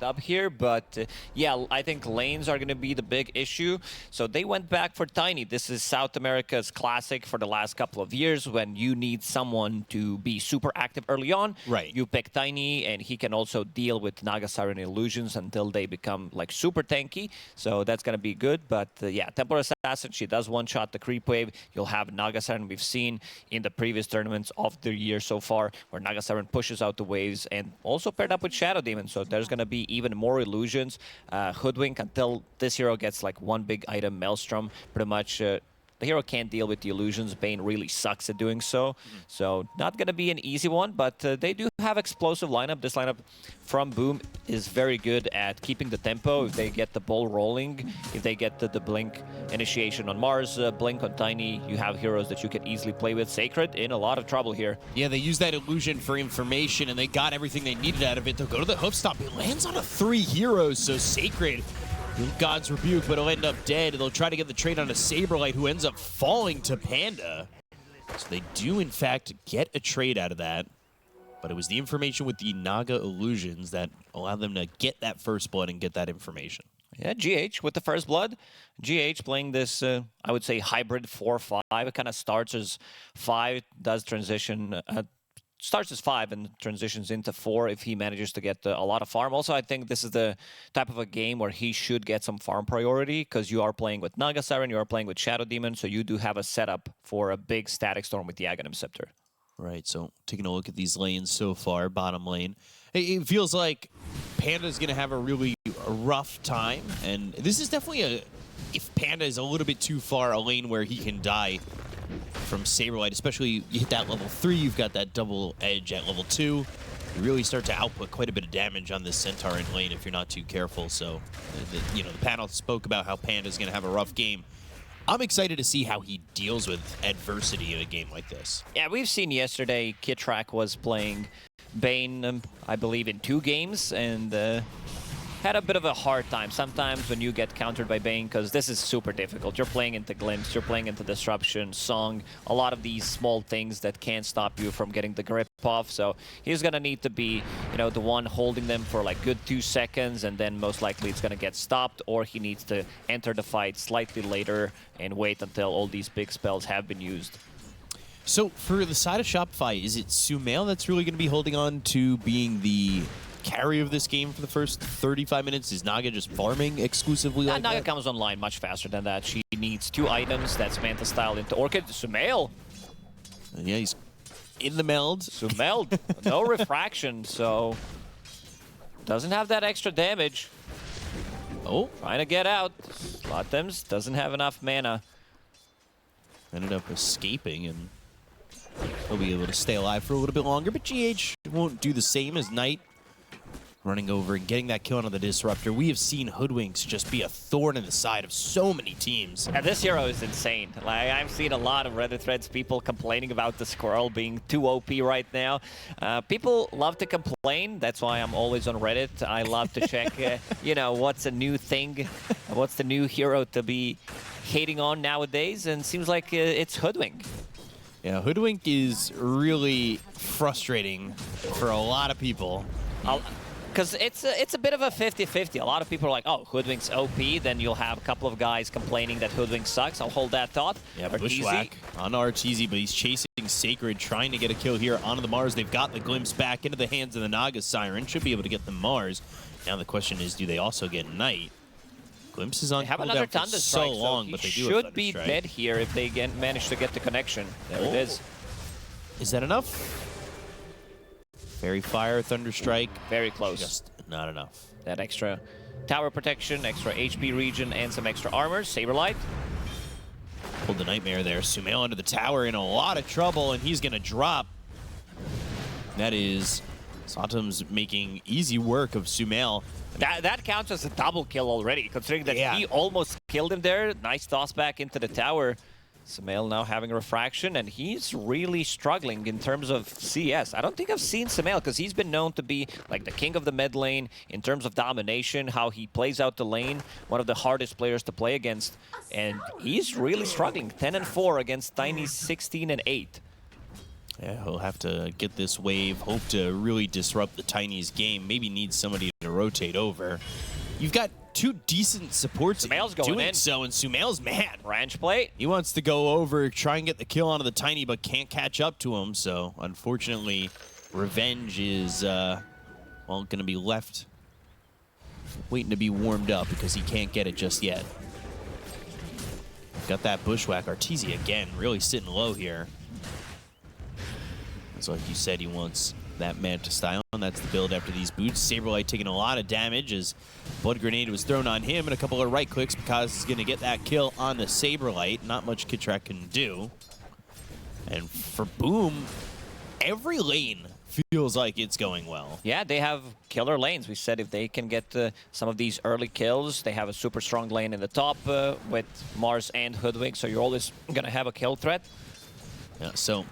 up here, but yeah, I think lanes are going to be the big issue. So they went back for Tiny. This is South America's classic for the last couple of years. When you need someone to be super active early on, right, you pick Tiny, and he can also deal with Naga Siren Illusions until they become like super tanky. So that's going to be good. But yeah, Templar Assassin, she does one-shot the creep wave. You'll have Naga Siren. We've seen in the previous tournaments of the year so far where Naga Siren pushes out the waves, and also paired up with Shadow Demon. So there's going to be even more illusions. Hoodwink until this hero gets like one big item, Maelstrom, pretty much. The hero can't deal with the illusions. Bane really sucks at doing so. So not going to be an easy one, but they do have explosive lineup. This lineup from Boom is very good at keeping the tempo. If they get the ball rolling, if they get the blink initiation on Mars, blink on Tiny, you have heroes that you can easily play with. Sacred in a lot of trouble here. Yeah, they use that illusion for information, and they got everything they needed out of it. They'll go to the hoof stop. It lands on 3 heroes, so Sacred, God's Rebuke, but he'll end up dead. They'll try to get the trade on a Saberlight, who ends up falling to Panda. So they do, in fact, get a trade out of that. But it was the information with the Naga illusions that allowed them to get that first blood and get that information. Yeah, GH with the first blood. GH playing this, I would say, hybrid 4-5. It kind of starts as 5, does transition... starts as 5 and transitions into 4 if he manages to get a lot of farm. Also, I think this is the type of a game where he should get some farm priority because you are playing with Naga Siren, you are playing with Shadow Demon, so you do have a setup for a big static storm with the Aghanim Scepter. Right, so taking a look at these lanes so far, bottom lane, it feels like Panda's going to have a really rough time, and this is definitely if Panda is a little bit too far, a lane where he can die from Saberlight, especially you hit that level 3, you've got that double edge at level 2. You really start to output quite a bit of damage on this Centaur in lane if you're not too careful. So, the panel spoke about how Panda's going to have a rough game. I'm excited to see how he deals with adversity in a game like this. Yeah, we've seen yesterday Kitrak was playing Bane, I believe, in 2 games, and had a bit of a hard time sometimes when you get countered by Bane, because this is super difficult. You're playing into Glimpse, you're playing into Disruption, Song, a lot of these small things that can't stop you from getting the grip off. So he's going to need to be, the one holding them for like good 2 seconds, and then most likely it's going to get stopped, or he needs to enter the fight slightly later and wait until all these big spells have been used. So for the side of Shopify, is it Sumail that's really going to be holding on to being the carry of this game for the first 35 minutes? Is Naga just farming exclusively like Naga that? comes online much faster than that. She needs 2 items. That's Manta style into Orchid. Sumail. Yeah, he's in the meld. Sumail, no refraction, so doesn't have that extra damage. Oh. Trying to get out. Slotthems doesn't have enough mana. Ended up escaping, and he'll be able to stay alive for a little bit longer, but GH won't do the same as Knight. Running over and getting that kill on the Disruptor. We have seen Hoodwinks just be a thorn in the side of so many teams. And this hero is insane. Like, I've seen a lot of Reddit threads, people complaining about the Squirrel being too OP right now. People love to complain. That's why I'm always on Reddit. I love to check, what's a new thing, what's the new hero to be hating on nowadays, and seems like it's Hoodwink. Yeah, Hoodwink is really frustrating for a lot of people. Because it's a bit of a 50-50. A lot of people are like, oh, Hoodwink's OP, then you'll have a couple of guys complaining that Hoodwink sucks. I'll hold that thought. Yeah, Bushwhack on Arteezy, but he's chasing Sacred, trying to get a kill here onto the Mars. They've got the Glimpse back into the hands of the Naga Siren. Should be able to get the Mars. Now the question is, do they also get Knight? Glimpse is on they have another for so long, but they do should be dead here if they manage to get the connection. There it is. Is that enough? Fairy Fire, Thunderstrike. Very close. Just not enough. That extra tower protection, extra HP regen, and some extra armor. Saberlight. Pulled the Nightmare there. Sumail into the tower in a lot of trouble, and he's going to drop. That is Sotom's making easy work of Sumail. That counts as a double kill already, considering that he almost killed him there. Nice toss back into the tower. Sumail now having a refraction, and he's really struggling in terms of CS. I don't think I've seen Sumail, because he's been known to be like the king of the mid lane in terms of domination, how he plays out the lane, one of the hardest players to play against, and he's really struggling. 10-4 against Tiny's 16-8. Yeah, he'll have to get this wave, hope to really disrupt the Tiny's game, maybe need somebody to rotate over. You've got two decent supports Sumail's going doing in. so, and Sumail's mad. Ranch plate. He wants to go over, try and get the kill onto the Tiny, but can't catch up to him. So, unfortunately, Revenge is, well, going to be left waiting to be warmed up because he can't get it just yet. Got that bushwhack. Arteezy, again, really sitting low here. So like you said, he wants that Manta style, and that's the build after these boots. Saberlight taking a lot of damage as Blood Grenade was thrown on him, and a couple of right clicks because he's going to get that kill on the Saberlight. Not much Kitrak can do. And for Boom, every lane feels like it's going well. Yeah, they have killer lanes. We said if they can get some of these early kills, they have a super strong lane in the top with Mars and Hoodwink, so you're always going to have a kill threat. Yeah, so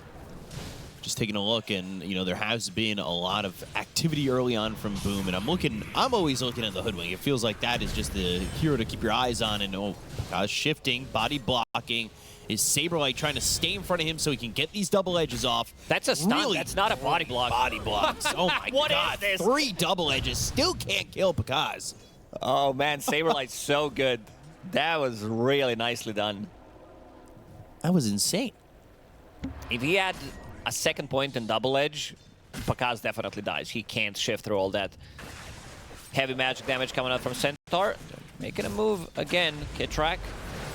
just taking a look, and you know there has been a lot of activity early on from Boom, and I'm always looking at the Hoodwink. It feels like that is just the hero to keep your eyes on, and shifting, body blocking. Is Saberlight trying to stay in front of him so he can get these double edges off? That's a stun. Really That's not a body block. Body blocks. Oh my What god. is this? 3 double edges. Still can't kill Pakaz. Oh man, Saberlight's so good. That was really nicely done. That was insane. If he had a second point in double edge, Pakaz definitely dies. He can't shift through all that heavy magic damage coming out from Centaur. Making a move again, Kitrak.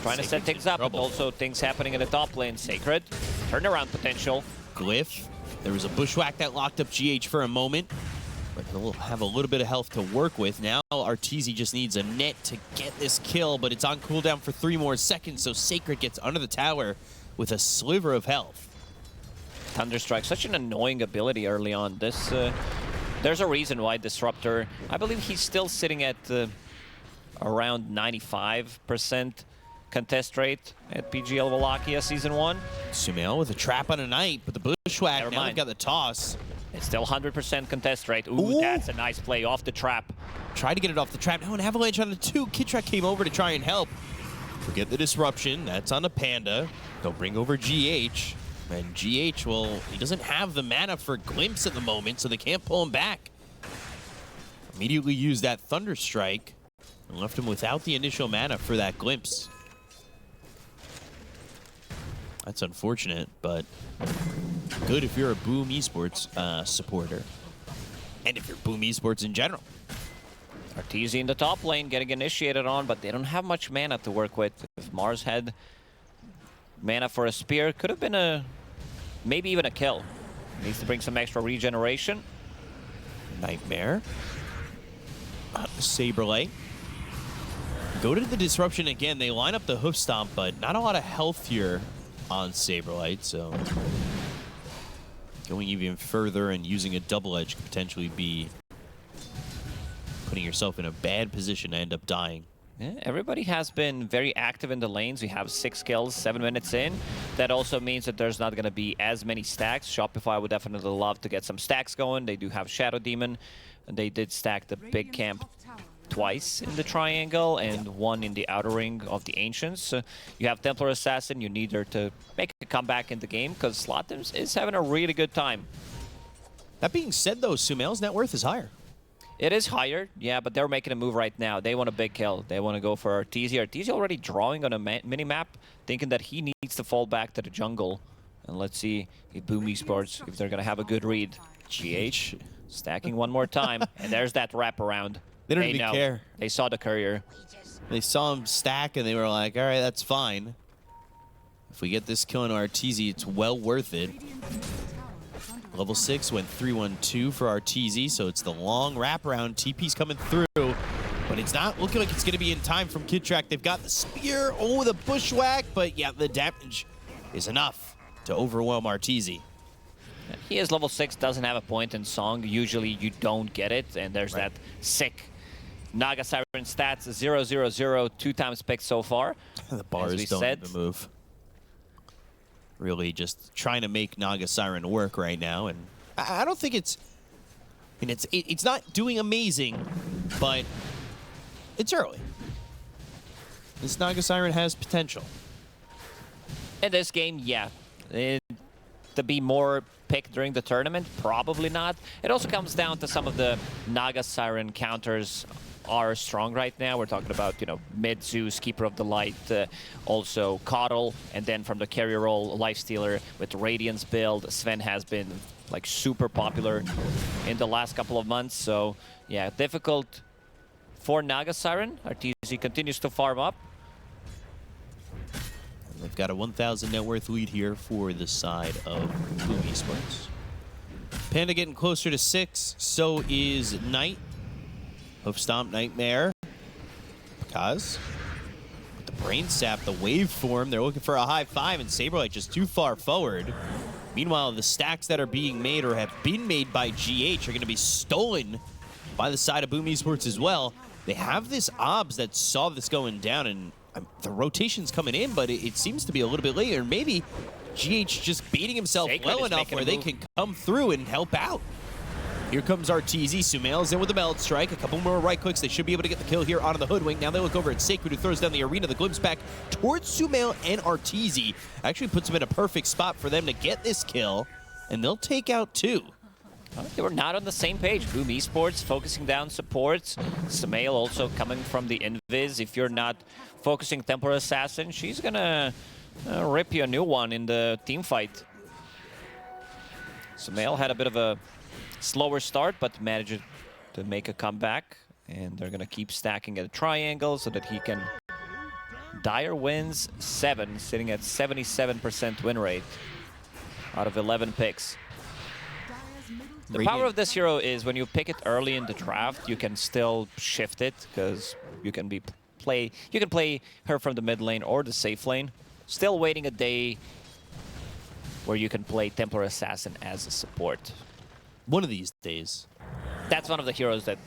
Trying to set things up, but also things happening in the top lane. Sacred, turnaround potential. Glyph. There was a bushwhack that locked up GH for a moment, but he'll have a little bit of health to work with. Now Arteezy just needs a net to get this kill, but it's on cooldown for 3 more seconds, so Sacred gets under the tower with a sliver of health. Thunderstrike, such an annoying ability early on. This, there's a reason why Disruptor, I believe he's still sitting at around 95% contest rate at PGL Wallachia Season 1. Sumail with a trap on a knight, but the bushwhack, Never now mind. they've got the toss. It's still 100% contest rate. Ooh, that's a nice play off the trap. Tried to get it off the trap. Now an avalanche on the 2. Kitrak came over to try and help. Forget the disruption. That's on the Panda. They'll bring over GH. And GH, well, he doesn't have the mana for Glimpse at the moment, so they can't pull him back. Immediately used that Thunderstrike and left him without the initial mana for that Glimpse. That's unfortunate, but good if you're a Boom Esports supporter. And if you're Boom Esports in general. Arteezy in the top lane getting initiated on, but they don't have much mana to work with. If Mars had mana for a spear, could have been a, maybe even a kill. Needs to bring some extra regeneration. Nightmare. Saberlight. Go to the disruption again. They line up the hoof stomp, but not a lot of health here on Saberlight, so going even further and using a double edge could potentially be putting yourself in a bad position to end up dying. Yeah, everybody has been very active in the lanes. We have 6 kills, 7 minutes in. That also means that there's not going to be as many stacks. Shopify would definitely love to get some stacks going. They do have Shadow Demon, and they did stack the big camp twice in the triangle and 1 in the outer ring of the Ancients. You have Templar Assassin. You need her to make a comeback in the game because Slotims is having a really good time. That being said, though, Sumail's net worth is higher. It is higher, yeah, but they're making a move right now. They want a big kill. They want to go for Arteezy. Arteezy already drawing on a mini-map, thinking that he needs to fall back to the jungle. And let's see if Boom Esports, if they're going to have a good read. GH stacking one more time, and there's that wraparound. They don't even care. They saw the courier. They saw him stack, and they were like, all right, that's fine. If we get this kill on Arteezy, it's well worth it. Level 6 went 3-1-2 for Arteezy, so it's the long wraparound. TP's coming through, but it's not looking like it's going to be in time from Kitrak. They've got the spear, the bushwhack, but yeah, the damage is enough to overwhelm Arteezy. He is level 6, doesn't have a point in Song. Usually you don't get it, and there's that sick Naga Siren stats, 0-0-0, 2 times picked so far. The bars don't even move. Really just trying to make Naga Siren work right now, and I don't think it's, I mean, it's not doing amazing, but it's early. This Naga Siren has potential. In this game, yeah. to be more picked during the tournament? Probably not. It also comes down to some of the Naga Siren counters are strong right now. We're talking about, mid Zeus, Keeper of the Light, also Coddle, and then from the carrier role, Lifestealer with Radiance build. Sven has been like super popular in the last couple of months. So yeah, difficult for Naga Siren. RTZ continues to farm up. They've got a 1,000 net worth lead here for the side of BetBoom Esports. Panda getting closer to 6. So is Knight. Hoof Stomp Nightmare. Because with the Brain Sap, the waveform, they're looking for a high 5, and Saberlight just too far forward. Meanwhile, the stacks that are being made or have been made by GH are going to be stolen by the side of BetBoom Esports as well. They have this OBS that saw this going down, and the rotation's coming in, but it seems to be a little bit later. Maybe GH just beating himself well enough where they can come through and help out. Here comes Arteezy. Sumail's in with the Meld Strike. A couple more right clicks. They should be able to get the kill here onto the Hoodwink. Now they look over at Sacred, who throws down the arena. The glimpse back towards Sumail and Arteezy. Actually puts them in a perfect spot for them to get this kill, and they'll take out 2. They were not on the same page. BetBoom Esports focusing down supports. Sumail also coming from the Invis. If you're not focusing Templar Assassin, she's gonna rip you a new one in the team fight. Sumail had a bit of a slower start, but managed to make a comeback. And they're gonna keep stacking at a triangle so that he can... Dire wins 7, sitting at 77% win rate out of 11 picks. The power of this hero is when you pick it early in the draft, you can still shift it because you can play her from the mid lane or the safe lane. Still waiting a day where you can play Templar Assassin as a support. One of these days. That's one of the heroes that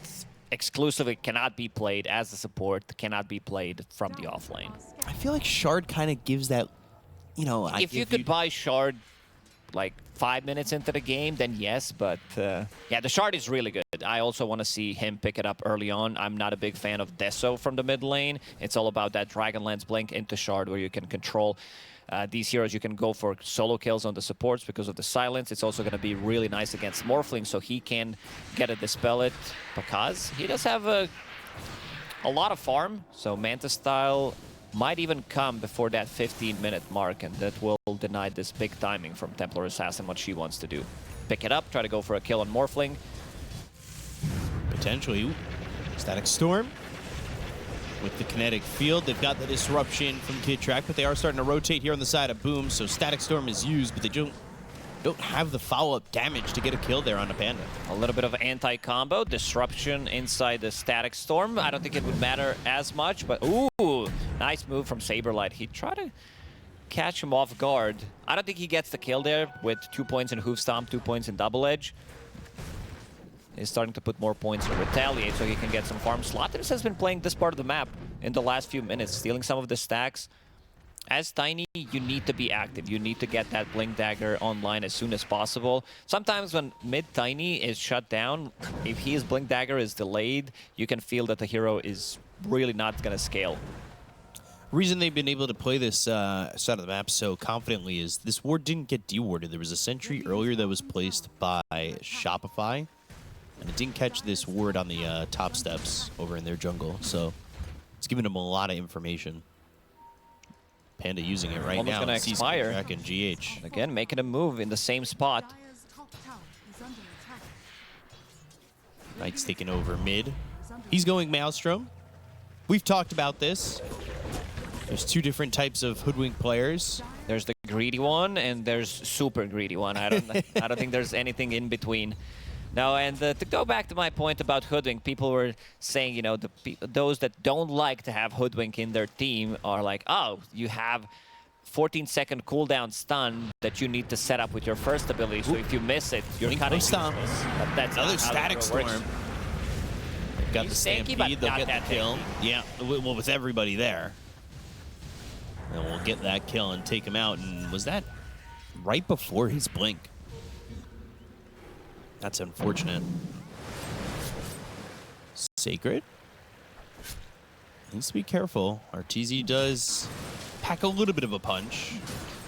exclusively cannot be played as a support, cannot be played from the off lane. I feel like Shard kind of gives that, if you could buy Shard like 5 minutes into the game, then yes, but yeah, the Shard is really good. I also want to see him pick it up early on. I'm not a big fan of Deso from the mid lane. It's all about that Dragonlance Blink into Shard where you can control these heroes. You can go for solo kills on the supports because of the silence. It's also going to be really nice against Morphling, so he can get a Dispel It because he does have a lot of farm, so Manta style might even come before that 15-minute mark, and that will deny this big timing from Templar Assassin, what she wants to do. Pick it up, try to go for a kill on Morphling. Potentially. Ooh. Static Storm. With the kinetic field, they've got the disruption from Kid Track, but they are starting to rotate here on the side of Boom, so Static Storm is used, but they don't have the follow-up damage to get a kill there on the Panda. A little bit of anti-combo, disruption inside the Static Storm. I don't think it would matter as much, but ooh, nice move from Saberlight. He tried to catch him off guard. I don't think he gets the kill there with 2 points in Hoof Stomp, 2 points in Double Edge. He's starting to put more points in Retaliate so he can get some farm. Slotters has been playing this part of the map in the last few minutes, stealing some of the stacks. As Tiny, you need to be active. You need to get that Blink Dagger online as soon as possible. Sometimes when mid-Tiny is shut down, if his Blink Dagger is delayed, you can feel that the hero is really not going to scale. Reason they've been able to play this side of the map so confidently is this ward didn't get dewarded. There was a sentry earlier that was placed by Shopify, and it didn't catch this ward on the top steps over in their jungle, so it's giving them a lot of information. Panda using it right now. Almost gonna expire. Back in GH. Again, making a move in the same spot. Knight's taking over mid. He's going Maelstrom. We've talked about this. There's 2 different types of Hoodwink players. There's the greedy one, and there's super greedy one. I don't think there's anything in between. No, and to go back to my point about Hoodwink, people were saying, those that don't like to have Hoodwink in their team are like, oh, you have 14-second cooldown stun that you need to set up with your first ability, so if you miss it, you're kind of stomp. But that's another Static Storm. They've got the Stampede, they'll get the kill. Yeah, well, with everybody there. And we'll get that kill and take him out. And was that right before his blink? That's unfortunate. Sacred needs to be careful. Arteezy does pack a little bit of a punch.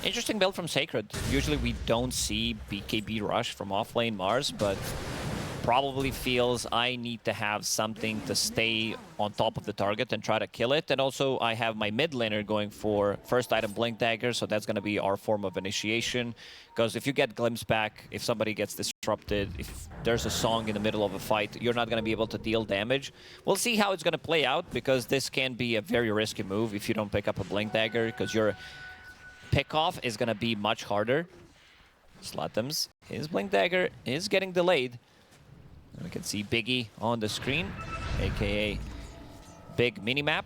Interesting build from Sacred. Usually we don't see BKB rush from offlane Mars, but probably feels I need to have something to stay on top of the target and try to kill it. And also I have my mid laner going for first item Blink Dagger, so that's going to be our form of initiation. Because if you get Glimpse back, if somebody gets disrupted, if there's a song in the middle of a fight, you're not going to be able to deal damage. We'll see how it's going to play out, because this can be a very risky move if you don't pick up a Blink Dagger, because your pickoff is going to be much harder. Slatims, his Blink Dagger is getting delayed. We can see Biggie on the screen, aka Big Minimap.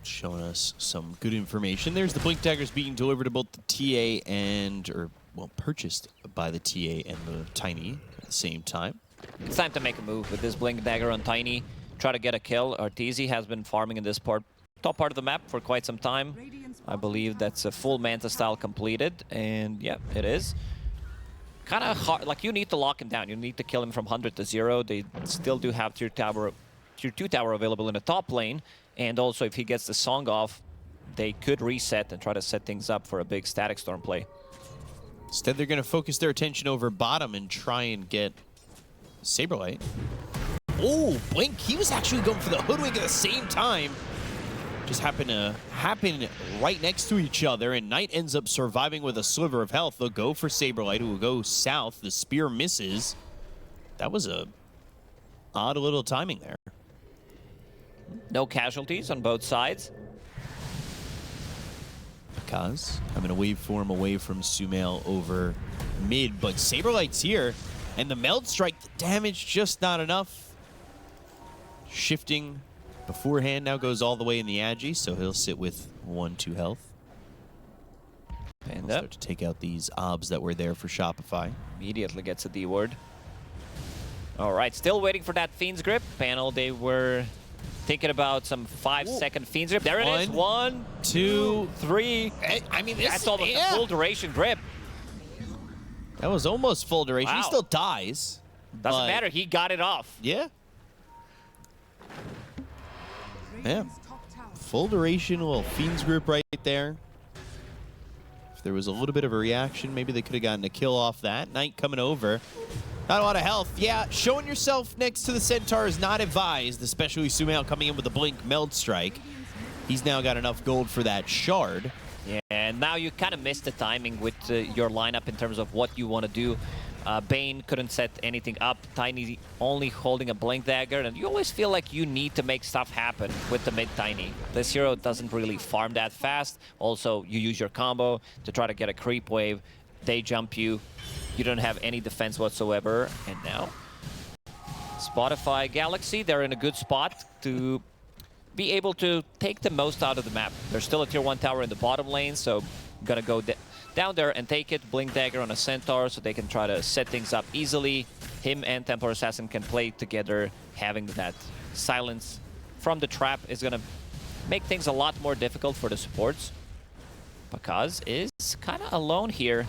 Showing us some good information. There's the Blink Daggers being delivered to both the TA and, or, well, purchased by the TA and the Tiny at the same time. It's time to make a move with this Blink Dagger on Tiny. Try to get a kill. Arteezy has been farming in this top part of the map for quite some time. I believe that's a full Manta style completed, and yeah, it is. Kind of hard, like you need to lock him down. You need to kill him from 100 to 0. They still do have tier 2 tower available in the top lane. And also if he gets the song off, they could reset and try to set things up for a big Static Storm play. Instead, they're going to focus their attention over bottom and try and get Saberlight. Oh, Blink, he was actually going for the Hoodwink at the same time. Just happened to happen right next to each other, and Knight ends up surviving with a sliver of health. They'll go for Saberlight, who will go south. The spear misses. That was a odd little timing there. No casualties on both sides. Because having a waveform away from Sumail over mid, but Saberlight's here, and the Meld Strike, the damage just not enough. Shifting beforehand now goes all the way in the Agi, so he'll sit with 1-2 health. And start to take out these obs that were there for Shopify. Immediately gets a D word. All right, still waiting for that Fiend's Grip. Panel, they were thinking about some 5-second Fiend's Grip. There it is. 1, 2, 3. I mean, this that's almost a full duration grip. That was almost full duration. Wow. He still dies. Doesn't matter. He got it off. Yeah. Yeah. Full duration, little Fiend's Grip right there. If there was a little bit of a reaction, maybe they could have gotten a kill off that. Knight coming over. Not a lot of health. Yeah, showing yourself next to the Centaur is not advised, especially Sumail coming in with a Blink Meld Strike. He's now got enough gold for that shard. Yeah, and now you kind of missed the timing with your lineup in terms of what you want to do. Bane couldn't set anything up. Tiny only holding a Blink Dagger, and you always feel like you need to make stuff happen with the mid Tiny. This hero doesn't really farm that fast. Also, you use your combo to try to get a creep wave. They jump you. You don't have any defense whatsoever. And now, Spotify Galaxy, they're in a good spot to be able to take the most out of the map. There's still a tier 1 tower in the bottom lane, so I'm gonna go down there and take it. Blink Dagger on a Centaur so they can try to set things up easily. Him and Templar Assassin can play together. Having that silence from the trap is gonna make things a lot more difficult for the supports. Pakaz is kind of alone here.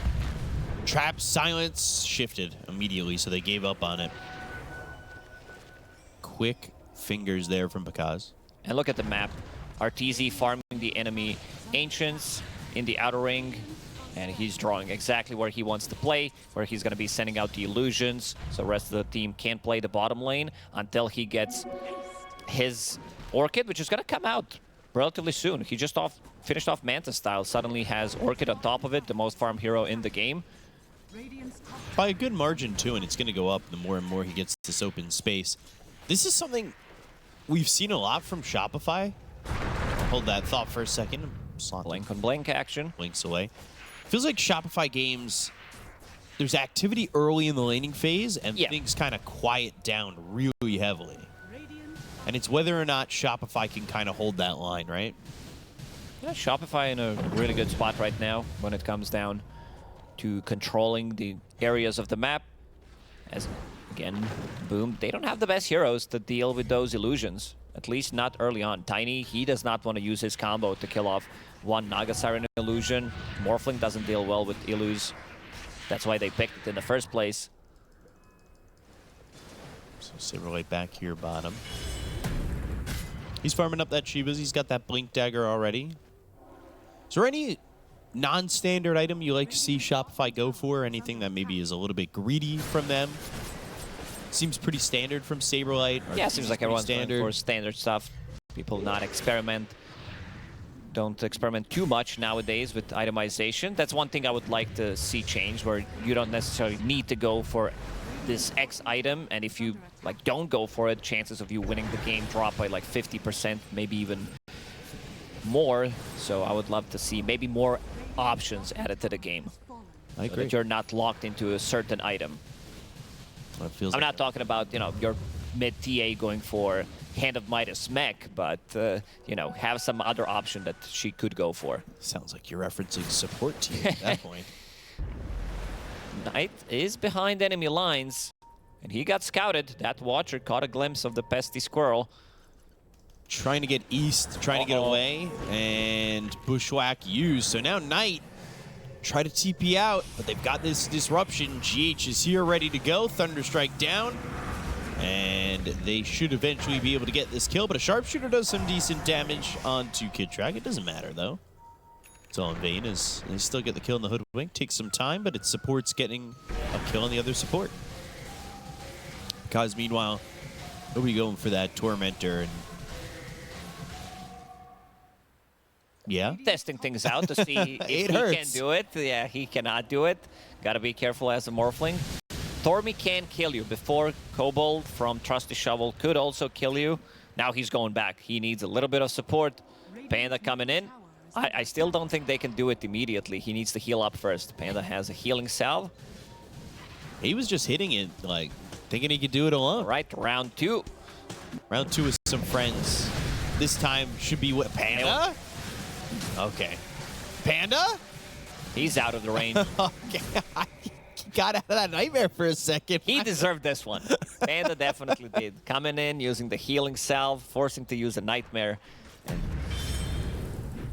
Trap silence shifted immediately, so they gave up on it. Quick fingers there from Pakaz. And look at the map. Arteezy farming the enemy Ancients in the outer ring. And he's drawing exactly where he wants to play, where he's going to be sending out the illusions. So the rest of the team can't play the bottom lane until he gets his Orchid, which is going to come out relatively soon. He just finished off Manta style. Suddenly has Orchid on top of it, the most farm hero in the game. By a good margin, too, and it's going to go up the more and more he gets this open space. This is something we've seen a lot from Shopify. Hold that thought for a second. Blink on blink action. Blinks away. Feels like Shopify games, there's activity early in the laning phase, and things kind of quiet down really heavily. And it's whether or not Shopify can kind of hold that line, right? Yeah, Shopify in a really good spot right now when it comes down to controlling the areas of the map. As, again, Boom, they don't have the best heroes to deal with those illusions. At least not early on. Tiny, he does not want to use his combo to kill off one Naga Siren illusion. Morphling doesn't deal well with illus. That's why they picked it in the first place. So Saberlight back here bottom. He's farming up that Shivas. He's got that Blink Dagger already. Is there any non-standard item you like to see Shopify go for? Anything that maybe is a little bit greedy from them? Seems pretty standard from Saberlight. Yeah, seems like everyone's going for standard stuff. People not experiment. Don't experiment too much nowadays with itemization. That's one thing I would like to see change, where you don't necessarily need to go for this X item, and if you like don't go for it, chances of you winning the game drop by like 50%, maybe even more. So I would love to see maybe more options added to the game. I agree. So that you're not locked into a certain item. Well, it feels I'm like not talking about, you know, your mid TA going for Hand of Midas mech, but, you know, have some other option that she could go for. Sounds like you're referencing support team at that point. Knight is behind enemy lines, and he got scouted. That Watcher caught a glimpse of the pesty squirrel. Trying to get east, trying to get away, and Bushwhack used. So now Knight try to TP out, but they've got this disruption. GH is here, ready to go. Thunderstrike down. And they should eventually be able to get this kill, but a sharpshooter does some decent damage onto KidTrack. It doesn't matter, though. It's all in vain as they still get the kill in the Hoodwink. Takes some time, but it supports getting a kill on the other support. Because meanwhile, he'll be going for that Tormentor. And yeah. Testing things out to see if he can do it. Yeah, he cannot do it. Gotta be careful as a Morphling. Tormy can kill you. Before, Kobold from Trusty Shovel could also kill you. Now he's going back. He needs a little bit of support. Panda coming in. I still don't think they can do it immediately. He needs to heal up first. Panda has a healing salve. He was just hitting it, like, thinking he could do it alone. All right, round 2. Round 2 with some friends. This time should be what? Panda? Okay. Panda? He's out of the range. Okay. Got out of that nightmare for a second. He deserved this one. Panda definitely did. Coming in, using the healing salve, forcing to use a nightmare. And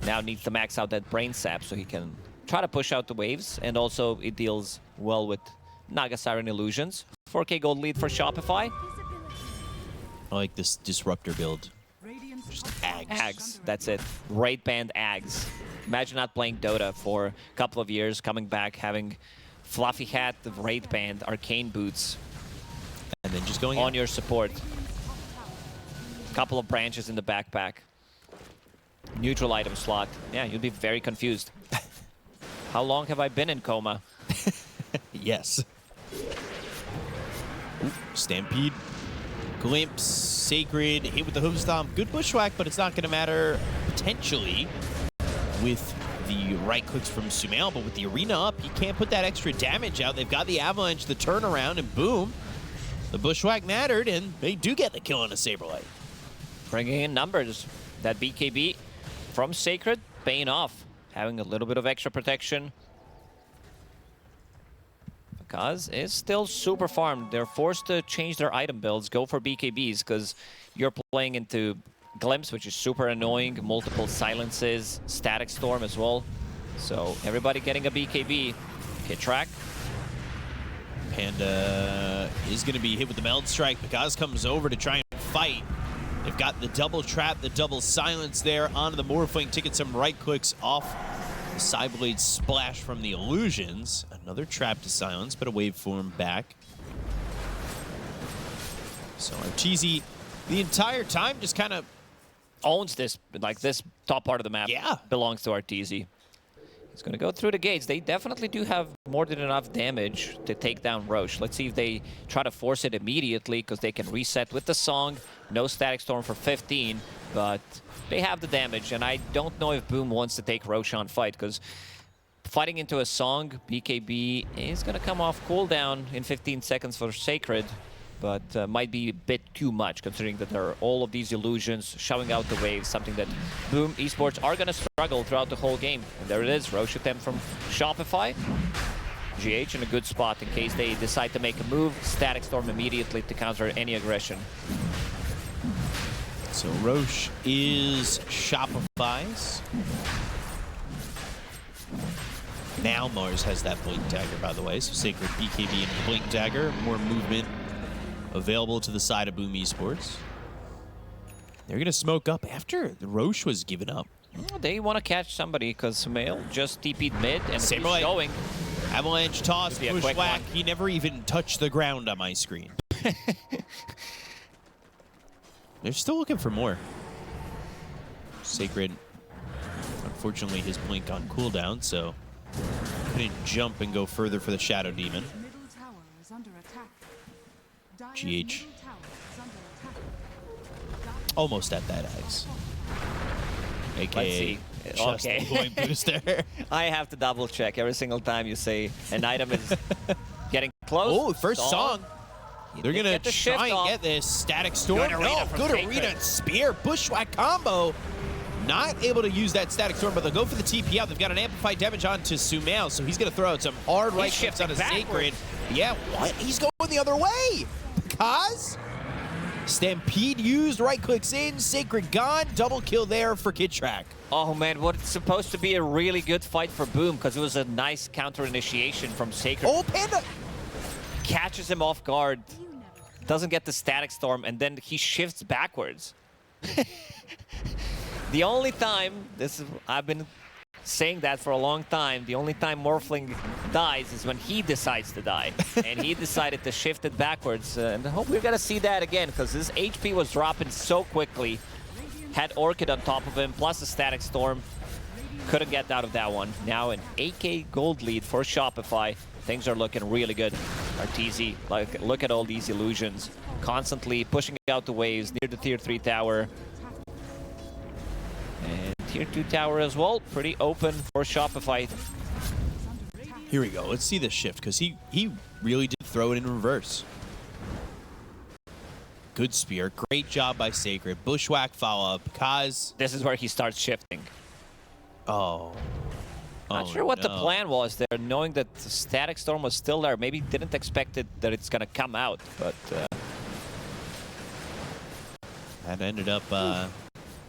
now needs to max out that brain sap so he can try to push out the waves. And also it deals well with Naga Siren Illusions. 4K gold lead for Shopify. I like this disruptor build. Just Ags. Ags, that's it. Raid band Ags. Imagine not playing Dota for a couple of years, coming back, having Fluffy Hat, the Raid Band, Arcane Boots. And then just going on your support. Couple of branches in the backpack. Neutral item slot. Yeah, you'd be very confused. How long have I been in coma? Yes. Ooh, Stampede. Glimpse. Sacred. Hit with the Hoof Stomp. Good Bushwhack, but it's not going to matter potentially with the right clicks from Sumail, but with the arena up, he can't put that extra damage out. They've got the Avalanche, the turnaround, and boom, the Bushwhack mattered, and they do get the kill on a Saberlight. Bringing in numbers. That BKB from Sacred paying off, having a little bit of extra protection. Because is still super farmed. They're forced to change their item builds, go for BKBs, because you're playing into Glimpse, which is super annoying, multiple silences, Static Storm as well. So everybody getting a BKB. KidTrack. Panda is going to be hit with the Meld Strike. Because comes over to try and fight. They've got the double trap, the double silence there onto the Morphling to get some right clicks off the Sideblade splash from the Illusions. Another trap to silence, but a waveform back. So Arteezy, the entire time, just kind of owns this, like this top part of the map. Yeah. Belongs to Arteezy. He's going to go through the gates. They definitely do have more than enough damage to take down Roche. Let's see if they try to force it immediately, because they can reset with the song. No Static Storm for 15, but they have the damage. And I don't know if Boom wants to take Roche on fight, because fighting into a song, BKB is going to come off cooldown in 15 seconds for Sacred. But might be a bit too much, considering that there are all of these illusions shoving out the waves, something that BetBoom Esports are going to struggle throughout the whole game. And there it is, Roche attempt from Shopify. GH in a good spot in case they decide to make a move. Static Storm immediately to counter any aggression. So Roche is Shopify's. Now Mars has that Blink Dagger, by the way. So Sacred BKB and Blink Dagger, more movement available to the side of BetBoom Esports. They're going to smoke up after the Roche was given up. They want to catch somebody because Sumail just TP'd mid and he's Saberlight. going. Avalanche toss, Be a quick bushwhack. one. He never even touched the ground on my screen. They're still looking for more. Sacred, unfortunately, his blink on cooldown, so couldn't jump and go further for the Shadow Demon. GH. Almost at that Axe. Let's AKA see. just Okay. going booster. I have to double check every single time you say an item is getting close. Oh, first song. They're They going get to the shift try and off. get this. Static Storm. Good arena No, from good Sacred. arena. Spear, Bushwhack combo. Not able to use that Static Storm, but they'll go for the TP out. They've got an amplified damage onto Sumail, so he's going to throw out some hard right kicks on a Sacred. Yeah, what? He's going the other way. Because Stampede used, right clicks in, Sacred gone, double kill there for Kid Track. Oh man, what it's supposed to be a really good fight for Boom because it was a nice counter initiation from Sacred. Oh, Panda. Catches him off guard, doesn't get the Static Storm, and then he shifts backwards. The only time, I've been saying that for a long time, the only time Morphling dies is when he decides to die. And he decided to shift it backwards. And I hope we're going to see that again, because his HP was dropping so quickly. Had Orchid on top of him, plus a Static Storm. Couldn't get out of that one. Now an 8k gold lead for Shopify. Things are looking really good. Arteezy, like, look at all these illusions. Constantly pushing out the waves near the tier 3 tower. And tier 2 tower as well. Pretty open for Shopify. Here we go. Let's see this shift, because he really did throw it in reverse. Good spear. Great job by Sacred. Bushwhack follow-up. Kaz. This is where he starts shifting. Oh. Not sure what the plan was there, knowing that the Static Storm was still there. Maybe didn't expect it that it's going to come out, but... That ended up,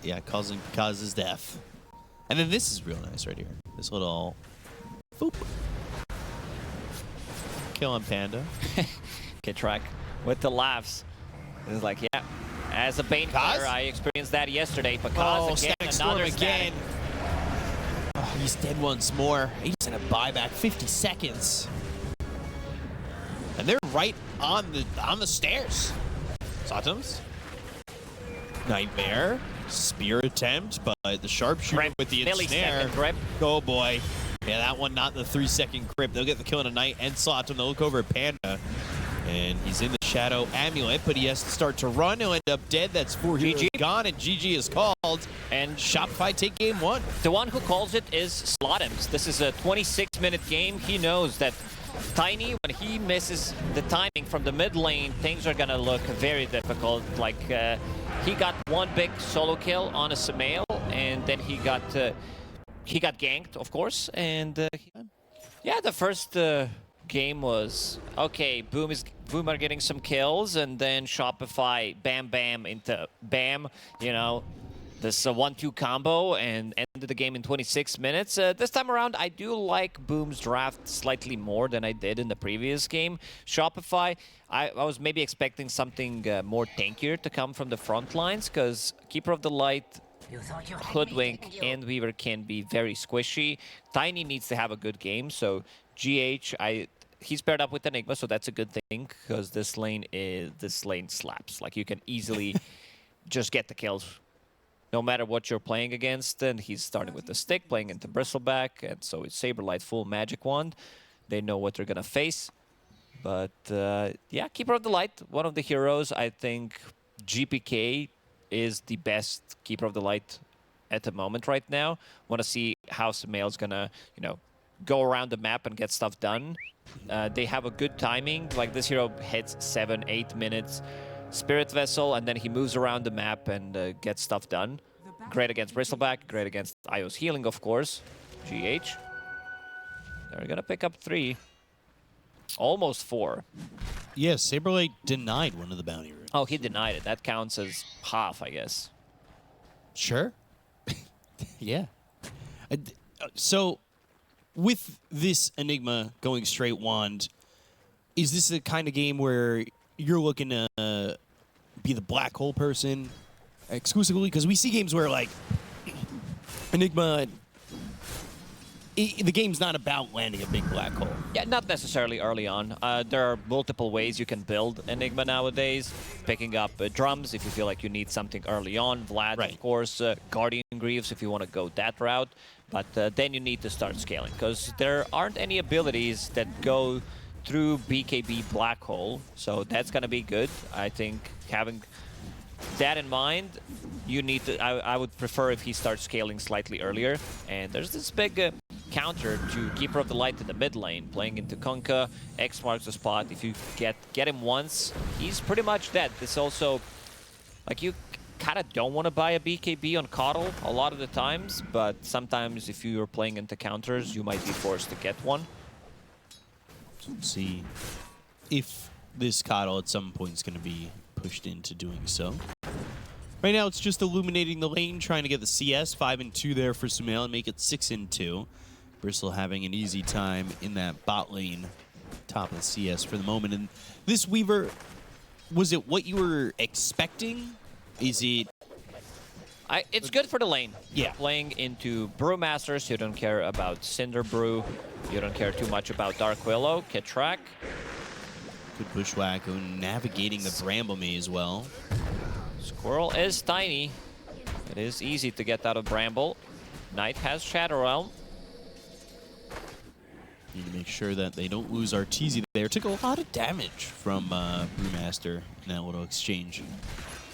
yeah, causing Kaz's death. And then this is real nice right here. This little... Boop. Kill on Panda. Kid Track with the laughs. It's like, yeah, as a Bane player, I experienced that yesterday. But Kaz again, Static Storm another again. Oh, he's dead once more. He's in a buyback, 50 seconds. And they're right on the stairs. Satoms. Nightmare. Spear attempt, but the sharpshooter Grip. with the ensnare. Grip. Oh boy. Yeah, that one not in the 3-second grip. They'll get the kill in a night and Satom. They'll look over at Panda. And he's in the Shadow Amulet, but he has to start to run. He'll end up dead. That's 4 heroes gone, and GG is called. And Shopify take game 1. The one who calls it is Slottims. This is a 26-minute game. He knows that Tiny, when he misses the timing from the mid lane, things are going to look very difficult. Like, he got one big solo kill on a Sumail, and then he got ganked, of course. And yeah, the first game was okay. Boom are getting some kills, and then Shopify bam bam into bam. You know, this 1-2 combo and ended the game in 26 minutes. This time around, I do like Boom's draft slightly more than I did in the previous game. Shopify, I was maybe expecting something more tankier to come from the front lines, because Keeper of the Light, Hoodwink, and Weaver can be very squishy. Tiny needs to have a good game, so GH, he's paired up with Enigma, so that's a good thing, because this lane slaps. Like, you can easily just get the kills no matter what you're playing against. And he's starting with the stick, playing into Bristleback, and so it's Saberlight full Magic Wand. They know what they're gonna face. But yeah, Keeper of the Light, one of the heroes. I think GPK is the best Keeper of the Light at the moment right now. Want to see how Sumail's gonna, you know, go around the map and get stuff done. They have a good timing. Like, this hero hits 7-8 minutes. Spirit Vessel, and then he moves around the map and gets stuff done. Great against Bristleback, great against Io's healing, of course. GH. They're gonna pick up 3. Almost 4. Yes, Saberlight denied one of the bounty rooms. Oh, he denied it. That counts as half, I guess. Sure. Yeah. So, with this Enigma going straight wand, is this the kind of game where you're looking to be the black hole person exclusively? Because we see games where, like, Enigma, the game's not about landing a big black hole. Yeah, not necessarily early on. There are multiple ways you can build Enigma nowadays. Picking up drums if you feel like you need something early on. Vlad, Right. of course. Guardian Greaves if you want to go that route. But then you need to start scaling, because there aren't any abilities that go through BKB Black Hole. So that's going to be good. I think having that in mind, you need to. I would prefer if he starts scaling slightly earlier. And there's this big counter to Keeper of the Light in the mid lane, playing into Kunkka. X marks the spot. If you get him once, he's pretty much dead. This also, like, you kind of don't want to buy a BKB on Coddle a lot of the times, but sometimes if you're playing into counters, you might be forced to get one. Let's see if this Coddle at some point is going to be pushed into doing so. Right now, it's just illuminating the lane, trying to get the CS. 5 and 2 there for Sumail and make it 6 and 2. Bristle having an easy time in that bot lane, top of the CS for the moment. And this Weaver, was it what you were expecting? Is it? It's good for the lane. Yeah. Playing into Brewmasters, you don't care about Cinder Brew. You don't care too much about Dark Willow. Kitrak. Good bushwhack, navigating the Bramble Maze well. Squirrel is tiny. It is easy to get out of Bramble. Knight has Shadow Realm. Need to make sure that they don't lose Arteezy there. Took a lot of damage from Brewmaster in that little exchange.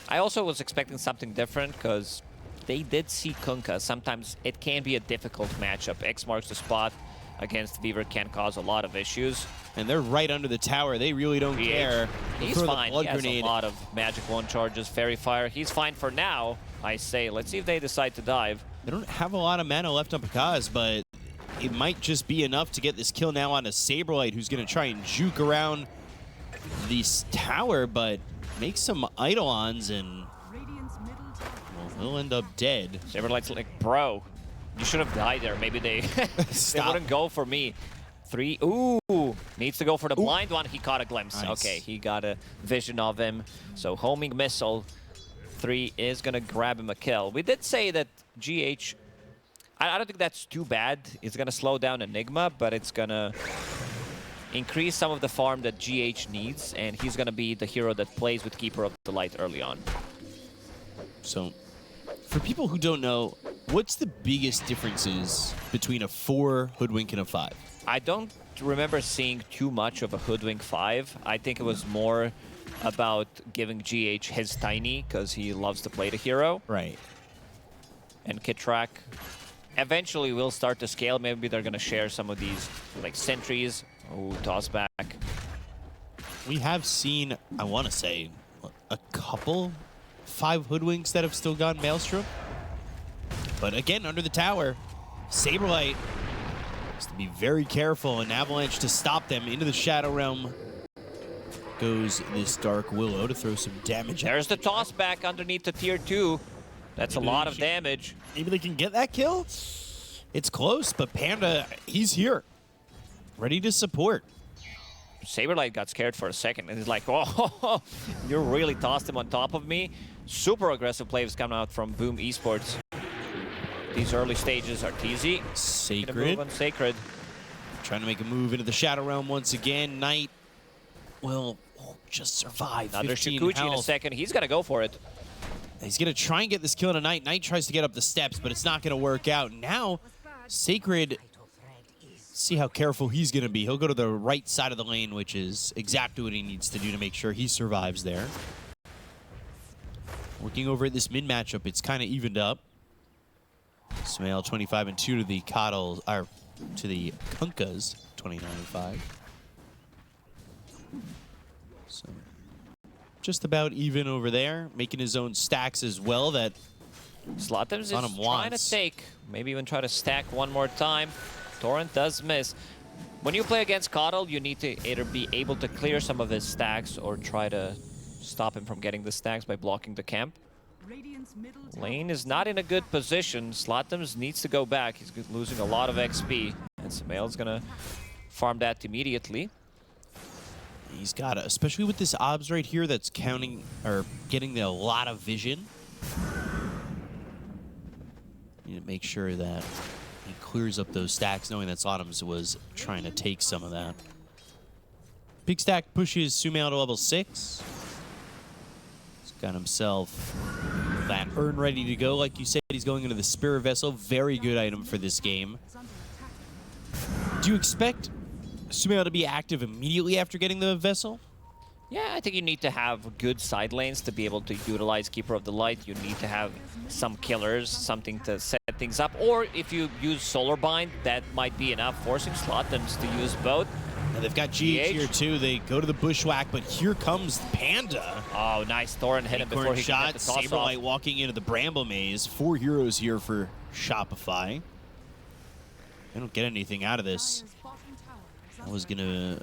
I also was expecting something different, because they did see Kunkka. Sometimes it can be a difficult matchup. X marks the spot against Weaver can cause a lot of issues. And they're right under the tower. They really don't care. He's Throw the fine. blood He has grenade. a lot of Magic 1 charges, Fairy Fire. He's fine for now, I say. Let's see if they decide to dive. They don't have a lot of mana left on Pakaz, but it might just be enough to get this kill now on a Saberlight, who's going to try and juke around this tower, but make some Eidolons, and well, he'll end up dead. Saberlight's like, bro, you should have died there. Maybe they, they wouldn't go for me. 3, ooh, needs to go for the blind one. He caught a glimpse. Nice. Okay, he got a vision of him. So homing missile, 3 is gonna grab him a kill. We did say that GH, I don't think that's too bad. It's gonna slow down Enigma, but it's gonna increase some of the farm that GH needs, and he's gonna be the hero that plays with Keeper of the Light early on. So, for people who don't know, what's the biggest differences between a 4 Hoodwink and a 5? I don't remember seeing too much of a Hoodwink 5. I think it was more about giving GH his tiny, because he loves to play the hero. Right. And Kitrak eventually will start to scale. Maybe they're going to share some of these, like, sentries. Oh, toss back. We have seen, I want to say, a couple 5 Hoodwinks that have still gone Maelstrom. But again, under the tower, Saberlight has to be very careful, and Avalanche to stop them. Into the Shadow Realm goes this Dark Willow to throw some damage. There's the toss back underneath the tier 2. That's a lot of damage. Maybe they can get that kill? It's close, but Panda, he's here. Ready to support. Saberlight got scared for a second, and he's like, oh, you really tossed him on top of me. Super aggressive plays coming out from Boom Esports. These early stages are teasy. Sacred. Sacred. Trying to make a move into the Shadow Realm once again. Knight will just survive. Another 15 Shikuchi in a health. second. He's going to go for it. He's going to try and get this kill tonight. Knight tries to get up the steps, but it's not going to work out. Now, Sacred, see how careful he's going to be. He'll go to the right side of the lane, which is exactly what he needs to do to make sure he survives there. Looking over at this mid matchup, it's kind of evened up. Sumail 25 and 2 to the Coddles, or to the Kunkkas 29 and 5. So just about even over there, making his own stacks as well. That Slottims is trying wants. to take, maybe even try to stack one more time. Torrent does miss. When you play against Coddle, you need to either be able to clear some of his stacks or try to stop him from getting the stacks by blocking the camp. Lane is not in a good position. Slottims needs to go back. He's losing a lot of XP. And Sumail's gonna farm that immediately. he's got it, especially with this obs right here that's counting or getting a lot of vision. You need to make sure that he clears up those stacks, knowing that Slotums was trying to take some of that. Big stack pushes Sumail to level 6. He's got himself that urn ready to go. Like you said, he's going into the Spirit Vessel. Very good item for this game. Do you expect Sumail to be active immediately after getting the Vessel? Yeah, I think you need to have good side lanes to be able to utilize Keeper of the Light. You need to have some killers, something to set things up. Or if you use Solar Bind, that might be enough, forcing Slotums to use both. And they've got GH here too. They go to the Bushwhack, but here comes Panda. Oh, nice. Thorin hit him before he shot. could get the toss Saberlight off. walking into the Bramble Maze. 4 heroes here for Shopify. They don't get anything out of this. I was gonna,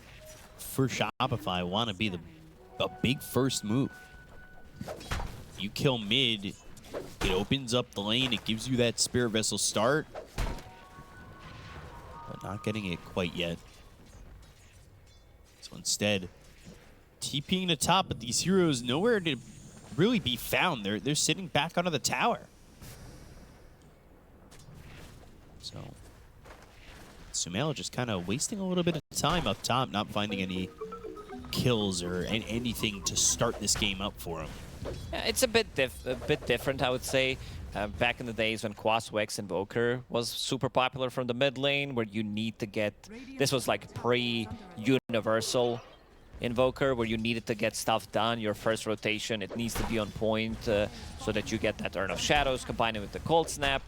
for Shopify, want to be a big first move. You kill mid, it opens up the lane. It gives you that Spirit Vessel start, but not getting it quite yet. So instead, TPing to top, but these heroes nowhere to really be found. They're sitting back under the tower. So Sumail just kind of wasting a little bit of time up top, not finding any kills or anything to start this game up for him. Yeah, it's a bit different, I would say. Back in the days when Quaswex Invoker was super popular from the mid lane, where you need to get... This was like pre-universal Invoker, where you needed to get stuff done. Your first rotation, it needs to be on point so that you get that Urn of Shadows, combined with the Cold Snap.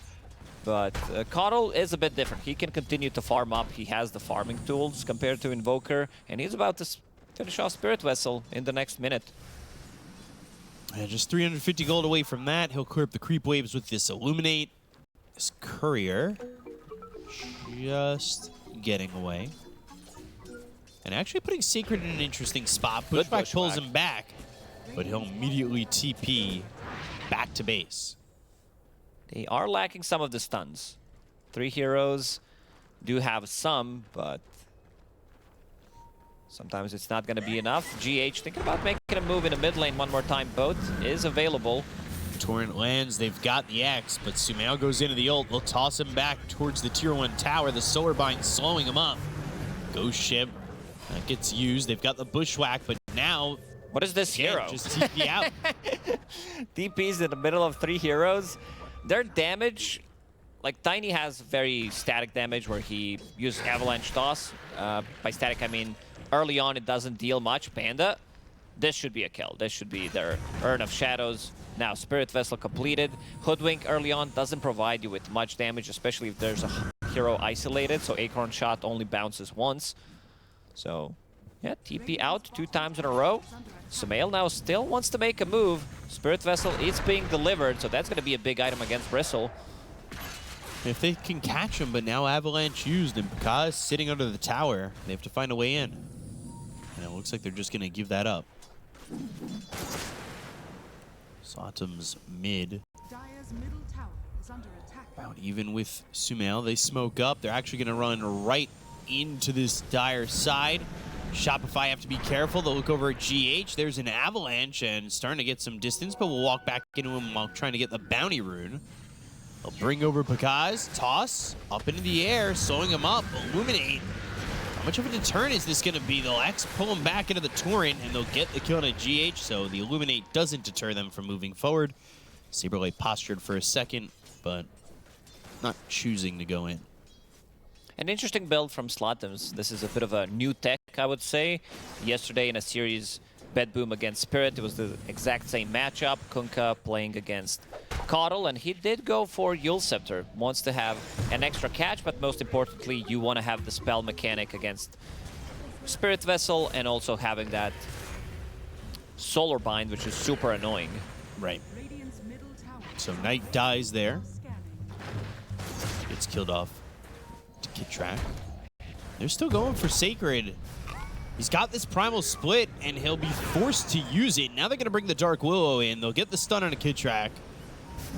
But Coddle is a bit different. He can continue to farm up. He has the farming tools compared to Invoker, and he's about to finish off Spirit Vessel in the next minute. Yeah, just 350 gold away from that. He'll clear up the creep waves with this Illuminate. This Courier just getting away. And actually putting Sacred in an interesting spot. Bushwhack pulls him back, but he'll immediately TP back to base. They are lacking some of the stuns. 3 heroes do have some, but sometimes it's not going to be enough. GH thinking about making a move in the mid lane one more time. Boat is available. Torrent lands, they've got the X, but Sumail goes into the ult. They'll toss him back towards the tier 1 tower. The Solar Bind slowing him up. Ghost Ship, that gets used. They've got the Bushwhack, but now... What is this hero? Just TP out. DP's in the middle of 3 heroes. Their damage, like Tiny has very static damage where he uses Avalanche Toss. By static, I mean early on it doesn't deal much. Panda, this should be a kill. This should be their Urn of Shadows. Now, Spirit Vessel completed. Hoodwink early on doesn't provide you with much damage, especially if there's a hero isolated. So Acorn Shot only bounces once. So, yeah, TP out 2 times in a row. Sumail now still wants to make a move. Spirit Vessel is being delivered, so that's going to be a big item against Bristle. If they can catch him, but now Avalanche used, and Pekka sitting under the tower, they have to find a way in. And it looks like they're just going to give that up. Slotums mid. About even with Sumail, they smoke up. They're actually going to run right into this Dire side. Shopify have to be careful. They'll look over at GH. There's an Avalanche and starting to get some distance, but we'll walk back into him while trying to get the Bounty Rune. They'll bring over Pekka's toss up into the air, slowing him up. Illuminate. How much of a deterrent is this going to be? They'll pull him back into the Torrent, and they'll get the kill on a GH, so the Illuminate doesn't deter them from moving forward. Saberlight postured for a second, but not choosing to go in. An interesting build from Slotums. This is a bit of a new tech, I would say. Yesterday in a series, BetBoom against Spirit, it was the exact same matchup. Kunkka playing against Coddle, and he did go for Yule Scepter. Wants to have an extra catch, but most importantly, you want to have the spell mechanic against Spirit Vessel, and also having that Solar Bind, which is super annoying. Right. So Knight dies there. Gets killed off. Track. They're still going for Sacred. He's got this Primal Split, and he'll be forced to use it. Now they're going to bring the Dark Willow in. They'll get the stun on a Kid Track.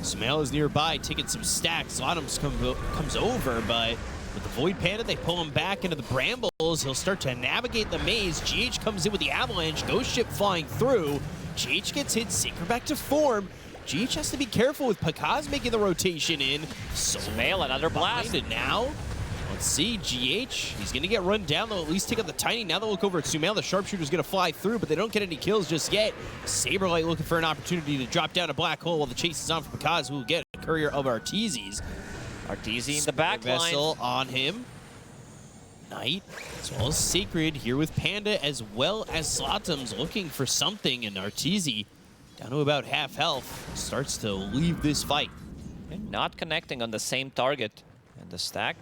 Sumail is nearby, taking some stacks. Slotums comes over, but with the Void Panda, they pull him back into the Brambles. He'll start to navigate the maze. GH comes in with the Avalanche. Ghost Ship flying through. GH gets hit. Sacred back to form. GH has to be careful with Pakaz making the rotation in. Sumail, another blast. And now, let's see, GH, he's going to get run down. They'll at least take out the Tiny. Now they'll look over at Sumail. The sharpshooter's going to fly through, but they don't get any kills just yet. Saberlight looking for an opportunity to drop down a black hole while the chase is on for Pakaz, who will get a courier of Arteezy's. Arteezy in the back line. Vessel on him. Knight, as well as Sacred, here with Panda, as well as Slotums looking for something, and Arteezy, down to about half health, starts to leave this fight. And not connecting on the same target. And the stack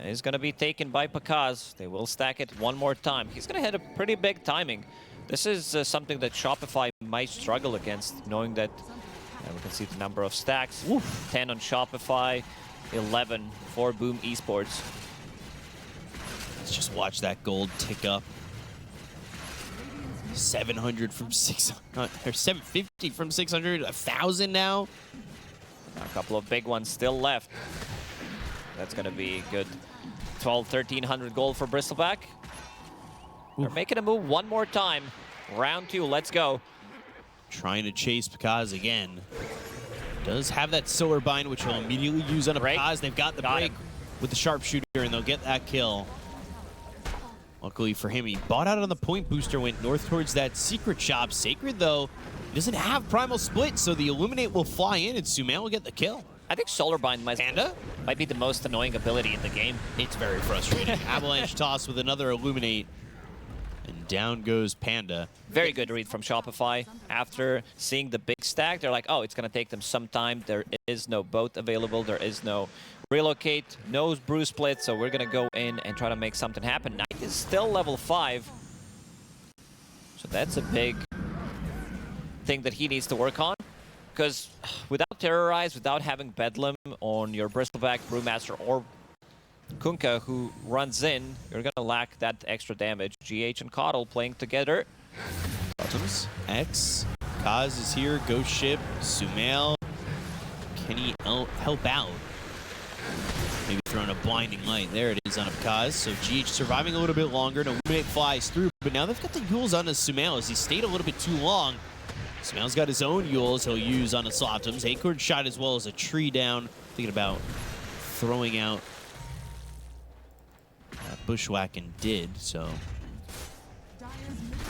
is going to be taken by Pakaz. They will stack it one more time. He's going to hit a pretty big timing. This is something that Shopify might struggle against, knowing that we can see the number of stacks. Oof. 10 on Shopify, 11 for Boom Esports. Let's just watch that gold tick up. 700 from 600, or 750 from 600, 1,000 now. A couple of big ones still left. That's going to be good. 1,300 gold for Bristleback. They're making a move one more time. Round 2, let's go. Trying to chase Pakaz again. Does have that Solar Bind, which he'll immediately use on a Pakaz. They've got the break with the sharpshooter, and they'll get that kill. Luckily for him, he bought out on the point booster, went north towards that secret shop. Sacred, though, doesn't have Primal Split, so the Illuminate will fly in, and Sumail will get the kill. I think Solar Bind might be the most annoying ability in the game. It's very frustrating. Avalanche toss with another Illuminate, and down goes Panda. Very good read from Shopify. After seeing the big stack, they're like, oh, it's going to take them some time. There is no boat available. There is no relocate, no brew split, so we're going to go in and try to make something happen. Knight is still level 5. So that's a big thing that he needs to work on. Because without Terrorize, without having Bedlam on your Bristleback, Brewmaster, or Kunkka, who runs in, you're going to lack that extra damage. GH and Coddle playing together. Bottoms, X, Kaz is here, Ghost Ship, Sumail. Can he help out? Maybe throwing a blinding light. There it is on a Kaz. So GH surviving a little bit longer. No Illuminate flies through, but now they've got the Yules on a Sumail as he stayed a little bit too long. Sumail's got his own Yules he'll use on a Slotums. Acorn shot as well as a tree down. Thinking about throwing out Bushwhack and did, so.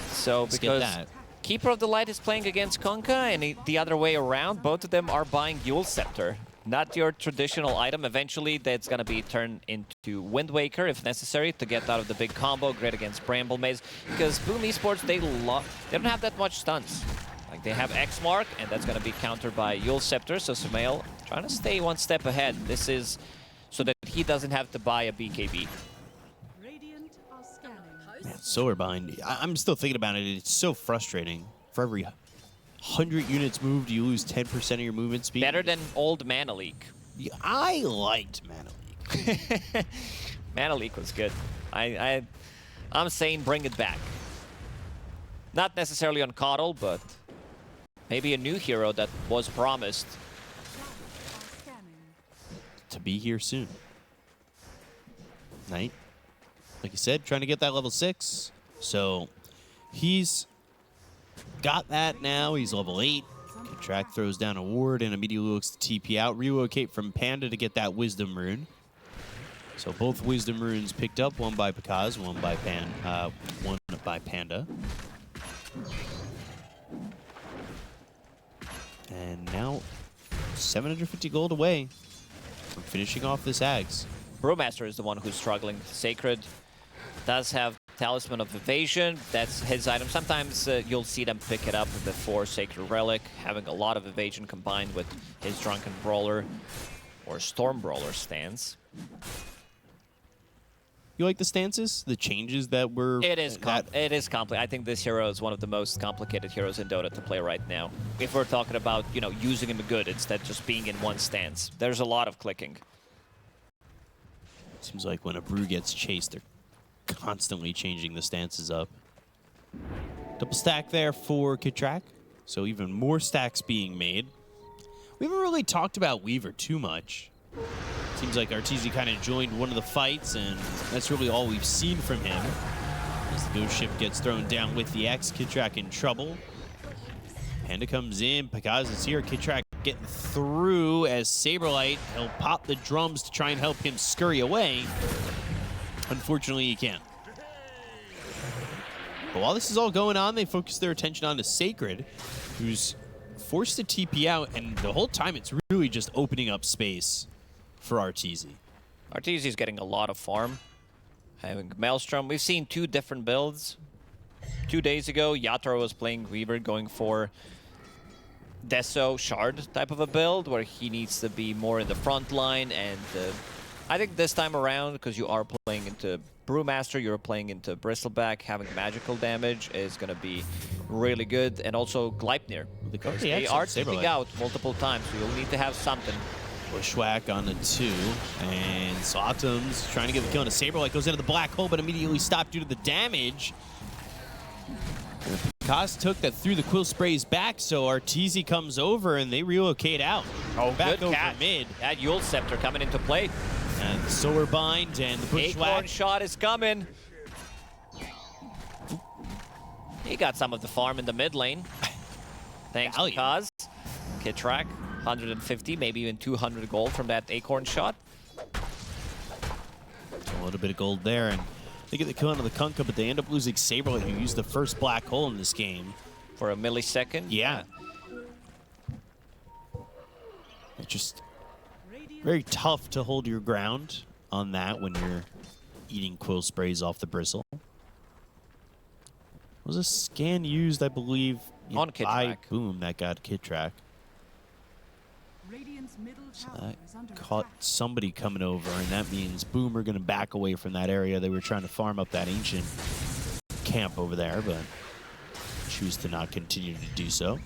So because Keeper of the Light is playing against Kunkka and the other way around, both of them are buying Yule Scepter. Not your traditional item. Eventually, that's going to be turned into Wind Waker if necessary to get out of the big combo. Great against Bramble Maze. Because Boom Esports, they don't have that much stunts. Like, they have X Mark, and that's going to be countered by Yule Scepter. So Sumail trying to stay one step ahead. This is so that he doesn't have to buy a BKB. Man, Solar Bind. I'm still thinking about it. It's so frustrating. For every 100 units moved, you lose 10% of your movement speed. Better than old Mana Leak. Yeah, I liked Mana Leak. Mana Leak was good. I'm saying bring it back. Not necessarily on Coddle, but maybe a new hero that was promised. To be here soon. Knight, like you said, trying to get that level 6. So he's got that now. He's level 8. Track throws down a ward and immediately looks to TP out. Relocate from Panda to get that Wisdom Rune. So both Wisdom Runes picked up, one by Pakaz, one by Panda. And now 750 gold away from finishing off this Ags. Brewmaster is the one who's struggling. Sacred does have Talisman of Evasion. That's his item. Sometimes you'll see them pick it up before Sacred Relic, having a lot of evasion combined with his Drunken Brawler or Storm Brawler stance. You like the stances? The changes that were... It is complicated. I think this hero is one of the most complicated heroes in Dota to play right now. If we're talking about, you know, using him good instead of just being in one stance. There's a lot of clicking. Seems like when a brew gets chased, they're constantly changing the stances up. Double stack there for Kitrak. So even more stacks being made. We haven't really talked about Weaver too much. Seems like Arteezy kind of joined one of the fights, and that's really all we've seen from him. As the Ghost Ship gets thrown down with the X, Kitrak in trouble. Panda comes in. Pagaz is here. Kitrak getting through as Saberlight. He'll pop the drums to try and help him scurry away. Unfortunately, he can't. But while this is all going on, they focus their attention on to Sacred, who's forced to TP out, and the whole time it's really just opening up space for Arteezy. Arteezy's getting a lot of farm. Having Maelstrom. We've seen two different builds. 2 days ago, Yatoro was playing Weaver, going for Deso Shard type of a build, where he needs to be more in the front line. And I think this time around, because you are playing into Brewmaster, you're playing into Bristleback, having magical damage is going to be really good. And also Gleipnir, because they are tipping out multiple times, so you'll need to have something. Bushwhack on the 2, and Sawtum's trying to get the kill, and a Saberlight goes into the black hole, but immediately stopped due to the damage. Kaz took that through the Quill Sprays back, so Arteezy comes over, and they relocate out. Oh, back good over catch. mid. That Yule Scepter coming into play. And the Solar Bind, and the Bushwhack. Acorn shot is coming. He got some of the farm in the mid lane. Thanks, Kaz. Kitrak. 150, maybe even 200 gold from that Acorn shot. A little bit of gold there, and they get the kill onto the Kunkka, but they end up losing Saberlight, who used the first black hole in this game. For a millisecond? Yeah. It's just very tough to hold your ground on that when you're eating Quill Sprays off the bristle. Was a scan used, I believe, on Kitrak. Boom, that got Kitrak. So that caught somebody coming over, and that means Boom are going to back away from that area. They were trying to farm up that ancient camp over there, but choose to not continue to do so.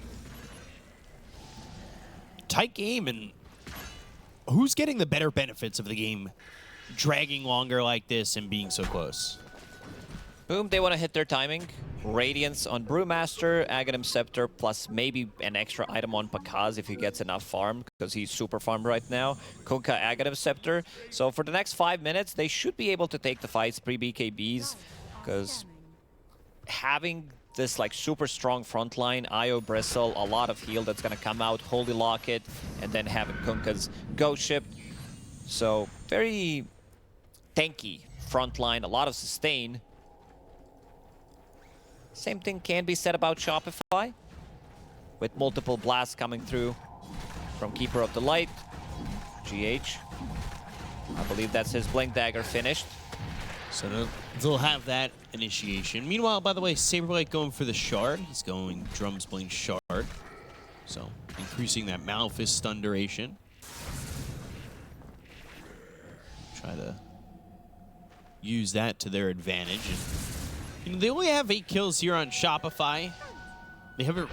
Tight game, and who's getting the better benefits of the game dragging longer like this and being so close? Boom, they want to hit their timing. Radiance on Brewmaster, Aghanim Scepter, plus maybe an extra item on Pakaz if he gets enough farm, because he's super farmed right now. Kunkka, Aghanim Scepter. So for the next 5 minutes, they should be able to take the fights pre-BKBs, because having this like super strong front line, IO Bristle, a lot of heal that's going to come out, Holy Locket, and then having Kunkka's Ghost Ship. So very tanky front line, a lot of sustain. Same thing can be said about Shopify, with multiple blasts coming through from Keeper of the Light. GH. I believe that's his Blink Dagger finished. So they'll have that initiation. Meanwhile, by the way, Saberlight going for the Shard. He's going Drums Blink Shard. So increasing that Malphus stun duration. Try to use that to their advantage. And you know, they only have 8 kills here on Shopify. They haven't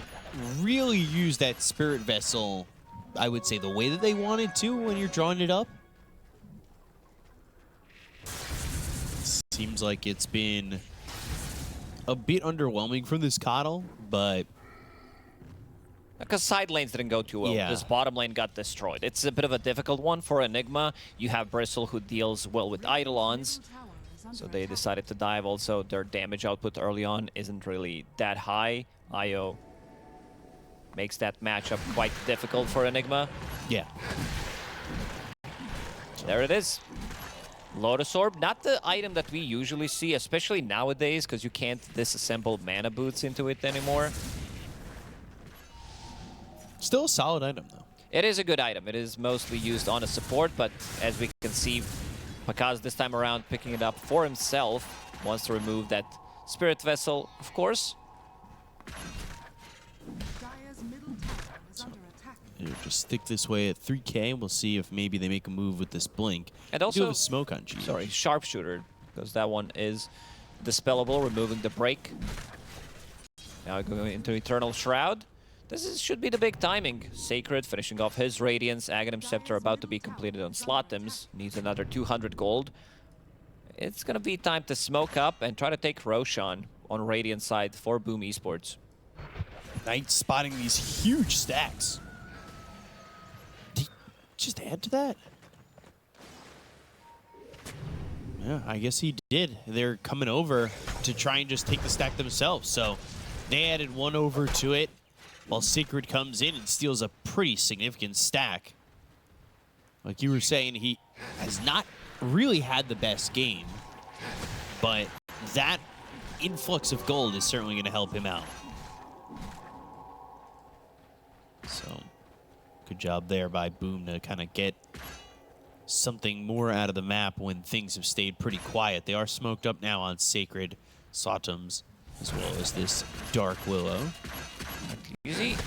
really used that Spirit Vessel, I would say, the way that they wanted to when you're drawing it up. Seems like it's been a bit underwhelming from this Coddle, but... Because side lanes didn't go too well. Yeah. This bottom lane got destroyed. It's a bit of a difficult one for Enigma. You have Bristle, who deals well with Eidolons. So they decided to dive. Also, their damage output early on isn't really that high. IO makes that matchup quite difficult for Enigma. Yeah. There it is. Lotus Orb, not the item that we usually see, especially nowadays, because you can't disassemble mana boots into it anymore. Still a solid item, though. It is a good item. It is mostly used on a support, but as we can see, Pakaz this time around picking it up for himself. Wants to remove that Spirit Vessel, of course. Just stick this way at 3K. We'll see if maybe they make a move with this Blink. And also, do have a smoke on G. Sorry, Sharpshooter, because that one is dispellable, removing the break. Now going into Eternal Shroud. Should be the big timing. Sacred finishing off his Radiance. Aghanim Scepter about to be completed on Slottims. Needs another 200 gold. It's going to be time to smoke up and try to take Roshan on Radiant side for Boom Esports. Knight spotting these huge stacks. Did he just add to that? Yeah, I guess he did. They're coming over to try and just take the stack themselves. So they added 1 over to it. while Sacred comes in and steals a pretty significant stack. Like you were saying, he has not really had the best game, but that influx of gold is certainly going to help him out. So, good job there by Boom to kind of get something more out of the map when things have stayed pretty quiet. They are smoked up now on Sacred, Sotums, as well as this Dark Willow. Easy.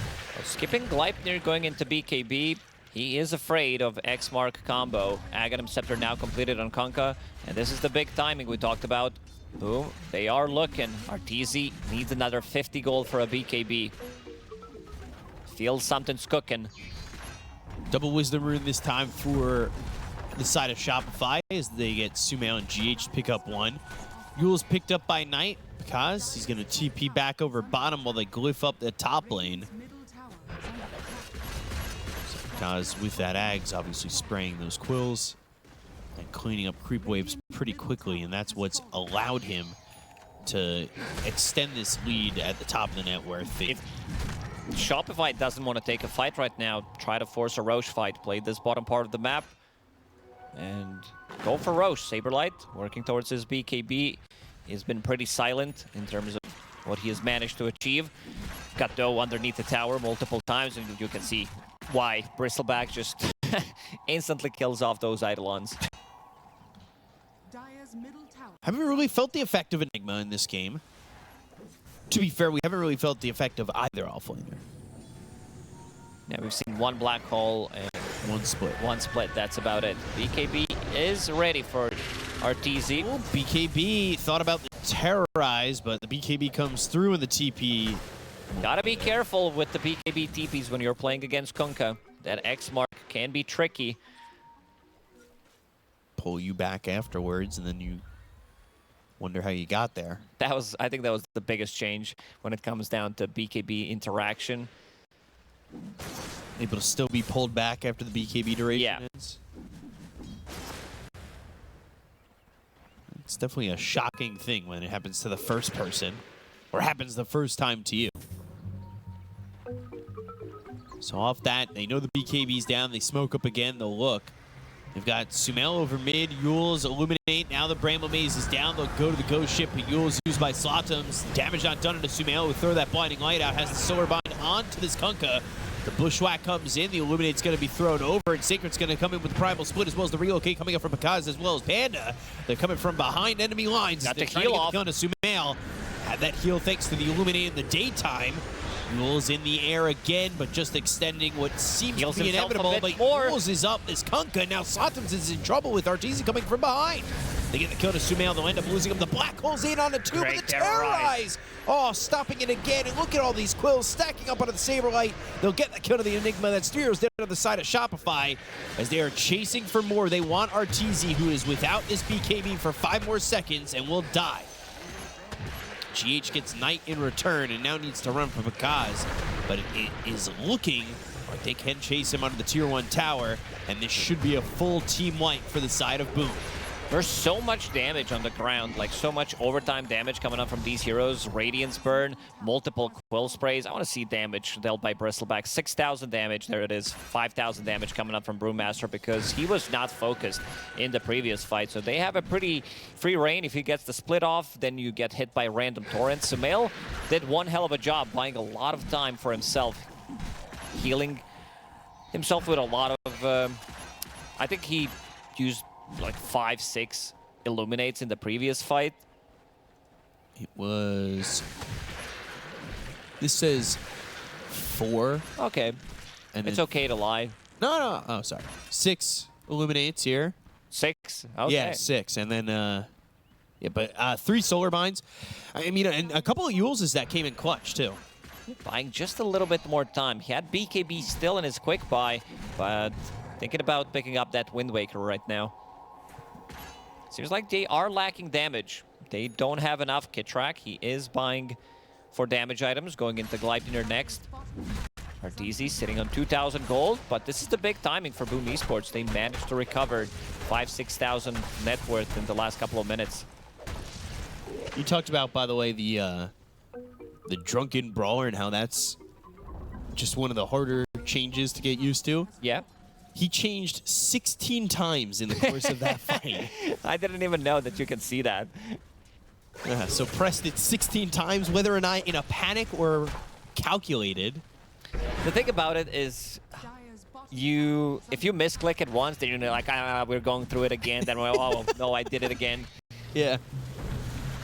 Skipping Gleipnir going into BKB. He is afraid of X-Mark combo. Aghanim Scepter now completed on Kunkka. And this is the big timing we talked about. Boom. They are looking. Arteezy needs another 50 gold for a BKB. Feels something's cooking. Double Wisdom Rune this time for the side of Shopify as they get Sumail and GH to pick up one. Yule's picked up by Knight because he's going to TP back over bottom while they glyph up the top lane. Because with that Ags obviously spraying those quills and cleaning up creep waves pretty quickly, and that's what's allowed him to extend this lead at the top of the net where if Shopify doesn't want to take a fight right now, try to force a Roche fight. Play this bottom part of the map and go for Roche. Saberlight working towards his BKB. He's been pretty silent in terms of what he has managed to achieve. Got Doe underneath the tower multiple times, and you can see why Bristleback just instantly kills off those Eidolons. Haven't really felt the effect of Enigma in this game. To be fair, we haven't really felt the effect of either offlaner. Yeah, we've seen one black hole and one split. One split, that's about it. BKB is ready for Arteezy. Well, BKB thought about the terrorize, but the BKB comes through in the TP. Gotta be careful with the BKB TPs when you're playing against Kunkka. That X mark can be tricky. Pull you back afterwards, and then you wonder how you got there. I think that was the biggest change when it comes down to BKB interaction. Able to still be pulled back after the BKB duration ends. It's definitely a shocking thing when it happens to the first person, or happens the first time to you. So off that, they know the BKB's down. They smoke up again. They'll look. They've got Sumail over mid. Yule's illuminate. Now the Bramble Maze is down. They'll go to the ghost ship, but Yule's used by Slotums. Damage not done into Sumail, who throw that blinding light out. Has the solar bind onto this Kunkka. The Bushwhack comes in. The Illuminate's going to be thrown over, and Sacred's going to come in with the Primal Split, as well as the Relocate coming up from Pakaz, as well as Panda. They're coming from behind enemy lines. Got They're the trying heal to get off. the gun to Sumail. Had that heal thanks to the Illuminate in the daytime. Yule's in the air again, but just extending what seems Heals to be himself a inevitable. bit But more. Yule's is up this Kunkka. Now Slotums is in trouble with Arteezy coming from behind. They get the kill to Sumail. They'll end up losing him. The Black Hole's in on the two, Great but the Terrorize. Oh, stopping it again. And look at all these quills stacking up onto the Saberlight. They'll get the kill to the Enigma. That's 3 heroes down on the side of Shopify as they are chasing for more. They want Arteezy, who is without this BKB for 5 more seconds and will die. GH gets Knight in return and now needs to run for Pakaz, but it is looking like they can chase him under the tier 1 tower, and this should be a full team wipe for the side of Boom. There's so much damage on the ground, like so much overtime damage coming up from these heroes. Radiance burn, multiple quill sprays. I want to see damage dealt by Bristleback. 6,000 damage, there it is. 5,000 damage coming up from Brewmaster because he was not focused in the previous fight. So they have a pretty free reign. If he gets the split off, then you get hit by random torrents. Sumail did one hell of a job buying a lot of time for himself, healing himself with a lot of, I think he used like 5-6 Illuminates in the previous fight. It was... This says 4. Okay. And It's then, okay to lie. No. Oh, sorry. 6 Illuminates here. 6? Okay. Yeah, 6. And then, yeah, but 3 Solar Binds. I mean, and a couple of Yules that came in clutch, too. Buying just a little bit more time. He had BKB still in his quick buy, but thinking about picking up that Wind Waker right now. Seems like they are lacking damage. They don't have enough. Kitrak, he is buying for damage items, going into Gleipnir next. Arteezy sitting on 2,000 gold, but this is the big timing for Boom Esports. They managed to recover 5,000-6,000 net worth in the last couple of minutes. You talked about, by the way, the Drunken Brawler and how that's just one of the harder changes to get used to. Yeah. He changed 16 times in the course of that fight. I didn't even know that you can see that. So pressed it 16 times, whether or not in a panic or calculated. The thing about it is, if you misclick it once, then you're like, we're going through it again. Then we're, oh no, I did it again. Yeah.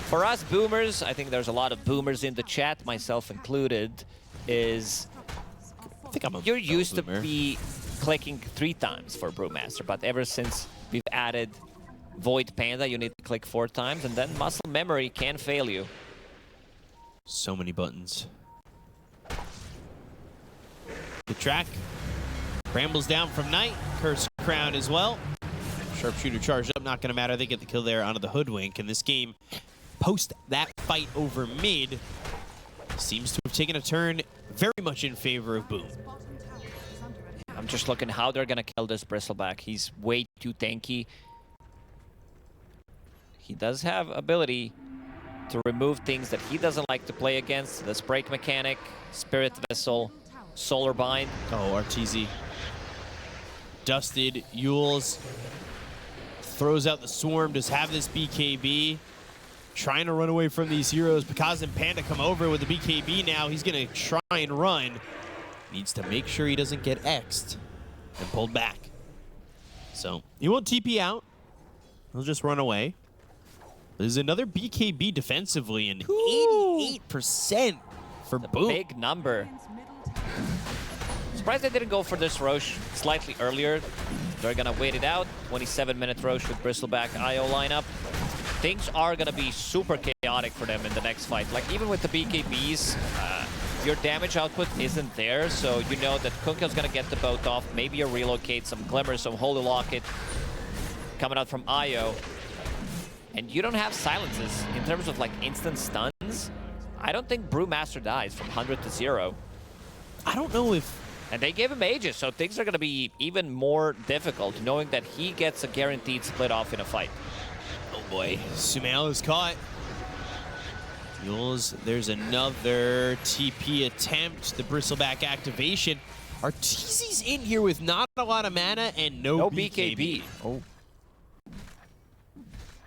For us boomers, I think there's a lot of boomers in the chat, myself included, is I think you're used to be clicking 3 times for Brewmaster, but ever since we've added Void Panda, you need to click 4 times, and then muscle memory can fail you. So many buttons. The track. Brambles down from Knight. Curse Crown as well. Sharpshooter charged up, not going to matter. They get the kill there onto the Hoodwink, and this game, post that fight over mid, seems to have taken a turn very much in favor of Boom. I'm just looking how they're going to kill this Bristleback. He's way too tanky. He does have ability to remove things that he doesn't like to play against. The Sprake Mechanic, Spirit Vessel, Solar Bind. Oh, RTZ. Dusted. Yules throws out the Swarm. Does have this BKB. Trying to run away from these heroes. Pikaz and Panda come over with the BKB now. He's going to try and run. Needs to make sure he doesn't get X'd and pulled back. So he won't TP out. He'll just run away. There's another BKB defensively and 88% for Boom. Big number. Surprised they didn't go for this Roche slightly earlier. They're going to wait it out. 27-minute Roche with Bristleback IO lineup. Things are going to be super chaotic for them in the next fight. Like, even with the BKBs, your damage output isn't there, so you know that Kunkil's going to get the boat off. Maybe a relocate, some Glimmer, some Holy Locket coming out from IO. And you don't have silences in terms of like instant stuns. I don't think Brewmaster dies from 100 to 0. I don't know if... And they gave him Aegis, so things are going to be even more difficult, knowing that he gets a guaranteed split off in a fight. Oh boy, Sumail is caught. Yules, there's another TP attempt. The Bristleback activation. Arteezy's in here with not a lot of mana and no BKB. Oh.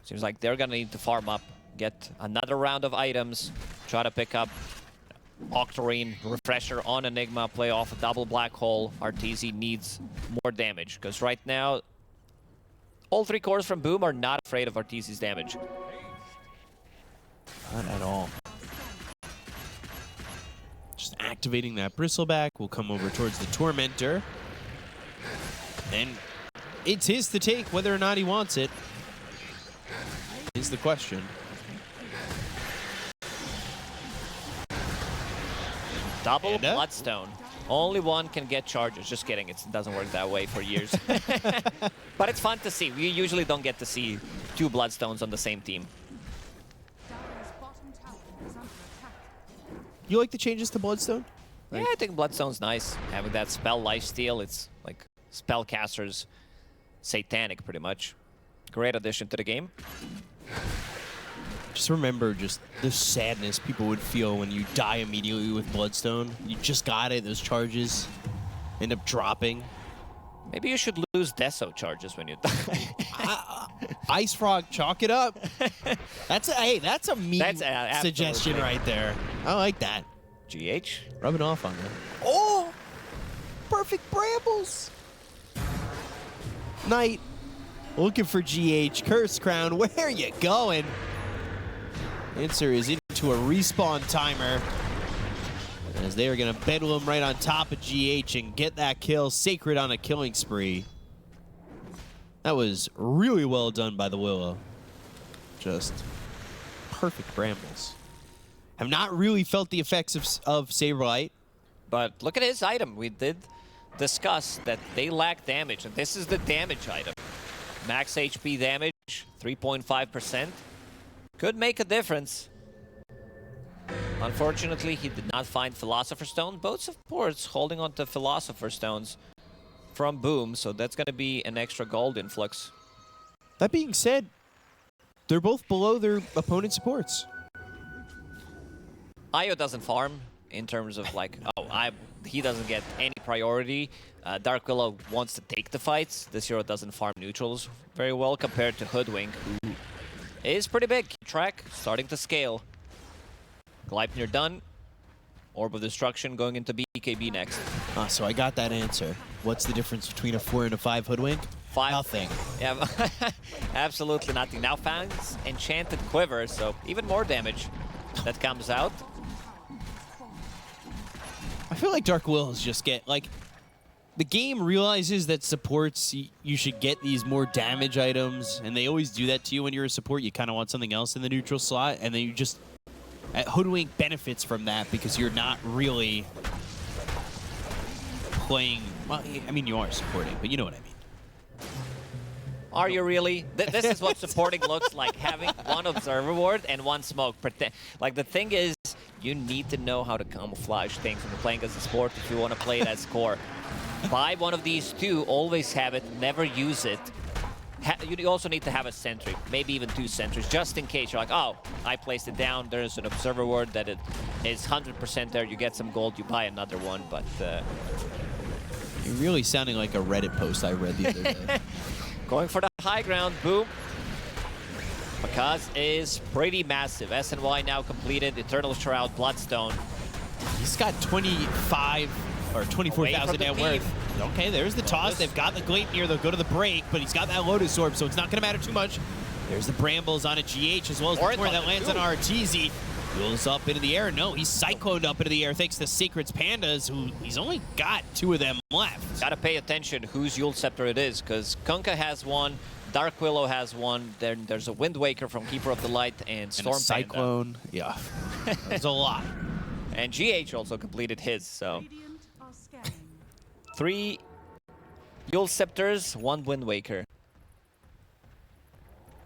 Seems like they're gonna need to farm up, get another round of items, try to pick up Octarine, Refresher on Enigma, play off a double Black Hole. Arteezy needs more damage, because right now, all 3 cores from Boom are not afraid of Arteezy's damage. Not at all. Just activating that Bristleback. We'll come over towards the Tormentor. And it's his to take, whether or not he wants it. Is the question. Double Bloodstone. Only one can get charges. Just kidding. It doesn't work that way for years. But it's fun to see. We usually don't get to see 2 Bloodstones on the same team. You like the changes to Bloodstone? Yeah, I think Bloodstone's nice. Having that spell lifesteal, it's like spellcaster's satanic, pretty much. Great addition to the game. Just remember just the sadness people would feel when you die immediately with Bloodstone. You just got it, those charges end up dropping. Maybe you should lose Deso charges when you die. Ice Frog, chalk it up. That's a mean suggestion right there. I like that. GH? Rubbing off on that. Oh! Perfect Brambles! Knight, looking for GH. Curse Crown, where are you going? Answer is into a respawn timer. As they are going to Bedlam right on top of GH and get that kill. Sacred on a killing spree. That was really well done by the Willow. Just perfect Brambles. Have not really felt the effects of Saberlight. But look at his item. We did discuss that they lack damage, and this is the damage item. Max HP damage, 3.5%. Could make a difference. Unfortunately, he did not find Philosopher's Stone. Both supports holding on to Philosopher's Stones from Boom, so that's going to be an extra gold influx. That being said, they're both below their opponent's supports. Io doesn't farm in terms of like, oh, he doesn't get any priority. Dark Willow wants to take the fights. This hero doesn't farm neutrals very well compared to Hoodwink, who is pretty big. Track starting to scale. Gleipnir done. Orb of Destruction going into BKB next. So I got that answer. What's the difference between a 4 and a 5 Hoodwink? 5. Nothing. Yeah, absolutely nothing. Now Fang's Enchanted Quiver, so even more damage that comes out. I feel like Dark Willows just get, like, the game realizes that supports, you should get these more damage items, and they always do that to you when you're a support. You kind of want something else in the neutral slot, and then you just... Hoodwink benefits from that because you're not really playing... Well, I mean, you are supporting, but you know what I mean. Are you really? This is what supporting looks like, having one observer ward and one smoke. Like, the thing is, you need to know how to camouflage things when you're playing as a sport if you want to play it as core. Buy one of these two, always have it, never use it. You also need to have a sentry, maybe even 2 sentries, just in case you're like, oh, I placed it down, there's an observer ward that it is 100% there, you get some gold, you buy another one, but... You're really sounding like a Reddit post I read the other day. Going for the high ground, boom. Pakaz is pretty massive. SNY now completed, Eternal Shroud, Bloodstone. He's got 25 or 24,000 net worth. Okay, there's the toss. They've got the Gleipnir. They'll go to the break, but he's got that Lotus Orb, so it's not going to matter too much. There's the Brambles on a GH as well as the Torrent that lands on Arteezy. Goes up into the air. No, he's cycloned up into the air thanks to Sacred's Pandas, who he's only got 2 of them left. Gotta pay attention whose Yule Scepter it is, because Kunkka has one, Dark Willow has one, then there's a Wind Waker from Keeper of the Light, and Storm and a Cyclone. Panda. Yeah, there's a lot. And GH also completed his, so... 3 Yule Scepters, 1 Wind Waker.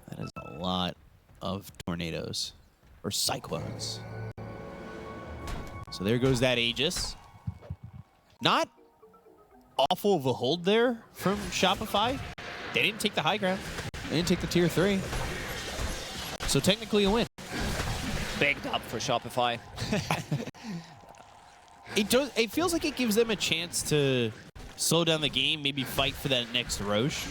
That is a lot of tornadoes. Or cyclones. So there goes that Aegis. Not awful of a hold there from Shopify. They didn't take the high ground. They didn't take the tier 3. So technically a win. Big up for Shopify. It feels like it gives them a chance to slow down the game, maybe fight for that next Roche.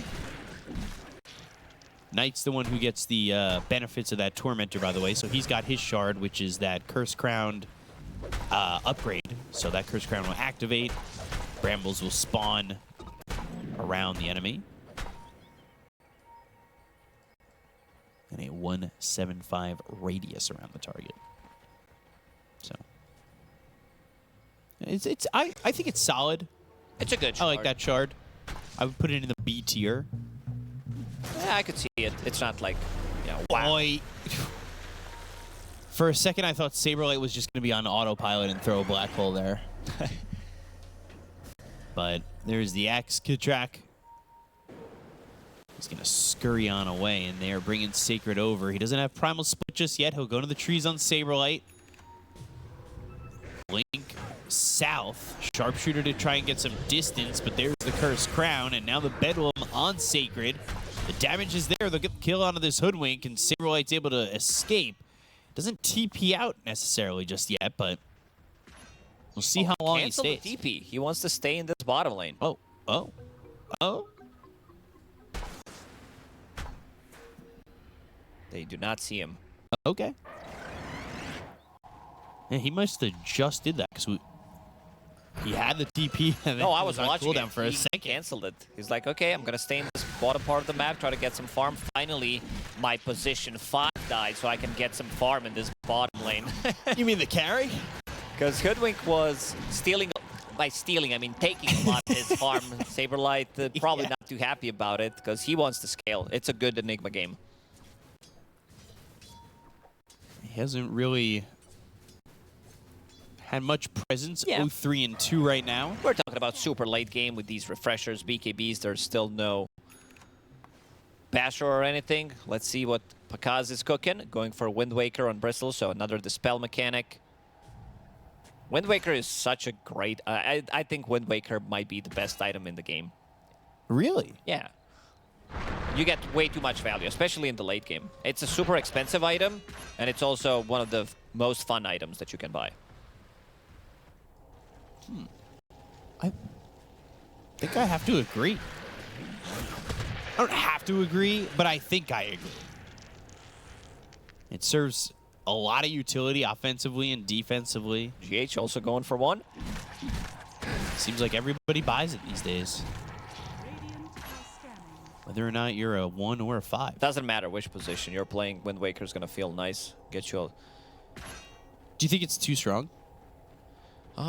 Knight's the one who gets the benefits of that Tormentor, by the way. So he's got his shard, which is that Curse Crowned upgrade. So that Curse Crown will activate. Brambles will spawn around the enemy. And a 175 radius around the target. So I think it's solid. It's a good shard. I like that shard. I would put it in the B tier. Yeah, I could see it. It's not like, wow. Boy. For a second, I thought Saberlight was just going to be on autopilot and throw a black hole there. But there's the Axe Kitrak. He's going to scurry on away, and they're bringing Sacred over. He doesn't have Primal Split just yet. He'll go to the trees on Saberlight. Link south. Sharpshooter to try and get some distance, but there's the Cursed Crown, and now the Bedlam on Sacred. The damage is there. They'll get the kill onto this Hoodwink, and Saberlight's able to escape. Doesn't TP out necessarily just yet, but we'll see how long he stays. Cancel the TP. He wants to stay in this bottom lane. Oh. They do not see him. Okay. Yeah, he must have just did that because he had the TP. And no, I was on watching cooldown it. for a second. Canceled it. He's like, okay, I'm gonna stay in this bottom part of the map, try to get some farm. Finally, my position 5 died, so I can get some farm in this bottom lane. You mean the carry? Because Hoodwink was stealing. By stealing, I mean taking a lot of his farm. Saberlight probably not too happy about it because he wants to scale. It's a good Enigma game. He hasn't really had much presence. Yeah. 0-3 and 2 right now. We're talking about super late game with these refreshers, BKBs. There's still no Basher or anything. Let's see what Pakaz is cooking. Going for Wind Waker on Bristle, so another Dispel mechanic. Wind Waker is such a great... I think Wind Waker might be the best item in the game. Really? Yeah. You get way too much value, especially in the late game. It's a super expensive item, and it's also one of the most fun items that you can buy. I think I have to agree. I don't have to agree, but I think I agree. It serves a lot of utility offensively and defensively. GH also going for one. Seems like everybody buys it these days. Whether or not you're a 1 or a 5. Doesn't matter which position you're playing. Wind Waker's going to feel nice. Get you a... Do you think it's too strong?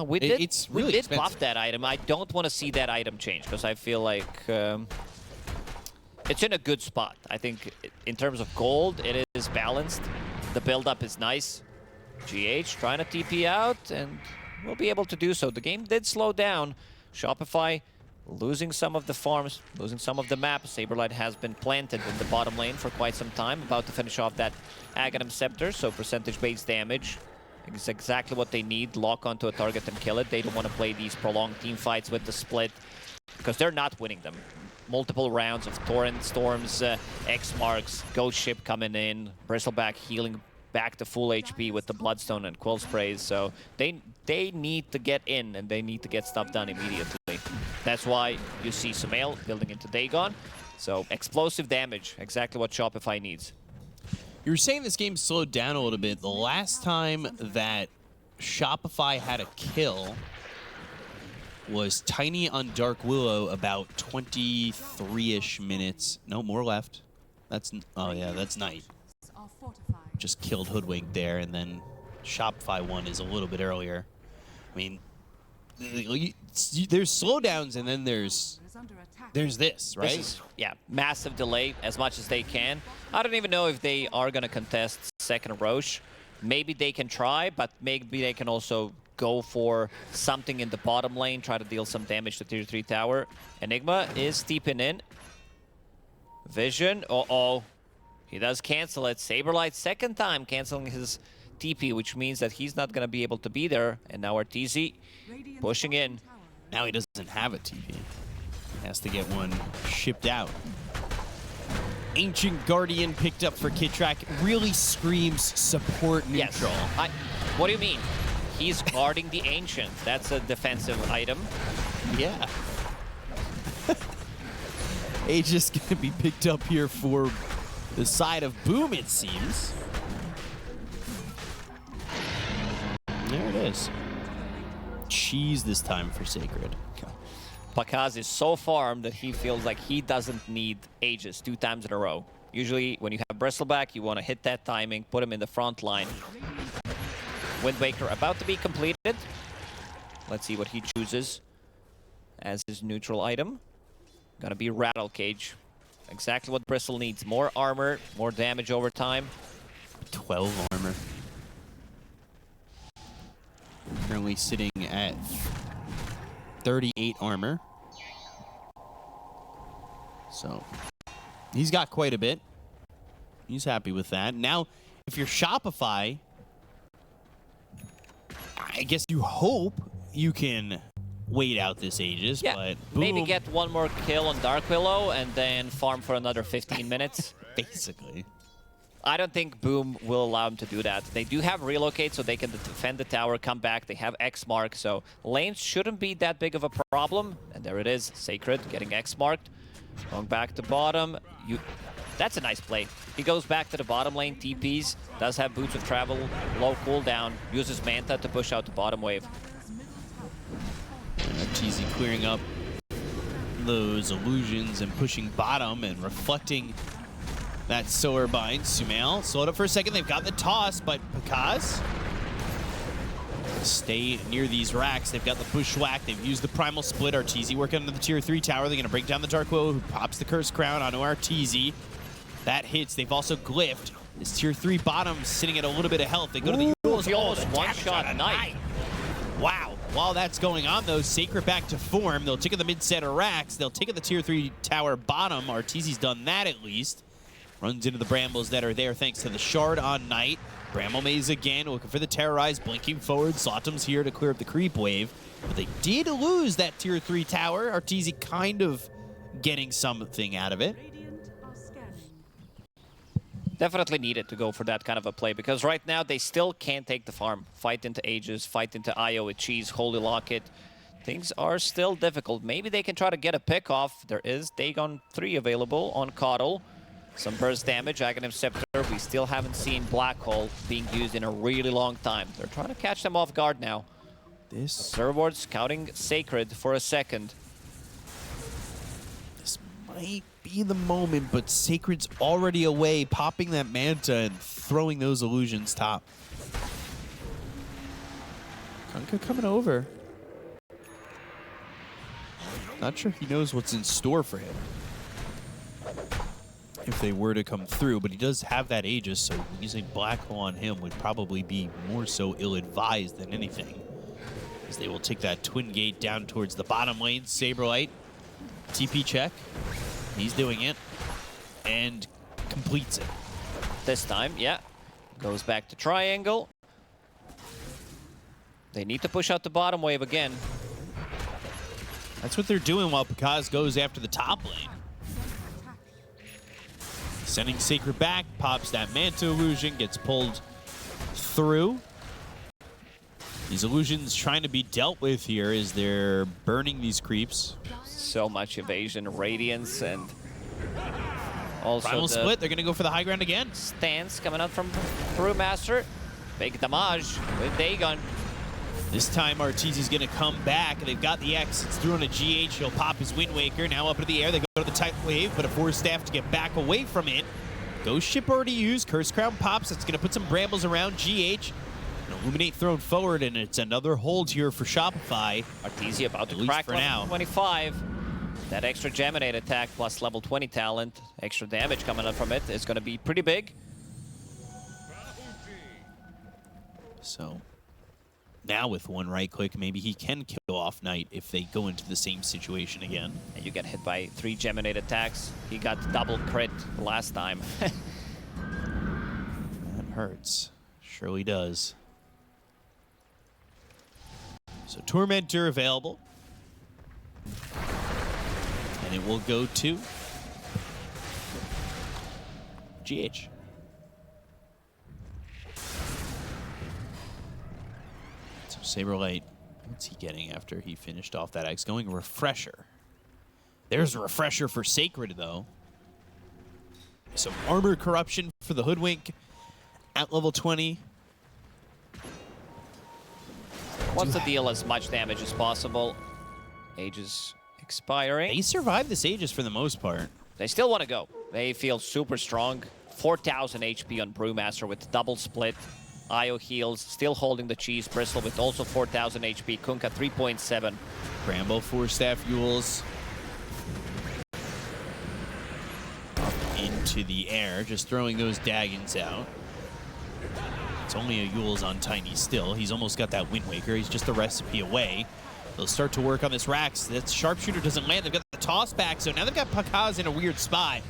We did expensive. buff that item. I don't want to see that item change because I feel like it's in a good spot. I think in terms of gold, it is balanced. The build-up is nice. GH trying to TP out, and we'll be able to do so. The game did slow down. Shopify losing some of the farms, losing some of the map. Saberlight has been planted in the bottom lane for quite some time, about to finish off that Aghanim Scepter, so percentage-based damage is exactly what they need. Lock onto a target and kill it. They don't want to play these prolonged team fights with the split because they're not winning them. Multiple rounds of Torrent Storms, X Marks, Ghost Ship coming in, Bristleback healing back to full HP with the Bloodstone and Quill Sprays. So they need to get in and they need to get stuff done immediately. That's why you see Sumail building into Dagon. So explosive damage, exactly what Shopify needs. You were saying this game slowed down a little bit. The last time that Shopify had a kill was Tiny on Dark Willow, about 23-ish minutes. No, more left. That's, oh yeah, that's Knight. Just killed Hoodwink there, and then Shopify one is a little bit earlier. I mean, there's slowdowns, and then there's this, right? This is, yeah, massive delay as much as they can. I don't even know if they are going to contest second Roche. Maybe they can try, but maybe they can also go for something in the bottom lane, try to deal some damage to tier 3 tower. Enigma is steeping in. Vision, uh-oh. He does cancel it. Saberlight second time canceling his TP, which means that he's not going to be able to be there. And now Arteezy pushing in. Now he doesn't have a TP. He has to get one shipped out. Ancient Guardian picked up for Kittrack. Really screams support neutral. Yes. What do you mean? He's guarding the Ancient. That's a defensive item. Yeah. Age is going to be picked up here for the side of Boom, it seems. There it is. Cheese this time for Sacred. Pakaz is so farmed that he feels like he doesn't need Aegis 2 times in a row. Usually, when you have Bristleback, you want to hit that timing, put him in the front line. Wind Waker about to be completed. Let's see what he chooses as his neutral item. Gonna be Rattle Cage. Exactly what Bristle needs. More armor, more damage over time. 12 armor. Currently sitting at 38 armor. So he's got quite a bit. He's happy with that. Now, if you're Shopify, I guess you hope you can wait out this Aegis, yeah, but maybe get one more kill on Dark Willow and then farm for another 15 minutes. Basically. I don't think Boom will allow him to do that. They do have Relocate, so they can defend the tower, come back. They have X Mark, so lanes shouldn't be that big of a problem. And there it is, Sacred getting X marked. Going back to bottom. That's a nice play. He goes back to the bottom lane, TPs, does have Boots of Travel, low cooldown, uses Manta to push out the bottom wave. TZ clearing up those illusions and pushing bottom and reflecting that Solar Bind. Sumail slowed up for a second. They've got the toss, but Pakaz stay near these racks. They've got the Bushwhack. They've used the Primal Split. Arteezy working under the tier 3 tower. They're going to break down the Dark Willow, who pops the Curse Crown onto Arteezy. That hits. They've also glyphed. This tier 3 bottom sitting at a little bit of health. They go to the Euros. He almost one-shot Knight. Wow. While that's going on, though, Sacred back to form. They'll take at the mid-center racks. They'll take at the tier 3 tower bottom. Arteezy's done that at least. Runs into the Brambles that are there thanks to the Shard on Knight. Bramble Maze again, looking for the Terrorize, blinking forward. Slotum's here to clear up the creep wave. But they did lose that tier 3 tower. Arteezy kind of getting something out of it. Definitely needed to go for that kind of a play, because right now they still can't take the farm. Fight into Aegis, fight into IO with Cheese, Holy Locket. things are still difficult. Maybe they can try to get a pick off. There is Dagon 3 available on Coddle. Some burst damage, Aghanim Scepter. We still haven't seen Black Hole being used in a really long time. They're trying to catch them off guard now. This Servward scouting Sacred for a second. This might be the moment, but Sacred's already away, popping that Manta and throwing those illusions top. Kunkka coming over. Not sure he knows what's in store for him if they were to come through, but he does have that Aegis, so using Black Hole on him would probably be more so ill-advised than anything, as they will take that Twin Gate down towards the bottom lane. Saberlight, TP check. He's doing it, and completes it. This time, yeah. Goes back to Triangle. They need to push out the bottom wave again. That's what they're doing while Pakaz goes after the top lane. Sending Sacred back, pops that Manta illusion, gets pulled through. These illusions trying to be dealt with here as they're burning these creeps. So much evasion, Radiance, and also Primal the split, they're going to go for the high ground again. stance coming out from Brewmaster. Big damage with Dagon. This time Arteezy's going to come back. They've got the X. It's through on a GH. He'll pop his Wind Waker. Now up into the air. They go to the tight wave, but a Force Staff to get back away from it. Ghost Ship already used. Curse Crown pops. It's going to put some brambles around GH. An Illuminate thrown forward, and it's another hold here for Shopify. Arteezy about to At least crack for level now. 25. That extra Geminate attack plus level 20 talent. Extra damage coming up from it is going to be pretty big. So now with one right click, maybe he can kill off Knight if they go into the same situation again. And you get hit by 3 Geminate attacks. He got double crit last time. That hurts. Surely does. So Tormentor available. And it will go to GH. So Saberlight, what's he getting after he finished off that X? Going Refresher. There's a Refresher for Sacred, though. Some Armor Corruption for the Hoodwink at level 20. Wants to deal as much damage as possible. Aegis expiring. They survived this Aegis for the most part. They still want to go. They feel super strong. 4,000 HP on Brewmaster with double split. Io heals, still holding the cheese. Bristle with also 4,000 HP. Kunkka 3.7. Bramble, Force Staff, Yules. Up into the air, just throwing those Daggons out. It's only a Yules on Tiny still. He's almost got that Wind Waker. He's just a recipe away. They'll start to work on this Rax. That Sharpshooter doesn't land. They've got the toss back, so now they've got Pakaz in a weird spot.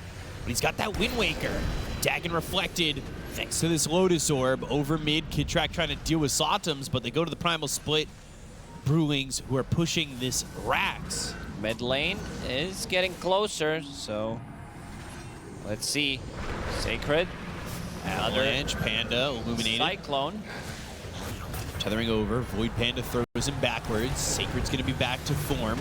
But he's got that Wind Waker. Dagon reflected thanks to this Lotus Orb. Over mid, Kidtrack trying to deal with Sotums, but they go to the Primal Split. Brewlings who are pushing this Rax. Mid lane is getting closer, so let's see. Sacred. Avalanche, Panda, Illuminated. Cyclone. Tethering over, Void Panda throws him backwards. Sacred's going to be back to form.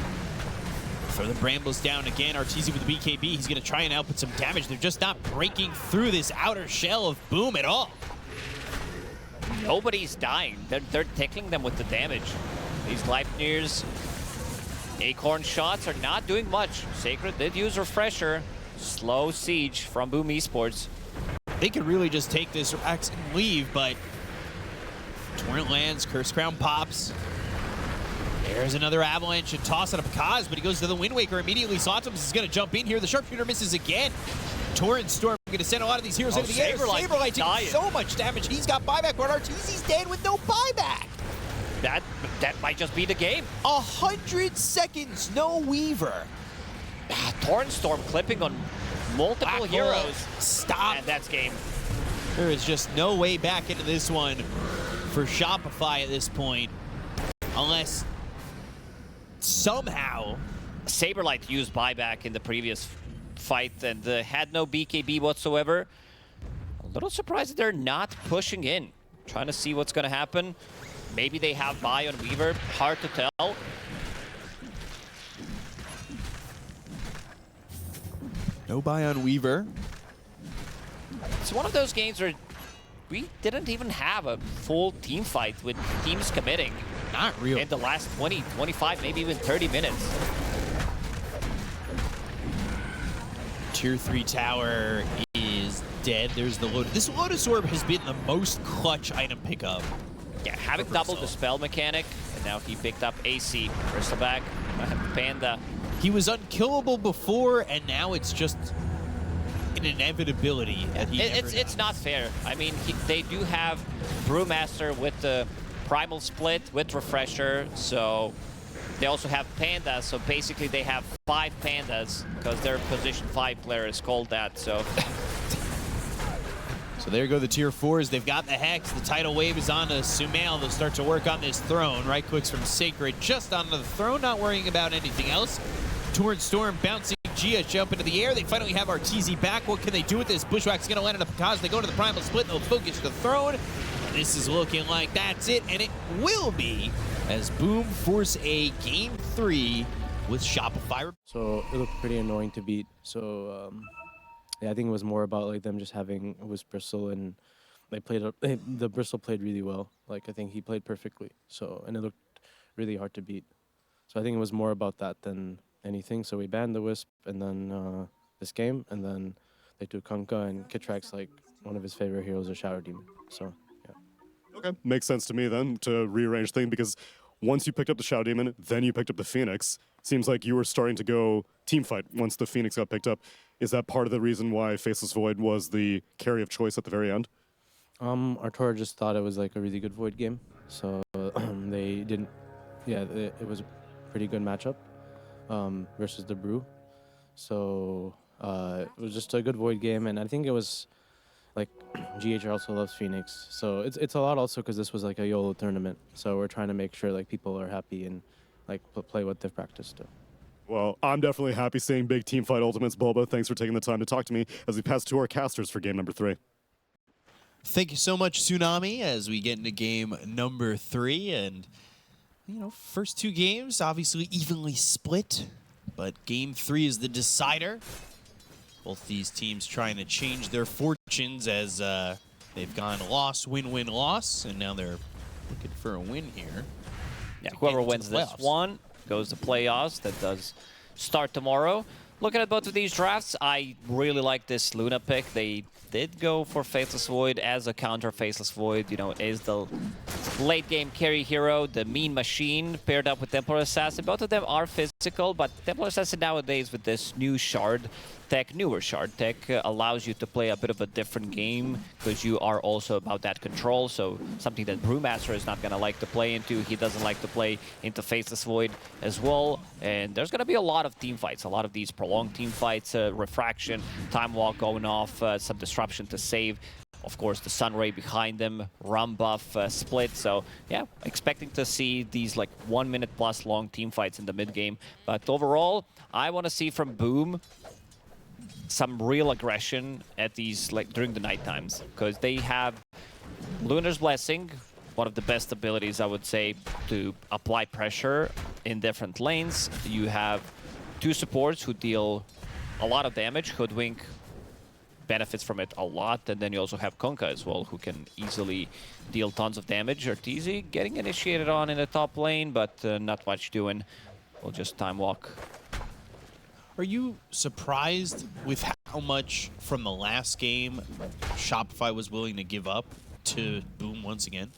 Throw the Brambles down again. Arteezy with the BKB. He's going to try and output some damage. They're just not breaking through this outer shell of Boom at all. Nobody's dying. They're tickling them with the damage. These Gleipnirs, Acorn shots are not doing much. Sacred did use Refresher. Slow siege from Boom Esports. They could really just take this Rax and leave, but Torrent lands, Curse Crown pops. There's another Avalanche and toss out of Pakaz, but he goes to the Wind Waker immediately. Sotums is going to jump in here. The Sharpshooter misses again. Torrent Storm going to send a lot of these heroes into the air. Saberlight taking so much damage. He's got buyback, but Arteezy's dead with no buyback. That might just be the game. 100 seconds, no Weaver. Torrent Storm clipping on multiple heroes. Stop. And that's game. There is just no way back into this one for Shopify at this point, unless somehow Saberlight used buyback in the previous fight and had no BKB whatsoever. A little surprised that they're not pushing in. Trying to see what's going to happen. Maybe they have buy on Weaver. Hard to tell. No buy on Weaver. It's one of those games where we didn't even have a full team fight with teams committing. Not real. In the last 20, 25, maybe even 30 minutes. Tier 3 tower is dead. There's the Lotus. This Lotus Orb has been the most clutch item pickup. Yeah, having doubled the spell mechanic, and now he picked up AC. Bristleback, Panda. He was unkillable before, and now it's just an inevitability that he It's not fair. I mean, they do have Brewmaster with the Primal Split, with Refresher, so they also have Panda, so basically they have 5 Pandas, because their position 5 player is called that, so... So there go the tier 4s. They've got the Hex. The tidal wave is on to Sumail. They'll start to work on this throne. Right clicks from Sacred just onto the throne, not worrying about anything else. Torrent Storm bouncing Gia jump into the air. They finally have RTZ back. What can they do with this? Bushwhack's going to land on a Pikaz. They go to the Primal Split. They'll focus the throne. This is looking like that's it, and it will be as Boom force a Game 3 with Shopify. So it looked pretty annoying to beat. So yeah, I think it was more about like them just having it was Bristol, and they played the Bristol played really well. Like I think he played perfectly. So and it looked really hard to beat. So I think it was more about that than anything. So we banned the Wisp, and then this game, and then they took Kunkka, and Kitrak's like one of his favorite heroes, a Shadow Demon. So yeah. Okay, makes sense to me then to rearrange things, because once you picked up the Shadow Demon, then you picked up the Phoenix. Seems like you were starting to go team fight once the Phoenix got picked up. Is that part of the reason why Faceless Void was the carry of choice at the very end? Artura just thought it was like a really good Void game, so they didn't. Yeah, it was a pretty good matchup versus the Brew. So it was just a good Void game, and I think it was like GH also loves Phoenix, so it's a lot also because this was like a YOLO tournament. So we're trying to make sure like people are happy and like play what they've practiced to. Well, I'm definitely happy seeing big team fight ultimates. Bulba, thanks for taking the time to talk to me as we pass to our casters for game number 3. Thank you so much, Tsunami, as we get into game number 3. And, you know, first 2 games, obviously evenly split, but game 3 is the decider. Both these teams trying to change their fortunes as they've gone loss, win, win, loss, and now they're looking for a win here. Yeah, whoever wins this one goes to playoffs. That does start tomorrow. Looking at both of these drafts, I really like this Luna pick. They did go for Faceless Void as a counter. Faceless Void, you know, is the late game carry hero, the mean machine paired up with Templar Assassin. Both of them are physical, but Templar Assassin nowadays with this new shard tech, newer shard tech, allows you to play a bit of a different game because you are also about that control. So something that Brewmaster is not going to like to play into. He doesn't like to play into Faceless Void as well. And there's going to be a lot of team fights, a lot of these prolonged team fights, refraction, time walk going off, some disruption to save. Of course, the Sun Ray behind them, Rum buff split. So yeah, expecting to see these like 1 minute plus long team fights in the mid game. But overall, I want to see from Boom some real aggression at these like during the night times, because they have Lunar's Blessing, one of the best abilities I would say to apply pressure in different lanes. You have 2 supports who deal a lot of damage. Hoodwink benefits from it a lot, and then you also have Kunkka as well, who can easily deal tons of damage. Arteezy getting initiated on in the top lane, but not much doing. We'll just time walk. Are you surprised with how much from the last game Shopify was willing to give up to Boom once again?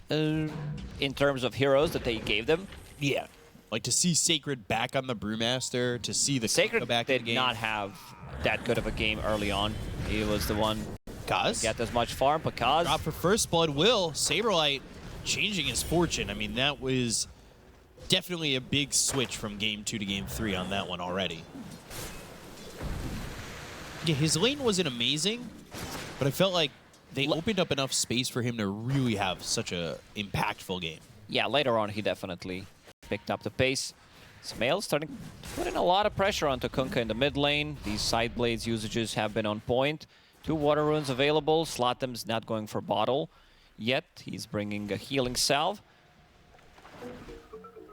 In terms of heroes that they gave them? Yeah. Like to see Sacred back on the Brewmaster, to see the Sacred back did in the game. not have that good of a game early on. He was the one Kaz? get as much farm, but Kaz... Drop for first blood. Will Saberlight changing his fortune. I mean, that was definitely a big switch from game 2 to game 3 on that one already. Yeah, his lane wasn't amazing, but I felt like they opened up enough space for him to really have such a impactful game. Yeah, later on he definitely picked up the pace. Sumail starting to put in a lot of pressure onto Kunkka in the mid lane. These side blades usages have been on point. 2 water runes available. Slotem's not going for bottle yet. He's bringing a healing salve.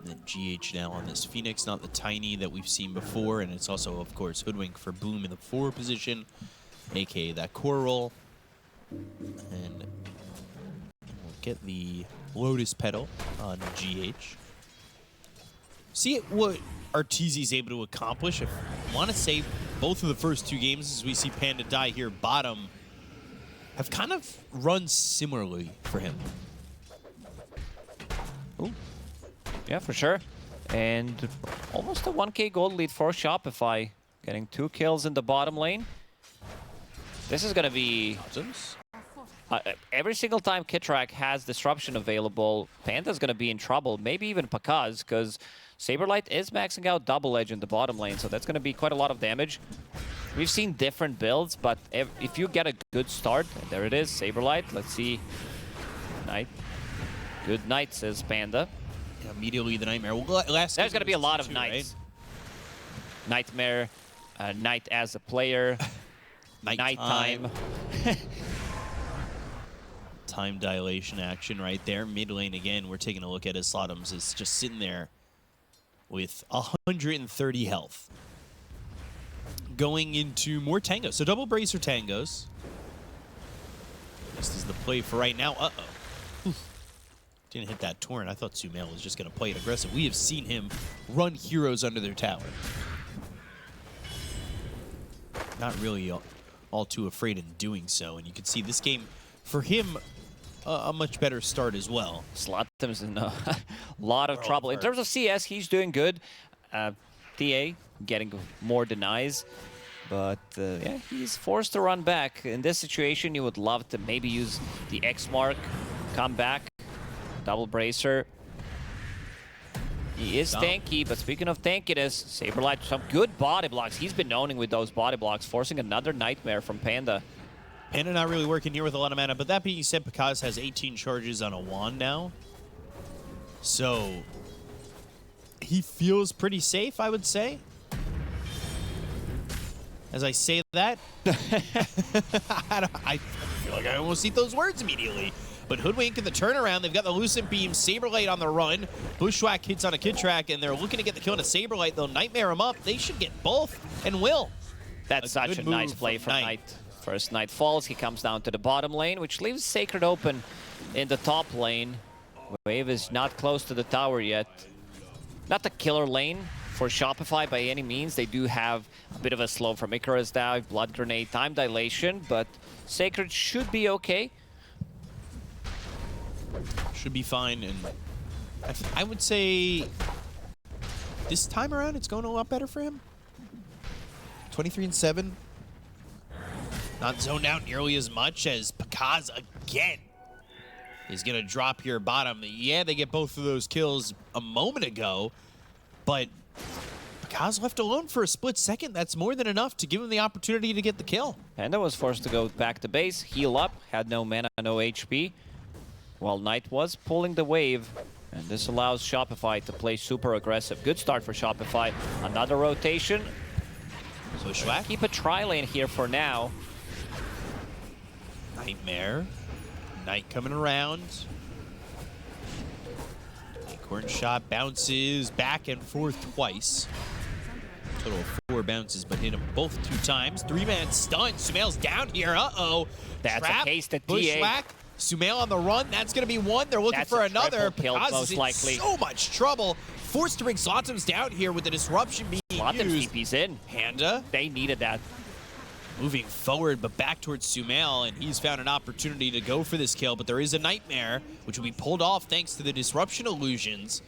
And then GH now on this Phoenix, not the Tiny that we've seen before, and it's also, of course, Hoodwink for Boom in the 4 position, aka that core role. And we'll get the Lotus Petal on GH. See what Arteezy's able to accomplish. I want to say both of the first 2 games, as we see Panda die here bottom, have kind of run similarly for him. Ooh. Yeah, for sure. And almost a 1K gold lead for Shopify, getting 2 kills in the bottom lane. This is going to be... every single time Kitrak has Disruption available, Panda's going to be in trouble. Maybe even Pakaz, because Saberlight is maxing out Double Edge in the bottom lane, so that's going to be quite a lot of damage. We've seen different builds, but if you get a good start, there it is, Saberlight. Let's see. Knight. Good night, says Panda. Yeah, immediately the Nightmare. Well, There's going to be a lot of 2, Knights. Right? Nightmare, Knight as a player, Nighttime. Time dilation action right there. Mid lane again, we're taking a look at as Slotums is just sitting there with 130 health. Going into more tangos. So double bracer tangos. This is the play for right now. Uh-oh. Didn't hit that torrent. I thought Sumail was just going to play it aggressive. We have seen him run heroes under their tower. Not really all too afraid in doing so. And you can see this game, for him, a much better start as well. Slotham's in a lot of trouble. In terms of CS, he's doing good. TA getting more denies. But yeah, he's forced to run back. In this situation, you would love to maybe use the X mark, come back, double bracer. He is tanky, but speaking of tankiness, Saberlight, some good body blocks. He's been owning with those body blocks, forcing another Nightmare from Panda. Panda not really working here with a lot of mana, but that being said, Pakaz has 18 charges on a wand now. So he feels pretty safe, I would say. As I say that, I feel like I almost eat those words immediately. But Hoodwink in the turnaround, they've got the Lucent Beam, Saberlight on the run. Bushwhack hits on a Kitrak, and they're looking to get the kill on a Saberlight. They'll Nightmare him up. They should get both, and will. That's such a nice play from Knight. First Knight falls, he comes down to the bottom lane, which leaves Sacred open in the top lane. Wave is not close to the tower yet. Not the killer lane for Shopify by any means. They do have a bit of a slow from Icarus dive, Blood Grenade, Time Dilation, but Sacred should be okay. Should be fine, and I would say this time around it's going a lot better for him. 23-7. Not zoned out nearly as much as Pakaz again is going to drop here bottom. Yeah, they get both of those kills a moment ago, but Pakaz left alone for a split second. That's more than enough to give him the opportunity to get the kill. Panda was forced to go back to base, heal up, had no mana, no HP, while Knight was pulling the wave. And this allows Shopify to play super aggressive. Good start for Shopify. Another rotation. So Schwack, Keep a tri-lane here for now. Nightmare. Knight coming around. Acorn shot bounces back and forth twice. Total of 4 bounces, but hit him both 2 times. 3-man stun. Sumail's down here. Uh-oh. That's Trap, a case to TA. Bushwhack. Sumail on the run. That's going to be 1. They're looking That's for a another. triple kill, Pakaz most is in likely. so much trouble. Forced to bring Slotums down here with the disruption being Slotham's used. TP's in. Panda They needed that. moving forward, but back towards Sumail, and he's found an opportunity to go for this kill, but there is a Nightmare, which will be pulled off thanks to the disruption illusions.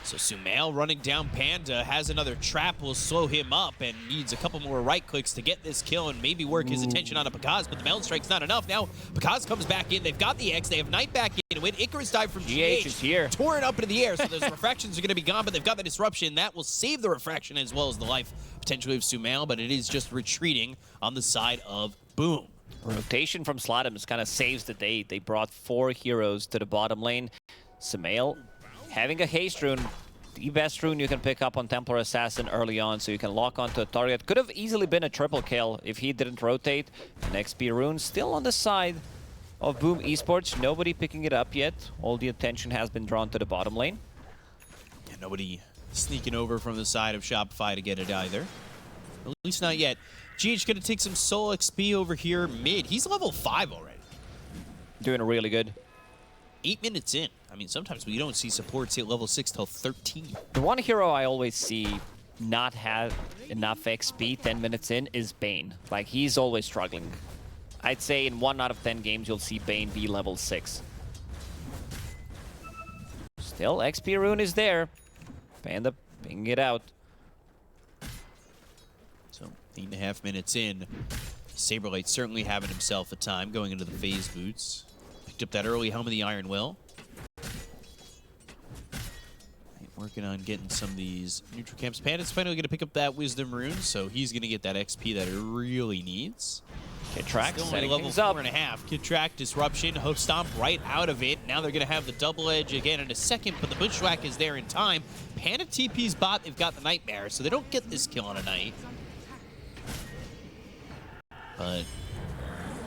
So Sumail running down Panda, has another trap, will slow him up, and needs a couple more right clicks to get this kill and maybe work his attention on a Pakaz, but the Meld Strike's not enough. Now Pakaz comes back in, they've got the X, they have Knight back into it. Icarus dive from GH is here. Tore it up into the air, so those refractions are going to be gone, but they've got the disruption. That will save the refraction as well as the life potentially of Sumail, but it is just retreating on the side of Boom. Rotation from Slotums kind of saves the day. They brought 4 heroes to the bottom lane. Sumail having a haste rune. The best rune you can pick up on Templar Assassin early on, so you can lock onto a target. Could have easily been a triple kill if he didn't rotate. An XP rune still on the side of Boom Esports. Nobody picking it up yet. All the attention has been drawn to the bottom lane. Nobody sneaking over from the side of Shopify to get it either. At least not yet. GH going to take some solo XP over here mid. He's level 5 already. Doing really good. 8 minutes in. I mean, sometimes we don't see supports hit level 6 till 13. The one hero I always see not have enough XP 10 minutes in is Bane. Like, he's always struggling. I'd say in 1 out of 10 games, you'll see Bane be level 6. Still, XP rune is there. Panda pinging it out. So, 8.5 minutes in. Saberlight certainly having himself a time going into the phase boots. Picked up that early helm of the Iron Will. Working on getting some of these neutral camps. Panda's finally going to pick up that Wisdom rune, so he's going to get that XP that it really needs. Kidtrack setting level things up. 4.5. Kidtrack, Disruption, Hoof Stomp right out of it. Now they're going to have the double edge again in a second, but the Bushwhack is there in time. Panda TP's bot, they've got the Nightmare, so they don't get this kill on a night. But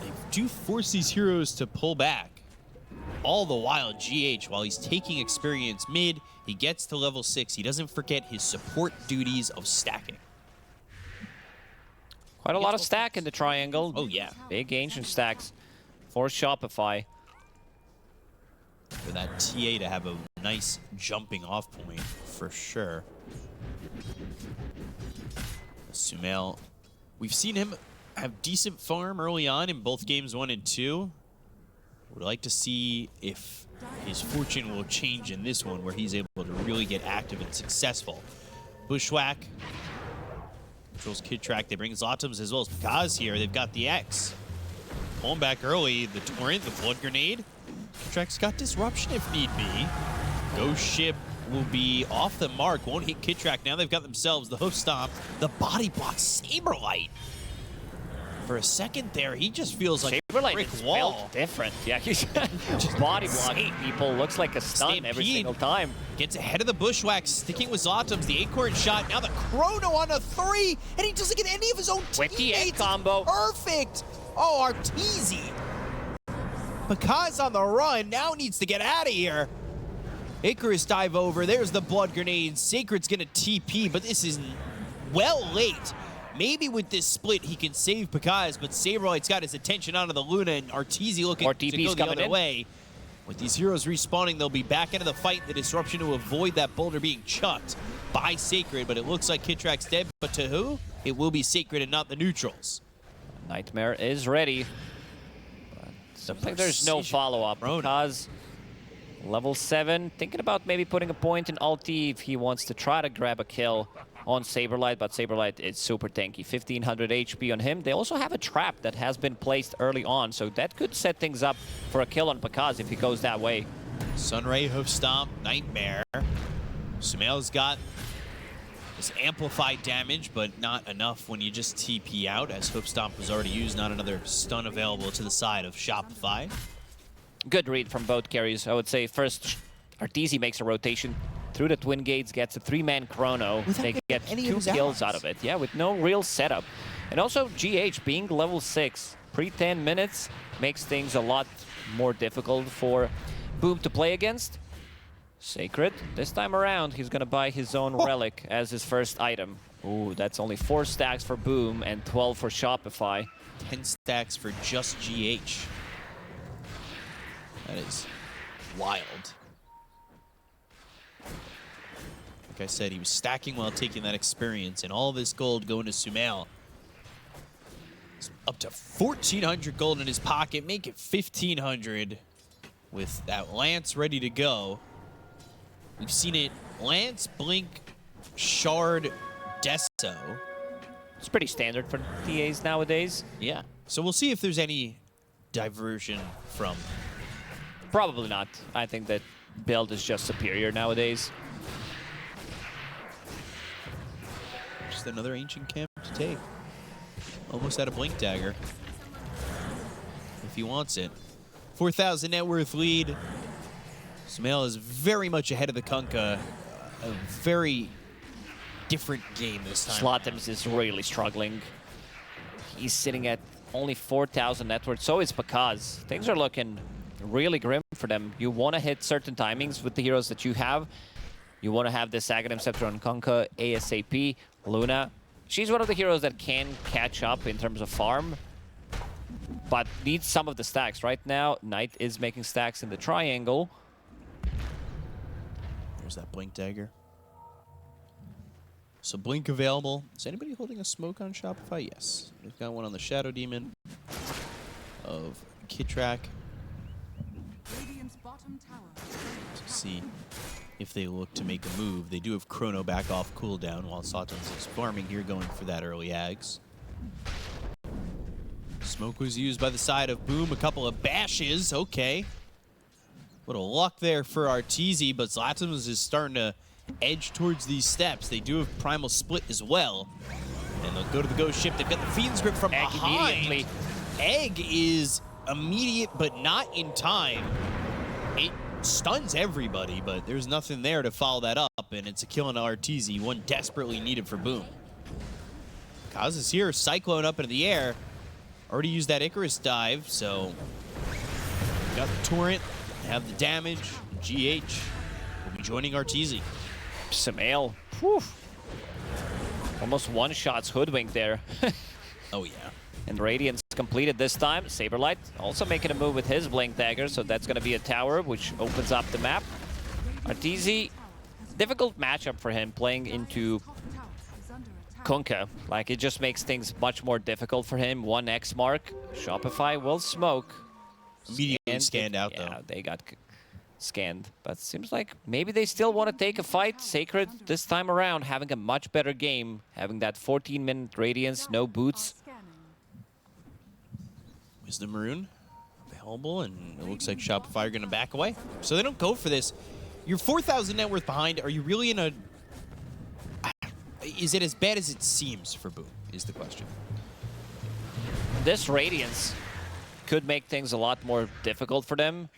they do force these heroes to pull back. All the while, GH, while he's taking experience mid, he gets to level 6. He doesn't forget his support duties of stacking. Quite a lot of stack in the triangle. Oh, yeah. Big ancient stacks for Shopify. For that TA to have a nice jumping off point, for sure. Sumail, we've seen him have decent farm early on in both games 1 and 2. Would like to see if his fortune will change in this one, where he's able to really get active and successful. Bushwhack controls Kidtrack. They bring Zottoms as well as Kaz here. They've got the X. Pulling back early. The Torrent, the Blood Grenade. Kidtrack's got Disruption if need be. Ghost Ship will be off the mark. Won't hit Kidtrack. Now they've got themselves the Hoof Stomp, the Body Block, Saberlight. For a second there, he just feels like a brick wall. Felt different. Yeah, he's just body blocking people. Looks like a stun every single time. Gets ahead of the Bushwhack, sticking with Zottoms. The Acorn shot. Now the Chrono on a 3, and he doesn't get any of his own With the teammates. egg combo. Perfect. Oh, Arteezy. Pakaz on the run. Now needs to get out of here. Icarus dive over. There's the Blood Grenade. Sacred's going to TP, but this is well late. Maybe with this split, he can save Pakaz, but Saberlight's got his attention onto the Luna, and Arteezy looking to go the other way. With these heroes respawning, they'll be back into the fight. The Disruption to avoid that boulder being chucked by Sacred, but it looks like Kidtrack's dead. But to who? It will be Sacred and not the neutrals. Nightmare is ready. Seems like there's no follow-up. Pakaz, level 7, thinking about maybe putting a point in ulti if he wants to try to grab a kill on Saberlight, but Saberlight is super tanky. 1500 HP on him. They also have a trap that has been placed early on, so that could set things up for a kill on Pakaz if he goes that way. Sunray, Hoof Stomp, Nightmare. Sumail's got this amplified damage, but not enough when you just TP out, as Hoof Stomp was already used. Not another stun available to the side of Shopify. Good read from both carries. I would say first, Arteezy makes a rotation through the Twin Gates, gets a 3-man Chrono. They get 2 kills out of it. Yeah, with no real setup. And also, GH being level 6, pre-10 minutes, makes things a lot more difficult for Boom to play against. Sacred, this time around, he's going to buy his own relic as his first item. Ooh, that's only 4 stacks for Boom and 12 for Shopify. 10 stacks for just GH. That is wild. Like I said, he was stacking while taking that experience, and all this gold going to Sumail. It's up to 1,400 gold in his pocket, make it 1,500 with that Lance ready to go. We've seen it, Lance, Blink, Shard, Deso. It's pretty standard for TAs nowadays. Yeah, so we'll see if there's any diversion from. Probably not. I think that build is just superior nowadays. Just another ancient camp to take. Almost out of Blink Dagger. If he wants it. 4,000 net worth lead. Sumail is very much ahead of the Kunkka. A very different game this time. Slottims is really struggling. He's sitting at only 4,000 net worth. So is Pakaz. Things are looking really grim for them. You want to hit certain timings with the heroes that you have. You want to have this Aghanim Scepter on Kunkka ASAP. Luna, she's one of the heroes that can catch up in terms of farm, but needs some of the stacks. Right now, Knight is making stacks in the triangle. There's that Blink Dagger. So Blink available. Is anybody holding a smoke on Shopify? Yes. They've got one on the Shadow Demon of Kitrak. Let's see if they look to make a move. They do have Chrono back off cooldown while Satans is farming here, going for that early Ags. Smoke was used by the side of Boom. A couple of bashes. Okay. Little luck there for Arteezy, but Zlatans is starting to edge towards these steps. They do have Primal Split as well. And they'll go to the Ghost Ship. They've got the Fiend's Grip from Egg behind. immediately. Egg is immediate, but not in time. It stuns everybody, but there's nothing there to follow that up, and it's a kill on Arteezy, one desperately needed for Boom. Kaz is here, Cyclone up into the air. Already used that Icarus dive, so got the Torrent, have the damage. GH will be joining Arteezy. Sumail, whew. Almost one shot's hoodwink there. Oh yeah. And Radiance completed this time. Saberlight also making a move with his Blink Dagger, so that's going to be a tower, which opens up the map. Arteezy, difficult matchup for him playing into Kunkka. Like, it just makes things much more difficult for him. 1x mark. Shopify will smoke. Immediately scanned out, though. Yeah, they got scanned. But seems like maybe they still want to take a fight. Sacred, this time around, having a much better game. Having that 14-minute Radiance, no boots. Wisdom Rune available, and it looks like Shopify are going to back away. So they don't go for this. You're 4,000 net worth behind. Are you really in a... Is it as bad as it seems for Boom, is the question. This Radiance could make things a lot more difficult for them.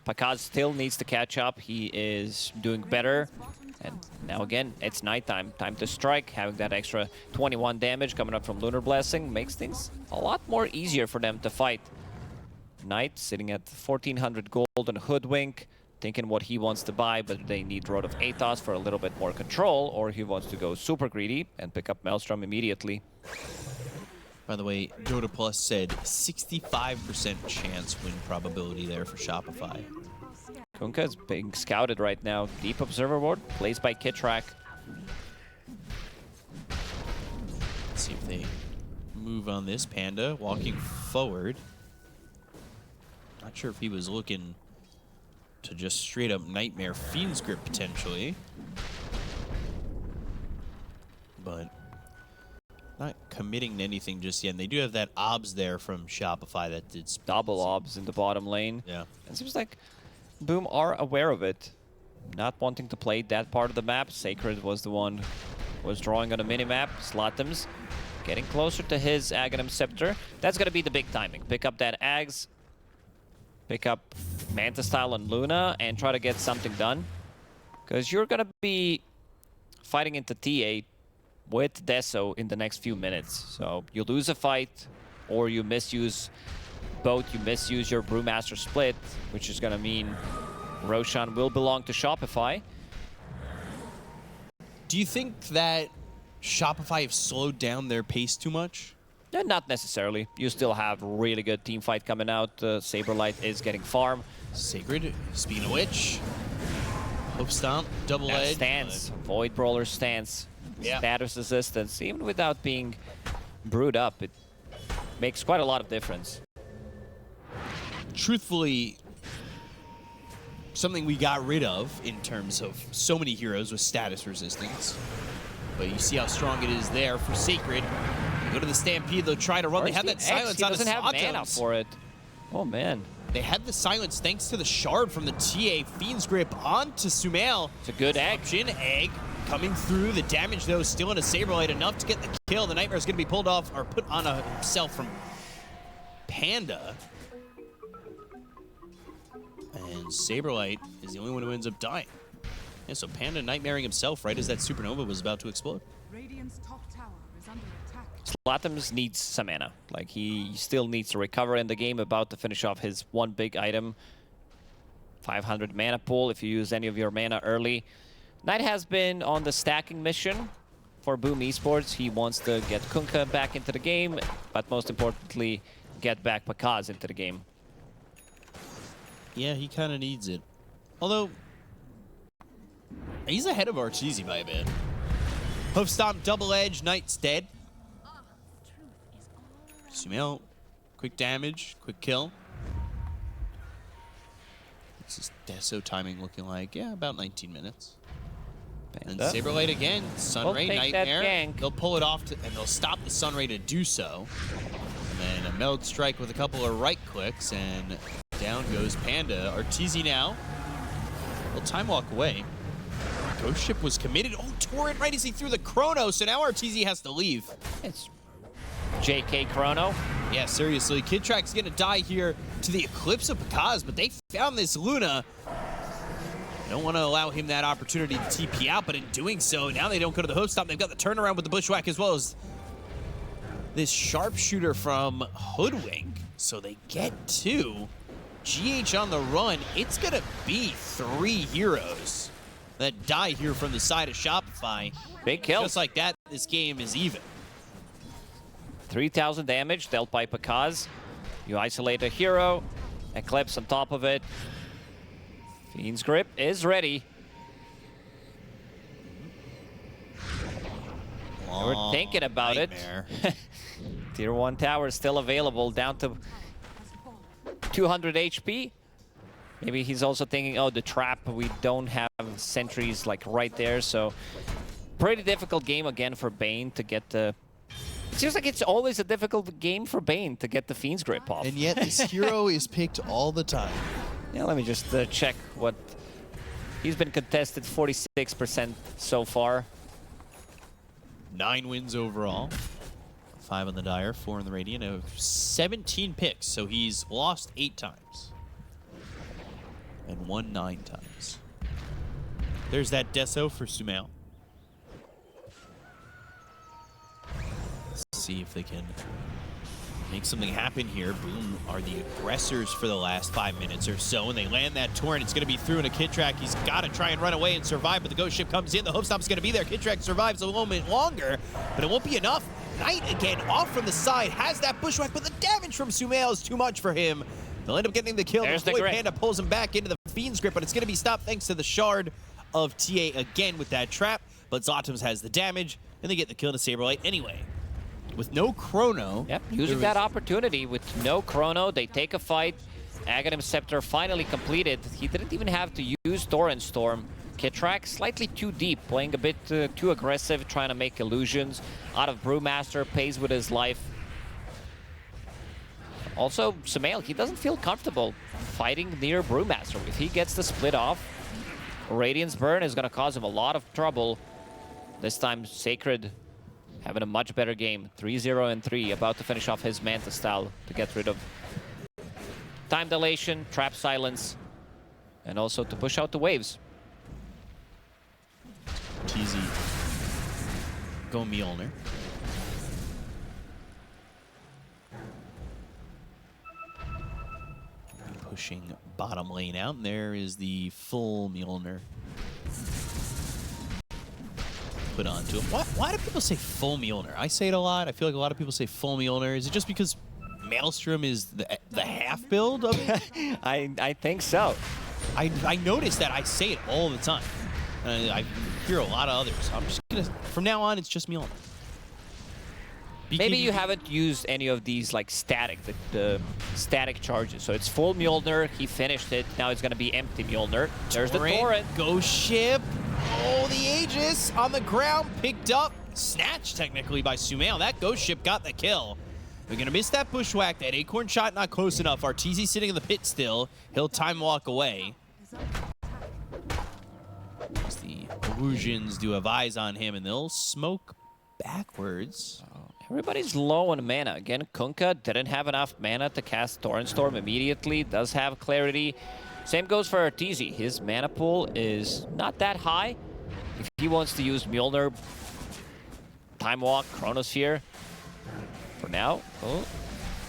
Pakaz still needs to catch up. He is doing better. And now again, it's nighttime. Time to strike. Having that extra 21 damage coming up from Lunar Blessing makes things a lot more easier for them to fight. Knight sitting at 1,400 gold and Hoodwink, thinking what he wants to buy, but they need Road of Athos for a little bit more control, or he wants to go super greedy and pick up Maelstrom immediately. By the way, Dota Plus said 65% chance win probability there for Shopify. Kunkka is being scouted right now. Deep Observer Ward, plays by Kitrak. Let's see if they move on this. Panda walking forward. Not sure if he was looking to just straight up Nightmare Fiend's Grip potentially. But not committing to anything just yet. And they do have that OBS there from Shopify that did Double obs in the bottom lane. Yeah. It seems like Boom are aware of it. Not wanting to play that part of the map. Sacred was the one who was drawing on a minimap. Slotums getting closer to his Aghanim Scepter. That's going to be the big timing. Pick up that Ags. Pick up Manta Style on Luna and try to get something done. Because you're going to be fighting into TA with Deso in the next few minutes. So you lose a fight or you misuse both. You misuse your Brewmaster Split, which is going to mean Roshan will belong to Shopify. Do you think that Shopify have slowed down their pace too much? Yeah, not necessarily. You still have really good team fight coming out. Saberlight is getting farm. Sacred, speaking of which, Hope Stomp, double edge. Stance, Void Brawler stance, Yeah. status resistance. Even without being brewed up, it makes quite a lot of difference. Truthfully, something we got rid of in terms of so many heroes with status resistance. But you see how strong it is there for Sacred. They go to the Stampede, they'll try to run. They have that silence out of doesn't have mana Slotums. for it. Oh, man. They had the silence thanks to the shard from the TA. Fiend's Grip onto Sumail. It's a good egg. Option, egg coming through. The damage, though, still in a Saberlight, enough to get the kill. The Nightmare is going to be pulled off or put on himself from Panda. And Saberlight is the only one who ends up dying. Yeah, so Panda nightmaring himself right as that supernova was about to explode. Radiant's top tower is under attack. Slotums needs some mana. Like, he still needs to recover in the game, about to finish off his one big item. 500 mana pool if you use any of your mana early. Knight has been on the stacking mission for BetBoom Esports. He wants to get Kunkka back into the game, but most importantly, get back PGL into the game. Yeah, he kind of needs it. Although, he's ahead of Arteezy by a bit. Hoof stomp, double edge, Knight's dead. Sumail, quick damage, quick kill. What's his Deso timing looking like? Yeah, about 19 minutes. And Saberlight again, Sunray, Nightmare. They'll pull it off, and they'll stop the Sunray to do so. And then a meld strike with a couple of right clicks, and down goes Panda. Arteezy now. Will time walk away. Ghost Ship was committed. Oh, Torrent right as he threw the Chrono, so now Arteezy has to leave. It's JK Chrono. Yeah, seriously. Kid Track's gonna die here to the Eclipse of PGL, but they found this Luna. They don't want to allow him that opportunity to TP out, but in doing so, now they don't go to the hoof stop. They've got the turnaround with the Bushwhack as well as this sharpshooter from Hoodwink. So they get two. GH on the run. It's gonna be 3 heroes that die here from the side of Shopify. Big kill. Just like that, this game is even. 3,000 damage dealt by PGL. You isolate a hero, Eclipse on top of it. Fiend's Grip is ready. We're thinking about nightmare. it. Tier 1 tower still available, down to 200 HP. Maybe he's also thinking, oh, the trap, we don't have sentries like right there, so pretty difficult game again for Bane to get the... It seems like it's always a difficult game for Bane to get the Fiend's Grip off. And yet this hero is picked all the time. Yeah, let me just check what... He's been contested 46% so far. 9 wins overall. 5 on the Dire, 4 in the Radiant, of 17 picks, so he's lost 8 times. And won 9 times. There's that Deso for Sumail. Let's see if they can make something happen here. Boom are the aggressors for the last 5 minutes or so, and they land that Torrent. It's going to be through in a Kid Track. He's got to try and run away and survive, but the Ghost Ship comes in. The hoof stomp's going to be there. Kid Track survives a little bit longer, but it won't be enough. Knight again off from the side, has that Bushwhack, but the damage from Sumail is too much for him. They'll end up getting the kill. There's the the Void Panda pulls him back into the Fiend's Grip, but it's going to be stopped thanks to the Shard of TA again with that trap. But Zottoms has the damage, and they get the kill to Saberlight anyway. With no Chrono. Yep, using that opportunity with no Chrono, they take a fight. Aghanim Scepter finally completed. He didn't even have to use Torrent Storm. Kid Track slightly too deep, playing a bit too aggressive, trying to make illusions. Out of Brewmaster, pays with his life. Also, Sumail, he doesn't feel comfortable fighting near Brewmaster. If he gets the split off, Radiant's Burn is going to cause him a lot of trouble. This time, Sacred having a much better game. 3-0 and 3, about to finish off his Manta style to get rid of time dilation, trap silence, and also to push out the waves. Teasy. Go Mjolnir. Pushing bottom lane out, and there is the full Mjolnir put onto him. Why do people say full Mjolnir? I say it a lot. I feel like a lot of people say full Mjolnir. Is it just because Maelstrom is the half build of it? I think so. I notice that I say it all the time. I hear a lot of others. I'm just gonna, from now on, it's just Mjolnir. Maybe you haven't used any of these like static, the static charges. So it's full Mjolnir, he finished it, now it's gonna be empty Mjolnir. There's the Torrent. Ghost Ship. Oh, the Aegis on the ground, picked up, snatched technically by Sumail. That Ghost Ship got the kill. We're gonna miss that Bushwhack, that Acorn shot not close enough. Arteezy sitting in the pit still. He'll time walk away. As the illusions do have eyes on him, and they'll smoke backwards. Everybody's low on mana. Again, Kunkka didn't have enough mana to cast Torrent Storm immediately. Does have clarity. Same goes for Arteezy. His mana pool is not that high. If he wants to use Mjolnir, Time Walk, Chronosphere, for now,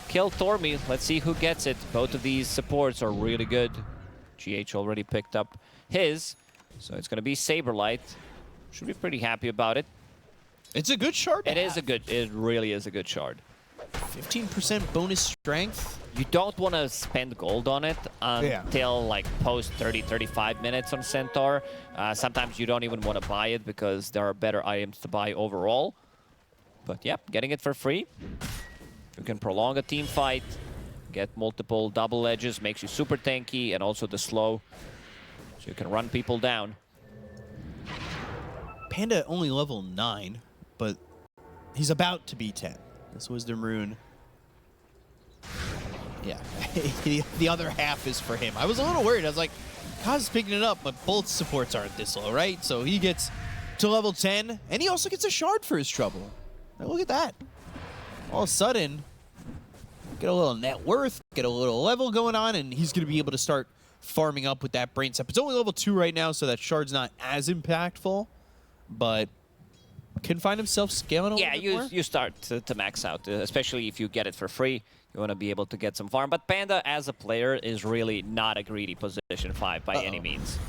kill Tormi. Let's see who gets it. Both of these supports are really good. GH already picked up his. So it's going to be Saberlight. Should be pretty happy about it. It's a good shard. It really is a good shard. 15% bonus strength. You don't want to spend gold on it until like post 30-35 minutes on Centaur. Sometimes you don't even want to buy it because there are better items to buy overall. But yeah, getting it for free. You can prolong a team fight, get multiple double edges, makes you super tanky, and also the slow, so you can run people down. Panda only level 9, but he's about to be 10. This Wisdom Rune. Yeah, the other half is for him. I was a little worried. I was like, Kaz is picking it up, but both supports aren't this low, right? So he gets to level 10, and he also gets a shard for his trouble. Now look at that. All of a sudden, get a little net worth, get a little level going on, and he's going to be able to start farming up with that brain sap. It's only level 2 right now, so that shard's not as impactful, but can find himself scaling a little bit more. You start to max out, especially if you get it for free. You want to be able to get some farm. But Panda, as a player, is really not a greedy position 5 by any means.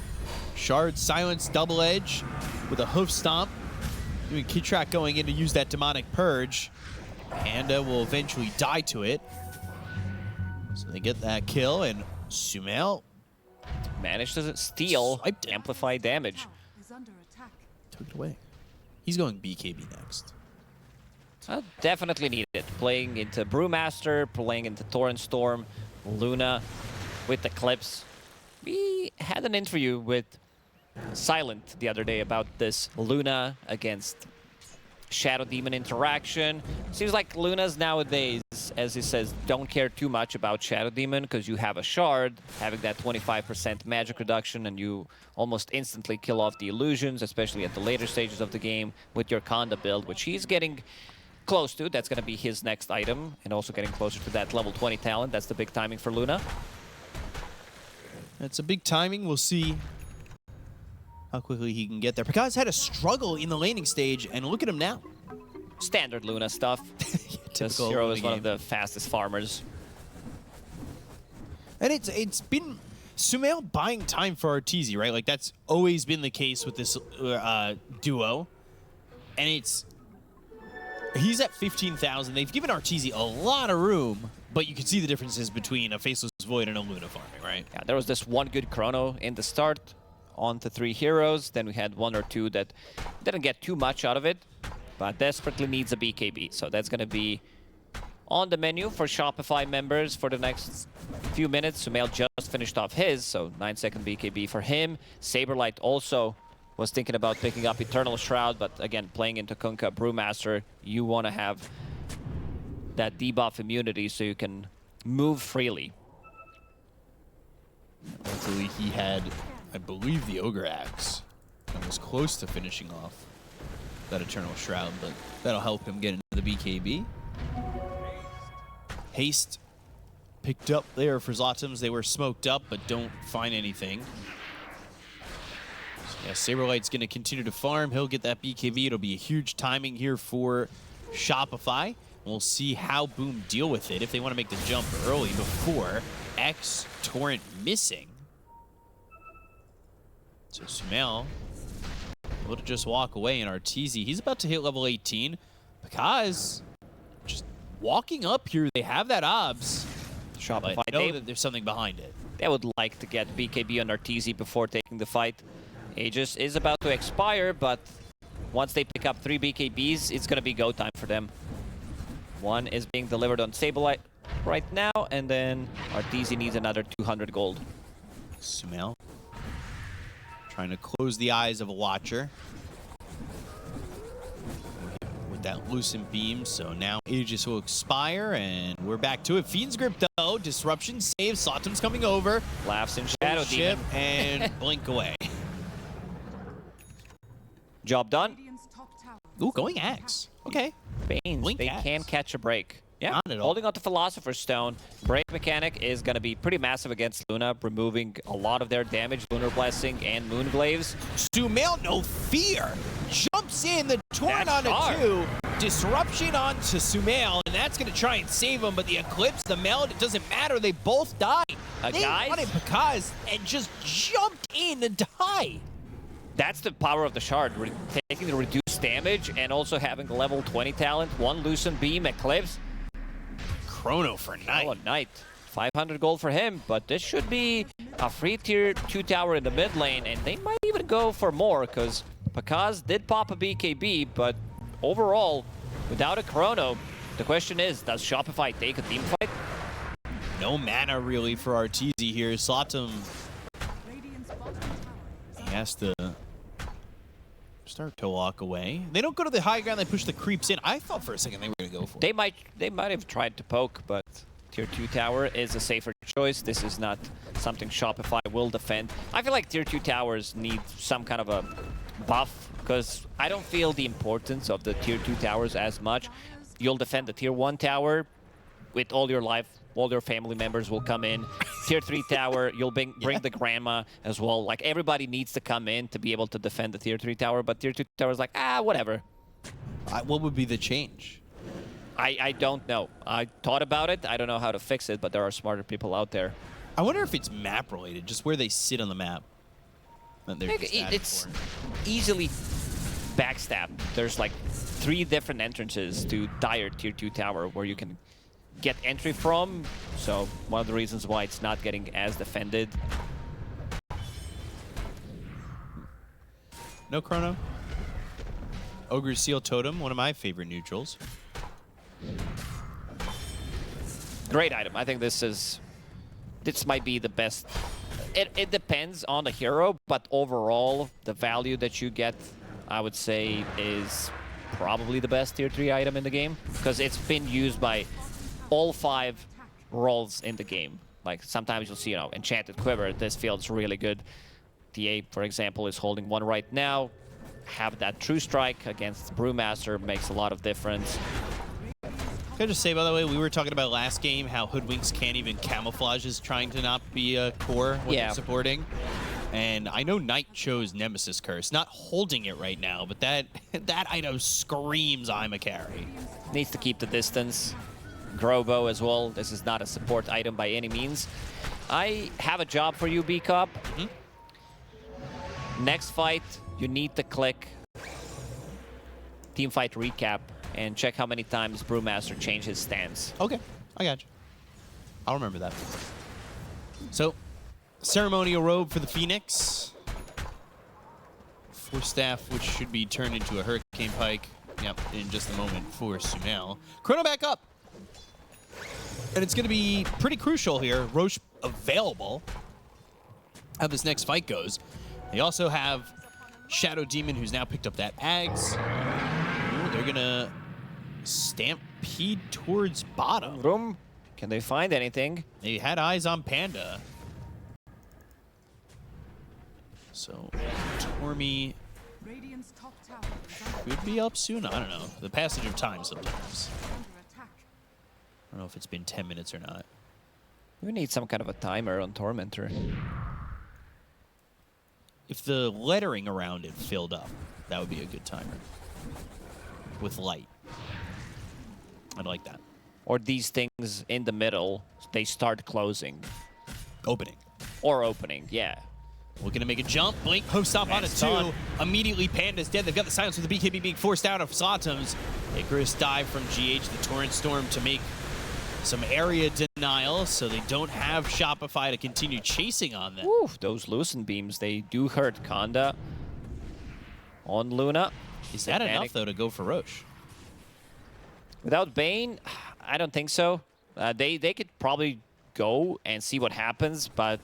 Shard, silence, double edge with a hoof stomp. Doing Keytrack going in to use that demonic purge. Panda will eventually die to it. So they get that kill, and Sumail managed to steal amplified damage. Is under attack. Took it away. He's going BKB next. Definitely need it. Playing into Brewmaster, playing into Torrent Storm, Luna with Eclipse. We had an interview with Silent the other day about this Luna against Shadow Demon interaction. Seems like Lunas nowadays, as he says, don't care too much about Shadow Demon because you have a shard, having that 25% magic reduction, and you almost instantly kill off the illusions, especially at the later stages of the game with your Conda build, which he's getting close to. That's going to be his next item, and also getting closer to that level 20 talent. That's the big timing for Luna. That's a big timing. We'll see how quickly he can get there. Pekaz had a struggle in the laning stage, and look at him now. Standard Luna stuff. This hero is one of the fastest farmers. And it's been Sumail buying time for Arteezy, right? Like, that's always been the case with this duo. And he's at 15,000. They've given Arteezy a lot of room, but you can see the differences between a Faceless Void and a Luna farming, right? Yeah, there was this one good chrono in the start on to 3 heroes. Then we had 1 or 2 that didn't get too much out of it, but desperately needs a BKB. So that's going to be on the menu for Shopify members for the next few minutes. Sumail just finished off his, so 9-second BKB for him. Saberlight also was thinking about picking up Eternal Shroud, but again, playing into Kunkka Brewmaster, you want to have that debuff immunity so you can move freely. Luckily, he had, I believe, the Ogre Axe and was close to finishing off that Eternal Shroud, but that'll help him get into the BKB. Haste picked up there for Zlatoms. They were smoked up, but don't find anything. So yeah, Saberlight's going to continue to farm. He'll get that BKB. It'll be a huge timing here for Shopify. We'll see how Boom deal with it if they want to make the jump early before X Torrent missing. So Sumail able to just walk away, and Arteezy, he's about to hit level 18 because just walking up here, they have that obs. Shopify, but know that there's something behind it. They would like to get BKB on Arteezy before taking the fight. Aegis is about to expire, but once they pick up 3 BKBs, it's going to be go time for them. 1 is being delivered on Saberlight right now, and then Arteezy needs another 200 gold. Sumail trying to close the eyes of a watcher with that Lucent Beam, so now Aegis will expire, and we're back to it. Fiend's Grip, though. Disruption saves. Sotom's coming over. Laughs in Shadow Demon. And blink away. Job done. Radiant's top tower Ooh, going Axe. Okay. Banes, Blink they Axe. can catch a break. Yeah, Not at all. holding on to Philosopher's Stone. Break mechanic is going to be pretty massive against Luna, removing a lot of their damage. Lunar Blessing and Moonglaves. Sumail, no fear. Jumps in, the Torrent That's onto hard. 2. Disruption onto Sumail, and that's going to try and save him, but the Eclipse, the Meld, it doesn't matter. They both die. They Guys? wanted Pekaz and just jumped in to die. That's the power of the Shard, taking the reduced damage and also having level 20 talent. One Loosened Beam, Eclipse. Chrono for Knight. Oh, Knight. 500 gold for him, but this should be a free tier 2 tower in the mid lane, and they might even go for more, because Pakaz did pop a BKB, but overall, without a Chrono, the question is, does Shopify take a team fight? No mana really for Arteezy here. Slotum, Radiant's bottom tower he has to start to walk away. They don't go to the high ground, they push the creeps in. I thought for a second they were going to go for it. They might have tried to poke, but tier 2 tower is a safer choice. This is not something Shopify will defend. I feel like tier 2 towers need some kind of a buff, because I don't feel the importance of the tier 2 towers as much. You'll defend the tier 1 tower with all your life, all your family members will come in. Tier 3 tower, you'll bring the grandma as well. Like, everybody needs to come in to be able to defend the tier 3 tower, but tier 2 tower is like, whatever. What would be the change? I don't know. I thought about it. I don't know how to fix it, but there are smarter people out there. I wonder if it's map related, just where they sit on the map. It's easily backstabbed. There's like 3 different entrances to Dire tier 2 tower where you can get entry from. So one of the reasons why it's not getting as defended. No Chrono. Ogre's Seal Totem, one of my favorite neutrals. Great item. I think this might be the best. It depends on the hero, but overall, the value that you get, I would say, is probably the best tier 3 item in the game, because it's been used by all 5 roles in the game. Like, sometimes you'll see, Enchanted Quiver. This feels really good. TA, for example, is holding one right now. Have that True Strike against Brewmaster makes a lot of difference. Can I just say, by the way, we were talking about last game how Hoodwinks can't even camouflage is trying to not be a core when they're supporting. And I know Knight chose Nemesis Curse, not holding it right now, but that item screams I'm a carry. Needs to keep the distance. Grobo as well. This is not a support item by any means. I have a job for you, B-Cop. Next fight, you need to click Team Fight Recap and check how many times Brewmaster changed his stance. Okay, I got you. I'll remember that. So, ceremonial robe for the Phoenix. Force Staff, which should be turned into a Hurricane Pike. Yep, in just a moment for Sumail. Chrono back up. And it's going to be pretty crucial here. Roche available. How this next fight goes. They also have Shadow Demon, who's now picked up that Ags. Ooh, they're going to stampede towards bottom. Room. Can they find anything? They had eyes on Panda. So, Tormy Radiant's top tower could be up soon. I don't know. The passage of time sometimes. under attack. I don't know if it's been 10 minutes or not. We need some kind of a timer on Tormentor. If the lettering around it filled up, that would be a good timer. With light. I'd like that. Or these things in the middle, they start closing. Opening. Or opening, yeah. Looking to make a jump. Blink, post stop on a Nice 2. stun. Immediately Panda's dead. They've got the silence with the BKB being forced out of Slotum's. Icarus dive from GH, the Torrent Storm, to make some area denial, so they don't have Shopify to continue chasing on them. Woo, those Loosen Beams, they do hurt Kanda on Luna. Is that Panic. enough, though, to go for Roche? Without Bane, I don't think so. They could probably go and see what happens, but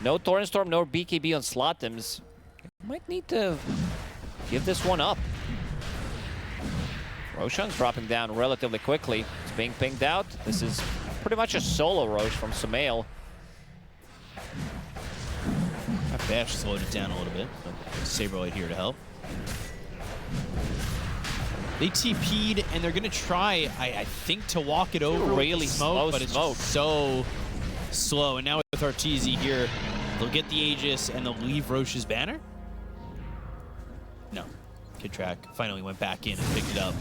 no Torrent Storm, no BKB on Slotum's. Might need to give this one up. Roshan's dropping down relatively quickly. It's being pinged out. This is pretty much a solo Roche from Sumail. Bash slowed it down a little bit, but Saberlight here to help. They TP'd, and they're going to try, I think, to walk it over. Really with smoke, slow but it's smoke. so slow. And now with Arteezy here, they'll get the Aegis, and they'll leave Roche's banner? No. Kid Track finally went back in and picked it up.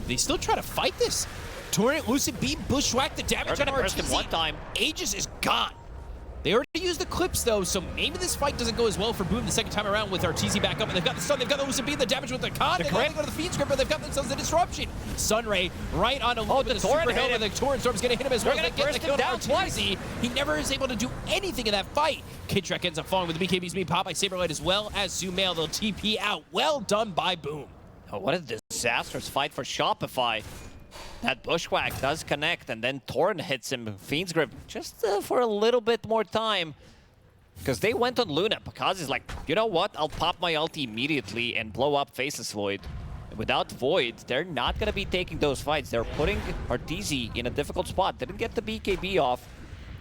They still try to fight this. Torrent, Lucid Beam, Bushwhack, the damage They're on gonna burst him Arteezy. one time. Aegis is gone. They already used the clips, though, so maybe this fight doesn't go as well for Boom the second time around with RTZ back up. And they've got the stun, they've got the Lucid Beam, the damage with the con. They got to go to the Fiend Script, but they've got themselves the disruption. Sunray right on a little bit of super hill, and the Torrent Storm's going to hit him as well. They're going to burst him down twice. He never is able to do anything in that fight. Kid Shrek ends up falling with the BKBs being popped by Saberlight as well as Zumail. They'll TP out. Well done by Boom. Oh, what a disastrous fight for Shopify. That Bushwhack does connect, and then Torrent hits him. Fiend's Grip just for a little bit more time. Because they went on Luna. Pakaz is like, you know what? I'll pop my ulti immediately and blow up Faceless Void. Without Void, they're not going to be taking those fights. They're putting Arteezy in a difficult spot. Didn't get the BKB off.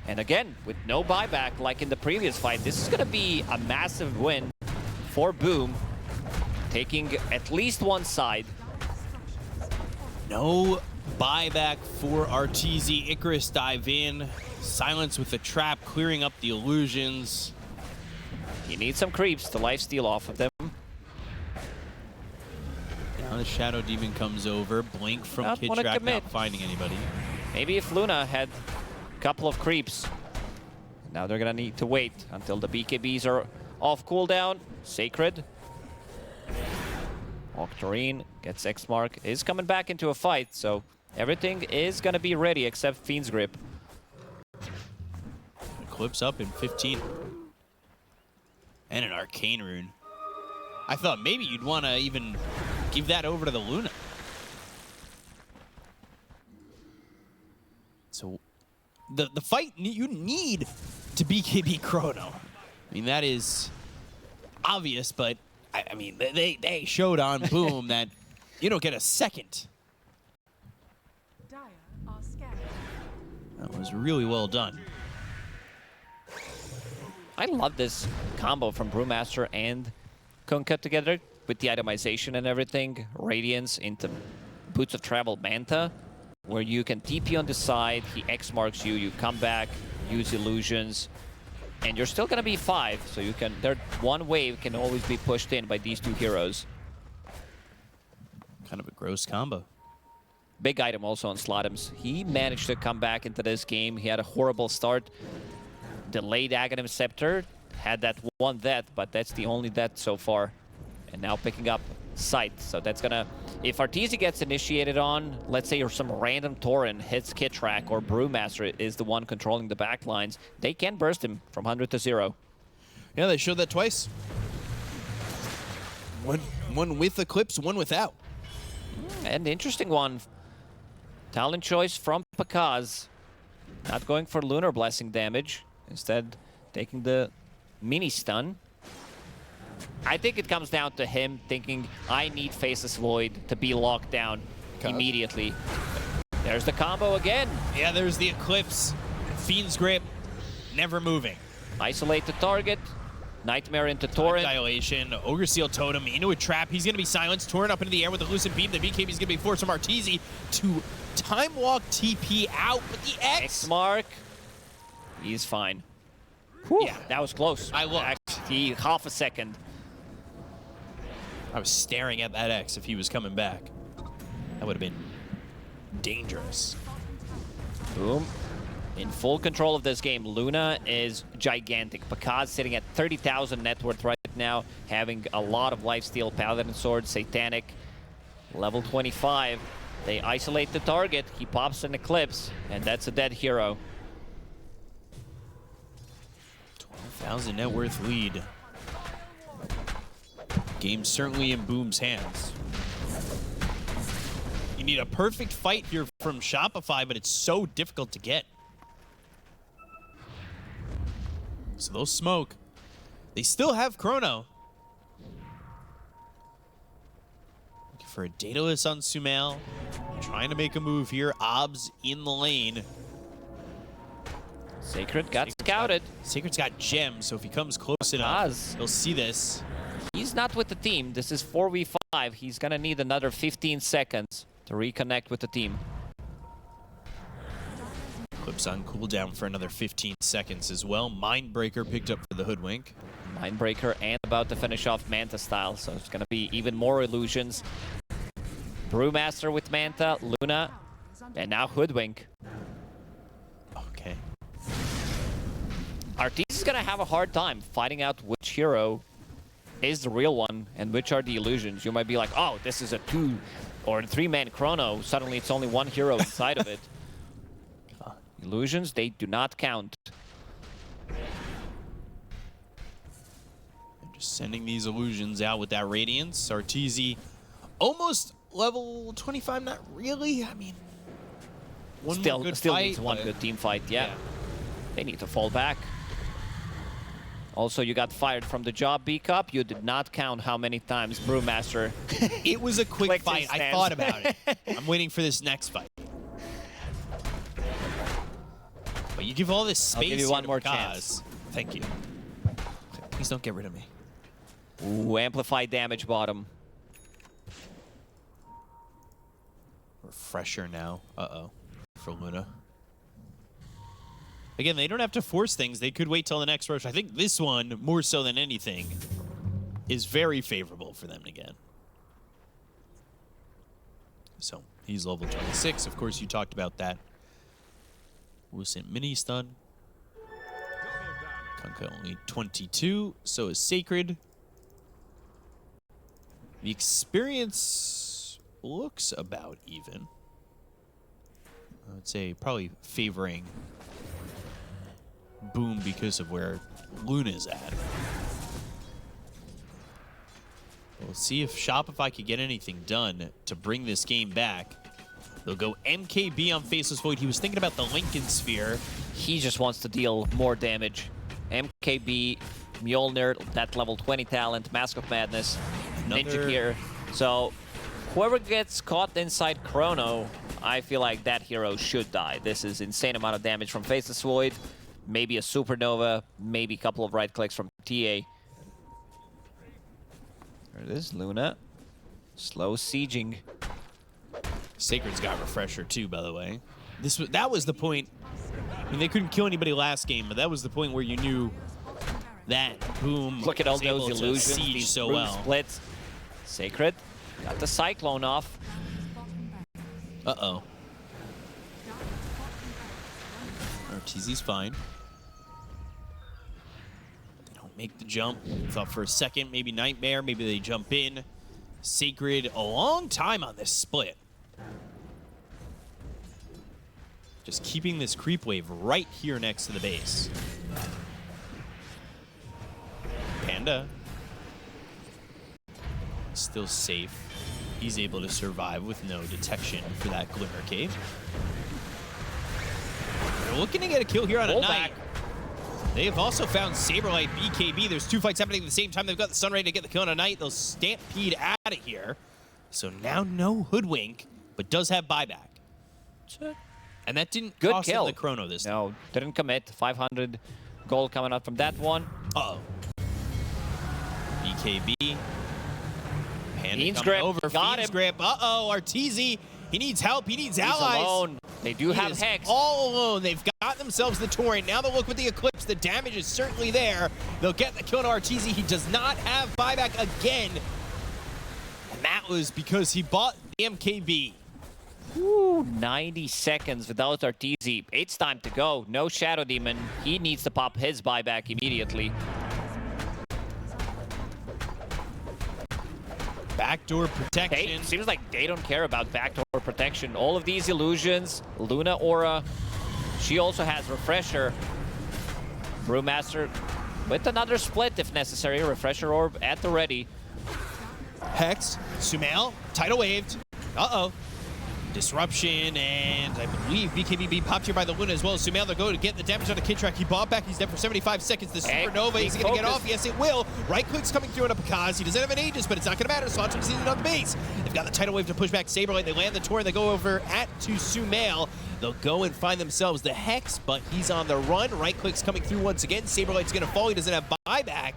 And again, with no buyback like in the previous fight, this is going to be a massive win for Boom. Taking at least one side. No buyback for Arteezy. Icarus dive in. Silence with the trap, clearing up the illusions. He needs some creeps to lifesteal off of them. Now the Shadow Demon comes over. Blink from Not wanna Kidtrack, commit. not finding anybody. Maybe if Luna had a couple of creeps. Now they're gonna need to wait until the BKBs are off cooldown. Sacred. Octarine gets X Mark, is coming back into a fight, so everything is gonna be ready except Fiend's Grip. Clips up in 15. And an Arcane Rune. I thought maybe you'd want to even give that over to the Luna. So the fight you need to BKB Chrono. I mean, that is obvious, but I mean, they showed on Boom that you don't get a second. Dire are scared. That was really well done. I love this combo from Brewmaster and Kunkka together with the itemization and everything. Radiance into Boots of Travel Manta, where you can TP on the side, he X marks you, you come back, use illusions, and you're still gonna be 5, so you can, one wave can always be pushed in by these two heroes. Kind of a gross combo. Big item also on Slotums. He managed to come back into this game. He had a horrible start. Delayed Aghanim Scepter, had that one death, but that's the only death so far. And now picking up Sight, so that's gonna... If Arteezy gets initiated on, let's say, or some random Torrent hits Kidtrack, or Brewmaster is the one controlling the backlines, they can burst him from 100 to 0. Yeah, they showed that twice. One with Eclipse, one without. An interesting one. Talent choice from Pakaz. Not going for Lunar Blessing damage. Instead, taking the mini stun. I think it comes down to him thinking, I need Faceless Void to be locked down immediately. There's the combo again. Yeah, there's the Eclipse. Fiend's Grip, never moving. Isolate the target. Nightmare into Torrent. Dilation, Ogre Seal Totem into a trap. He's going to be silenced. Torrent up into the air with the Lucid Beam. The BKB is going to be forced from Arteezy to Time Walk TP out, but the X Mark. He's fine. Yeah, that was close. I looked. Actually, half a second. I was staring at that X if he was coming back. That would have been dangerous. Boom. In full control of this game. Luna is gigantic. Pakaz sitting at 30,000 net worth right now, having a lot of lifesteal, Paladin Sword, Satanic, level 25. They isolate the target. He pops an Eclipse, and that's a dead hero. 12,000 net worth lead. Game certainly in Boom's hands. You need a perfect fight here from Shopify, but it's so difficult to get. So they'll smoke. They still have Chrono. Looking for a Daedalus on Sumail. Trying to make a move here. Obs in the lane. Sacred got scouted. Sacred's got gems, so if he comes close enough, he'll see this. He's not with the team. This is 4v5. He's going to need another 15 seconds to reconnect with the team. Clips on cooldown for another 15 seconds as well. Mindbreaker picked up for the Hoodwink. Mindbreaker and about to finish off Manta style, so it's going to be even more illusions. Brewmaster with Manta, Luna, and now Hoodwink. Okay. Artis is going to have a hard time finding out which hero is the real one and which are the illusions. You might be like, oh, this is a 2 or 3-man chrono. Suddenly it's only one hero inside of it. Illusions, they do not count. I'm just sending these illusions out with that Radiance. Arteezy almost level 25, not really. I mean, one Still more good still fight, needs one but- good team fight, yeah. They need to fall back. Also, you got fired from the job, B-Cup. You did not count how many times Brewmaster... It was a quick Clicked fight. his I stance. thought about it. I'm waiting for this next fight. But you give all this space. give you here one to more Kaz. chance. Thank you. Please don't get rid of me. Ooh, amplified damage bottom. Refresher now. Uh-oh. For Luna. Again, they don't have to force things. They could wait till the next rush. I think this one, more so than anything, is very favorable for them to get. So, he's level 26. Of course, you talked about that. Lucent mini stun. Kunkka only 22. So is Sacred. The experience looks about even. I would say probably favoring Boom because of where Luna's at. We'll see if Shopify can get anything done to bring this game back. They'll go MKB on Faceless Void. He was thinking about the Lincoln Sphere. He just wants to deal more damage. MKB, Mjolnir, that level 20 talent, Mask of Madness, Ninja Another- Gear. So whoever gets caught inside Chrono, I feel like that hero should die. This is insane amount of damage from Faceless Void. Maybe a Supernova, maybe a couple of right clicks from TA. There it is, Luna. Slow sieging. Sacred's got Refresher too, by the way. That was the point. I mean, they couldn't kill anybody last game, but that was the point where you knew that Boom Look at all was able those to illusions, siege these so room well. splits. Sacred got the Cyclone off. Uh-oh. Arteezy's fine. They don't make the jump. Thought for a second, maybe Nightmare, maybe they jump in. Sacred, a long time on this split. Just keeping this creep wave right here next to the base. Panda. Still safe. He's able to survive with no detection for that Glimmer Cave. They're looking to get a kill here on a Roll Knight. back. They have also found Saberlight, BKB. There's two fights happening at the same time. They've got the Sun Ray to get the kill on a Knight. They'll stampede out of here. So now no Hoodwink, but does have buyback. And that didn't Good cost kill. him the chrono this time. No, didn't commit. 500 gold coming out from that one. Uh-oh. BKB. Panda Fiend's coming grip. over. Got Fiend's him. grip. Uh-oh, Arteezy. He needs help. He needs He's allies. alone. They do He have is Hex. all alone. They've got themselves the Torrent. Now they'll look with the Eclipse. The damage is certainly there. They'll get the kill to Arteezy. He does not have buyback again. And that was because he bought the MKB. Ooh, 90 seconds without Arteezy. It's time to go. No Shadow Demon. He needs to pop his buyback immediately. Backdoor protection. Hey, seems like they don't care about backdoor protection. All of these illusions, Luna Aura, she also has Refresher. Brewmaster with another split if necessary. Refresher Orb at the ready. Hex. Sumail. Tidal waved. Uh-oh. Disruption, and I believe BKB popped here by the Luna as well as Sumail. They'll go to get the damage on the Kidtrack. He bought back. He's dead for 75 seconds. The Supernova, is he going to get off? Yes, it will. Right click's coming through on a Pakaz. He doesn't have an Aegis, but it's not going to matter. Slots are seated on the base. They've got the Tidal Wave to push back Saberlight. They land the Torrent. They go over to Sumail. They'll go and find themselves the Hex, but he's on the run. Right click's coming through once again. Saberlight's going to fall. He doesn't have buyback.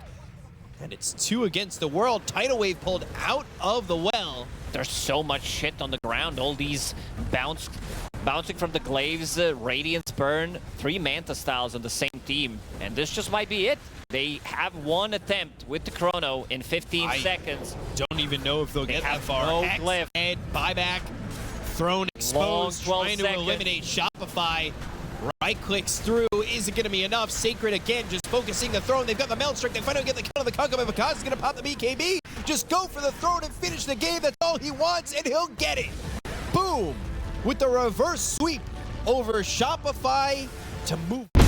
And it's 2 against the world. Tidal Wave pulled out of the well. There's so much shit on the ground. All these bouncing from the glaives, Radiance Burn, 3 Manta Styles on the same team. And this just might be it. They have one attempt with the Chrono in 15 seconds. Don't even know if they'll get that have far. no Hex, glyph. head, buyback, thrown, exposed, Long 12 trying to seconds. eliminate Shopify. Right right-clicks through. Is it going to be enough? Sacred again, just focusing the throne. They've got the Meld Strike. They finally get the count on the Congo, but Vakaz is going to pop the BKB. Just go for the throne and finish the game. That's all he wants, and he'll get it. Boom! With the reverse sweep over Shopify to move.